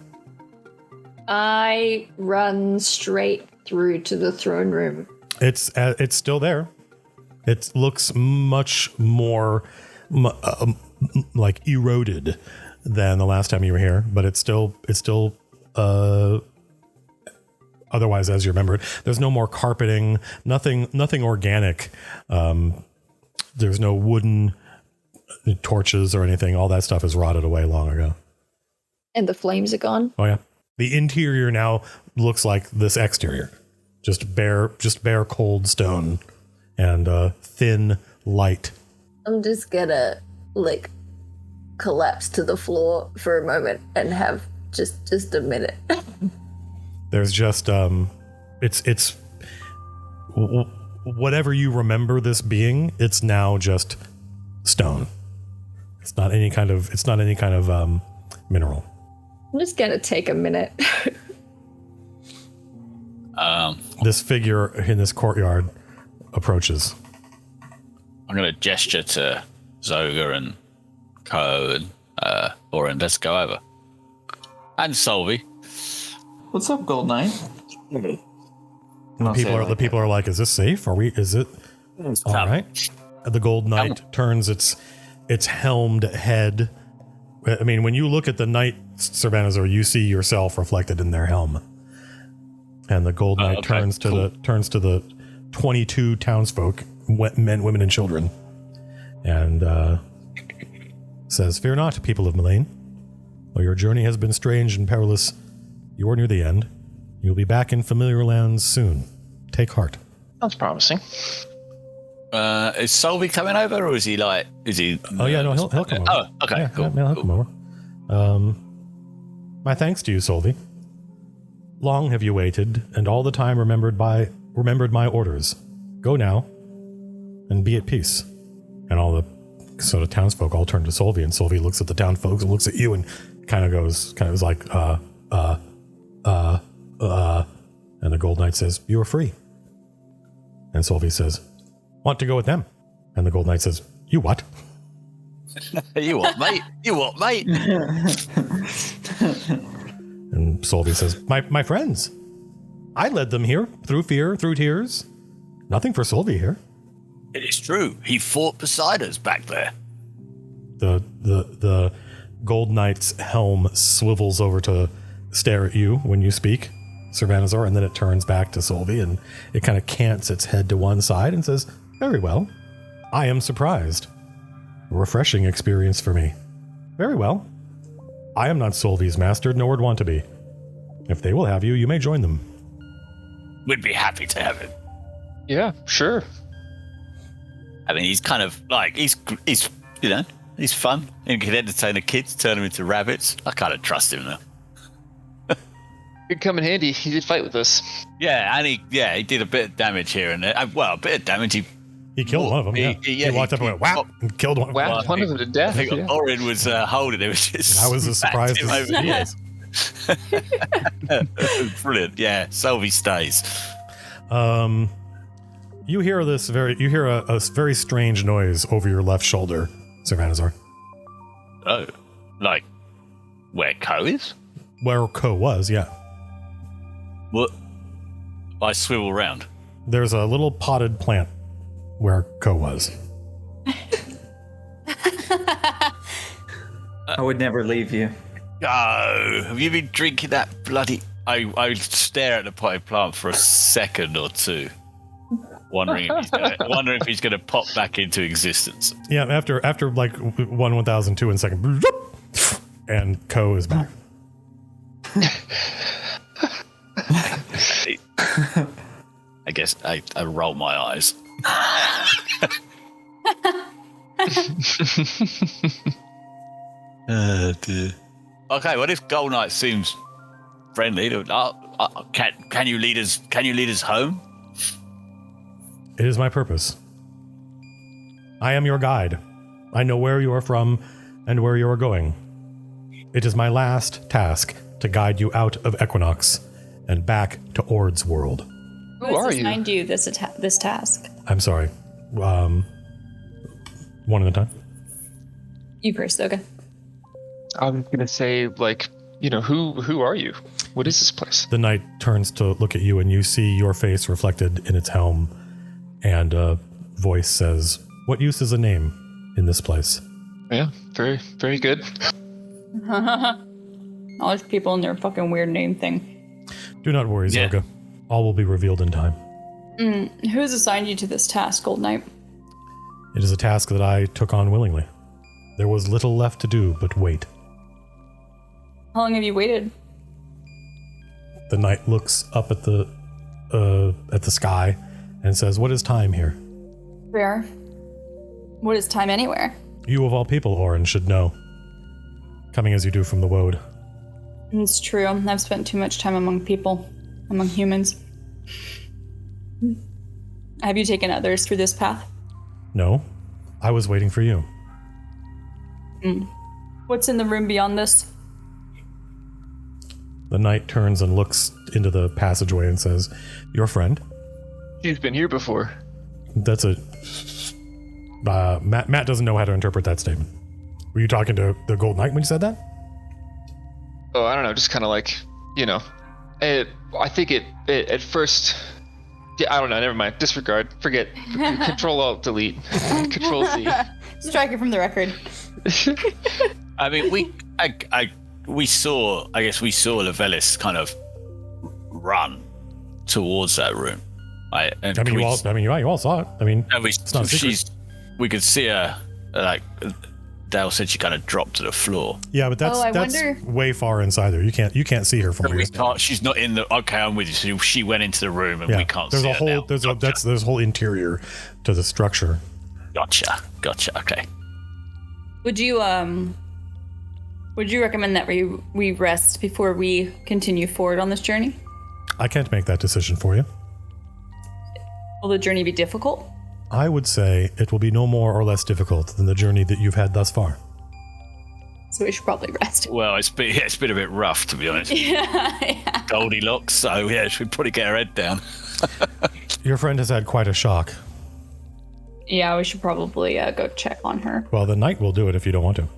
I run straight through to the throne room. It's still there. It looks much more like eroded than the last time you were here, but it's still otherwise as you remember it. There's no more carpeting, nothing organic. There's no wooden torches or anything. All that stuff is rotted away long ago. And the flames are gone? Oh yeah. The interior now looks like this exterior. Just bare cold stone and thin light. I'm just gonna collapse to the floor for a moment and have just a minute. There's just it's whatever you remember this being, it's now just stone. It's not any kind of mineral. I'm just gonna take a minute. This figure in this courtyard approaches. I'm going to gesture to Zoga and Ko and Oren. Let's go over. And Solvi. What's up, Gold Knight? The people are like, is this safe? Is it all right? The Gold Knight turns its helmed head. I mean, when you look at the Knight, Sir Vanazor, you see yourself reflected in their helm. And the Gold Knight turns to the 22 townsfolk, men, women, and children, and says, "Fear not, people of Mullane. Though your journey has been strange and perilous, you are near the end. You'll be back in familiar lands soon. Take heart." Sounds promising. Is Solvi coming over, or is he? Oh yeah, no, he'll come over. Oh, okay, yeah, cool. Yeah, he'll come over. My thanks to you, Solvi. Long have you waited, and all the time remembered my orders. Go now, and be at peace. And all the sort of townsfolk all turn to Solvi, and Solvi looks at the townfolk and looks at you, and kind of is like, and the Gold Knight says, "You are free." And Solvi says, "Want to go with them?" And the Gold Knight says, "You what?" You what, mate? You what, mate? And Solvi says, my friends. I led them here, through fear, through tears. Nothing for Solvi here. It is true. He fought beside us back there. The Gold Knight's helm swivels over to stare at you when you speak, Sir Vanazor, and then it turns back to Solvi, and it kind of cants its head to one side and says, "Very well. I am surprised. A refreshing experience for me. Very well. I am not Solvi's master, nor would want to be. If they will have you, you may join them." We'd be happy to have him. Yeah, sure. I mean, he's kind of like, he's he's fun. He can entertain the kids, turn them into rabbits. I kind of trust him now. Could come in handy. He did fight with us. Yeah, and he did a bit of damage here and there. Well, a bit of damage. He killed one of them, yeah. He walked up and went, whap, and killed one. Whacked one of them to death. I think Oren was holding him. I was as surprised as he was. Brilliant. Yeah, Solvi stays. You hear a very strange noise over your left shoulder, Sir Vanazor. Oh, like where Ko is? Where Ko was, yeah. What? I swivel around. There's a little potted plant where Ko was. I would never leave you. Oh, have you been drinking that bloody... I stare at the potted plant for a second or two, wondering if he's gonna pop back into existence. Yeah, after like 1,002 in a second, and Ko is back. I guess I roll my eyes. Dear. Okay, well, this Gold Knight seems friendly. Can you lead us? Can you lead us home? It is my purpose. I am your guide. I know where you are from and where you are going. It is my last task to guide you out of Equinox and back to Ord's world. Who has assigned you this task? I'm sorry. One at a time. You first, Zoga. I'm gonna say, like, who are you? What is this place? The knight turns to look at you, and you see your face reflected in its helm, and a voice says, "What use is a name in this place?" Yeah, very, very good. All those people and their fucking weird name thing. Do not worry, Zoga. All will be revealed in time. Who's assigned you to this task, Gold Knight? It is a task that I took on willingly. There was little left to do but wait. How long have you waited? The knight looks up at the sky and says, "What is time here?" Fair. What is time anywhere? You of all people, Oren, should know. Coming as you do from the Woad. It's true. I've spent too much time among people, among humans. Have you taken others through this path? No, I was waiting for you. What's in the room beyond this? The knight turns and looks into the passageway and says, "Your friend?" She's been here before. That's a... Matt doesn't know how to interpret that statement. Were you talking to the Gold Knight when you said that? Oh, I don't know, just kind of like, I think it at first... Yeah, I don't know, never mind. Disregard. Forget. Control-Alt-Delete. Control-Z. Strike it from the record. I mean, we saw Levelis kind of run towards that room. You all saw it. I mean, it's not a secret. We could see her, like, Dale said she kind of dropped to the floor. Yeah, but that's way far inside there. You can't see her from here. She's not in the... Okay, I'm with you. So she went into the room and we can't see her now. There's a whole interior to the structure. Gotcha. Okay. Would you recommend that we rest before we continue forward on this journey? I can't make that decision for you. Will the journey be difficult? I would say it will be no more or less difficult than the journey that you've had thus far. So we should probably rest. Well, it's been a bit rough, to be honest. Yeah. Goldilocks, so yeah, should probably get her head down. Your friend has had quite a shock. Yeah, we should probably go check on her. Well, the knight will do it if you don't want to.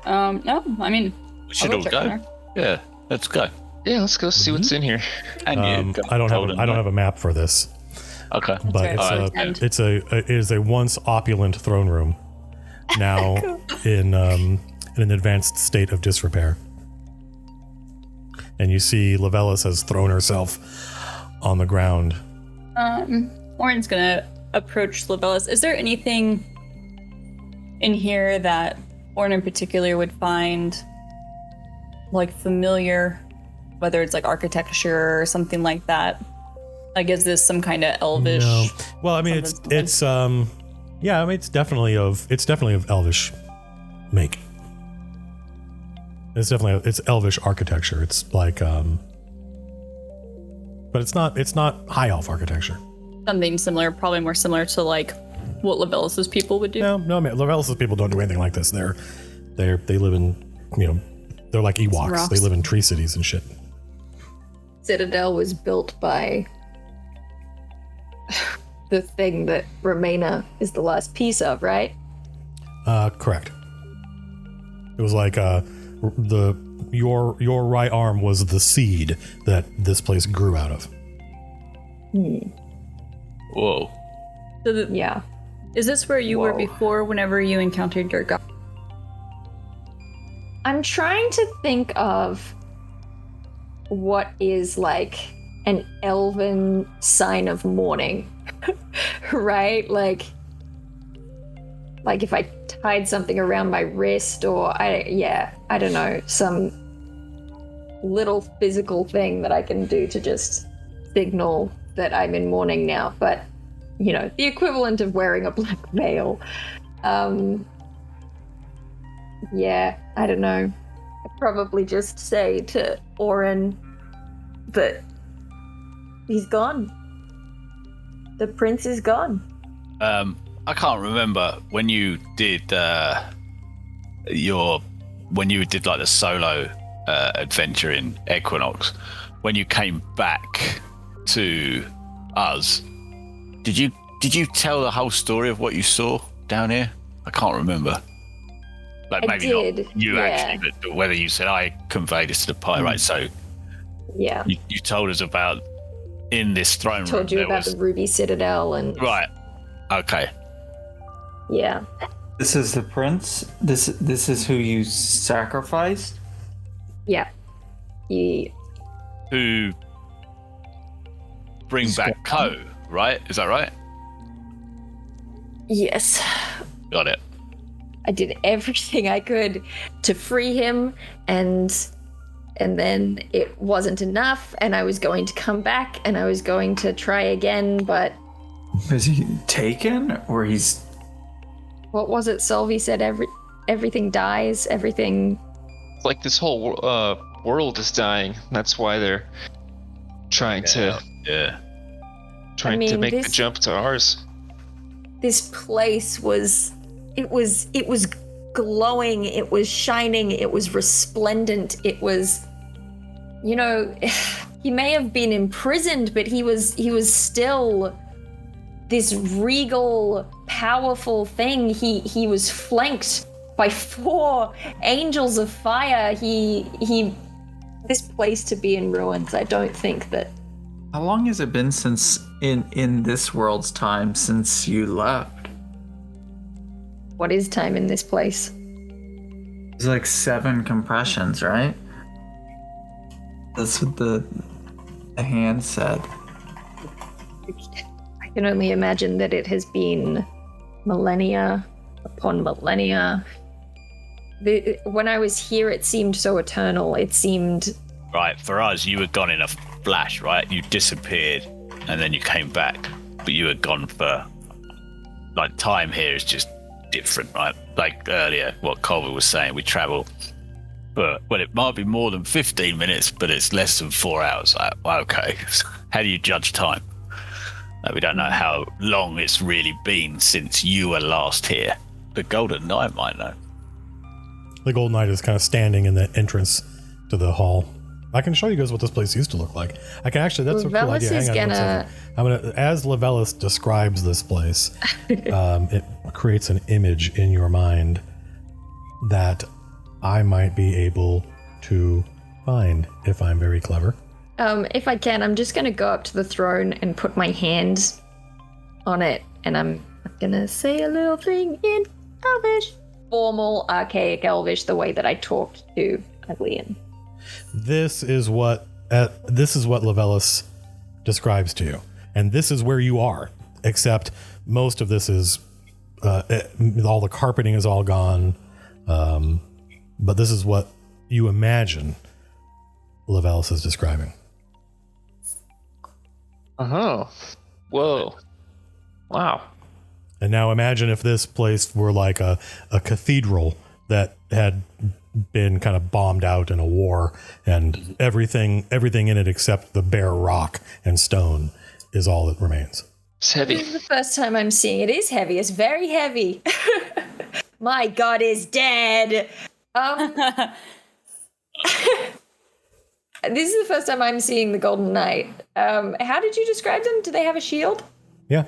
No, I mean, we should all go. Yeah, let's go. Yeah, let's go see what's in here. And I don't have a map for this. Okay, but it is a once opulent throne room. Now in in an advanced state of disrepair. And you see Lavellis has thrown herself on the ground. Oren's gonna approach Lavellis. Is there anything in here that Oren in particular would find like familiar, whether it's like architecture or something like that? Like, is this some kind of elvish? No. Well, I mean, it's definitely of elvish make. It's elvish architecture. It's like, but it's not high elf architecture. Something similar, probably more similar to like what Lavellis's people would do. No, man, Lavellis's people don't do anything like this. They live in, they're like Ewoks. They live in tree cities and shit. Citadel was built by the thing that Romana is the last piece of, right? Correct. It was like your right arm was the seed that this place grew out of. Whoa. So Yeah. is this where you were before whenever you encountered your god? I'm trying to think of what is like an elven sign of mourning, right? Like if I tied something around my wrist, or I don't know, some little physical thing that I can do to just signal that I'm in mourning now. But the equivalent of wearing a black veil. Yeah, I don't know. I'd probably just say to Oren that he's gone. The prince is gone. I can't remember when you did like the solo adventure in Equinox. When you came back to us, did you tell the whole story of what you saw down here? I can't remember. Like, maybe did, not you actually, but whether you said I conveyed this to the pyrite. So yeah, you told us about in this throne room. Told you about the Ruby Citadel and right. Okay. Yeah. This is the prince. This is who you sacrificed. Yeah. Who bring back Ko, right? Is that right? Yes. Got it. I did everything I could to free him, and then it wasn't enough, and I was going to come back, and I was going to try again, but... Is he taken, or he's... What was it Solvi said? Everything dies, everything... Like this whole world is dying. That's why they're trying to make the jump to ours. This place was... It was glowing, it was shining, it was resplendent, it was... he may have been imprisoned, but he was still this regal, powerful thing. He was flanked by 4 angels of fire. This place to be in ruins. I don't think that... How long has it been since in this world's time since you left? What is time in this place? It's like 7 compressions, right? That's what the hand said. I can only imagine that it has been millennia upon millennia. When I was here, it seemed so eternal. It seemed... Right, for us, you were gone in a flash, right? You disappeared, and then you came back, but you were gone for... Like, time here is just different, right? Like earlier, what Colville was saying, we travel... But, well, it might be more than 15 minutes, but it's less than 4 hours. Like, okay, how do you judge time? Like, we don't know how long it's really been since you were last here. The Golden Knight might know. The Golden Knight is kind of standing in the entrance to the hall. I can show you guys what this place used to look like. I can actually, that's a cool idea. Hang on I'm gonna, as Lavellis describes this place, it creates an image in your mind that I might be able to find if I'm very clever. If I can, I'm just going to go up to the throne and put my hand on it, and I'm going to say a little thing in Elvish. formal, archaic Elvish, the way that I talked to Aglian. This is what Levelis describes to you, and this is where you are. Except most of this is all the carpeting is all gone, but this is what you imagine Levelis is describing. Oh, whoa, wow. And now imagine if this place were like a cathedral that had been kind of bombed out in a war, and everything in it except the bare rock and stone is all that remains. It's heavy. This is the first time I'm seeing it. It is heavy. It's very heavy. My god is dead. This is the first time I'm seeing the Golden Knight. How did you describe them? Do they have a shield? Yeah.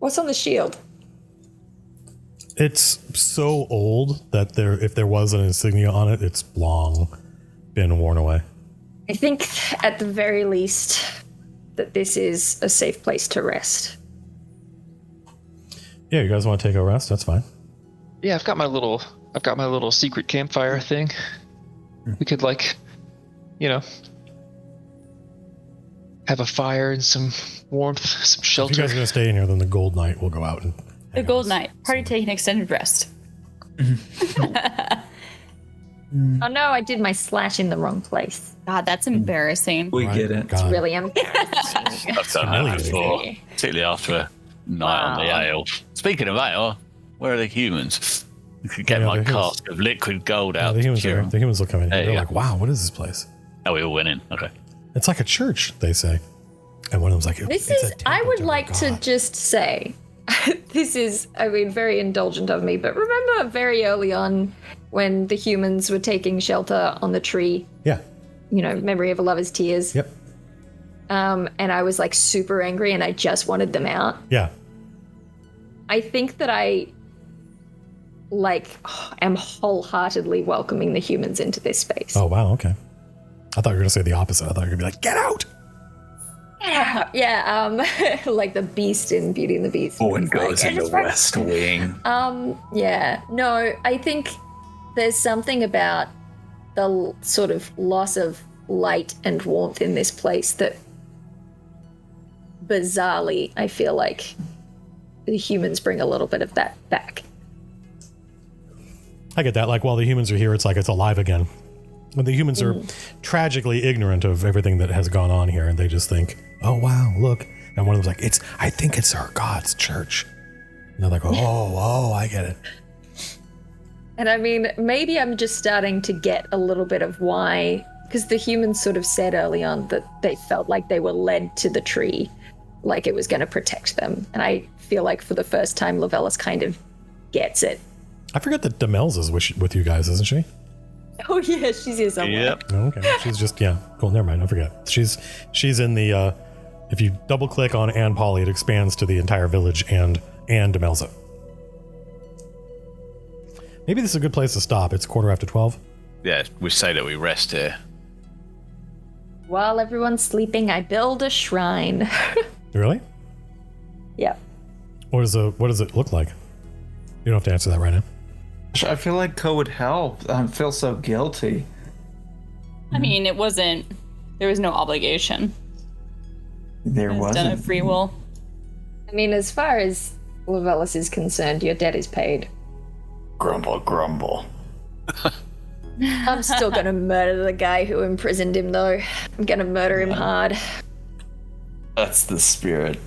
What's on the shield? It's so old that if there was an insignia on it, it's long been worn away. I think at the very least that this is a safe place to rest. Yeah, you guys want to take a rest? That's fine. Yeah, I've got my little secret campfire thing. We could have a fire and some warmth, some shelter. If you guys are going to stay in here, then the Gold Knight will go out and... The Gold Knight. Party taking extended rest. Oh no, I did my slash in the wrong place. God, that's embarrassing. We get it. It's really embarrassing. I've done that before, particularly after a night on the ale. Speaking of ale, where are the humans? You could get my cask of liquid gold out. The humans to cure are, the humans will come in. There They're you like, wow, what is this place? Oh, we all went in. Okay. It's like a church, they say. And one of them's like, This it's is, a temple I would to like to God. just say, this is, I mean, very indulgent of me, but remember very early on when the humans were taking shelter on the tree, Yeah. Memory of a Lover's Tears. Yep. And I was like super angry and I just wanted them out. Yeah. I think that I am wholeheartely welcoming the humans into this space. Oh, wow. Okay. I thought you were going to say the opposite. I thought you were going to be like, get out. Yeah, like the beast in Beauty and the Beast. Owen It's goes like, in the West Wing. Yeah, no, I think there's something about the sort of loss of light and warmth in this place that bizarrely, I feel like the humans bring a little bit of that back. I get that. Like, while the humans are here, it's like it's alive again. When the humans are tragically ignorant of everything that has gone on here, and they just think, oh, wow, look. And one of them's like, I think it's our God's church. And they're like, oh, I get it. And I mean, maybe I'm just starting to get a little bit of why, because the humans sort of said early on that they felt like they were led to the tree, like it was going to protect them. And I feel like for the first time, Levelis kind of gets it. I forget that Demels is with you guys, isn't she? Oh yeah, she's here somewhere. Yep. Oh, okay. She's just, yeah. Cool. Never mind. I forget. She's in the, if you double click on Ann Polly, it expands to the entire village and Demelza. Maybe this is a good place to stop. It's 12:15. Yeah, we say that we rest here. While everyone's sleeping, I build a shrine. Really? Yep. What does it look like? You don't have to answer that right now. I feel like Co would help. I feel so guilty. I mean, there was no obligation. There It was done wasn't. of free will. I mean, as far as Levelis is concerned, your debt is paid. Grumble, grumble. I'm still gonna murder the guy who imprisoned him, though. I'm gonna murder him hard. That's the spirit.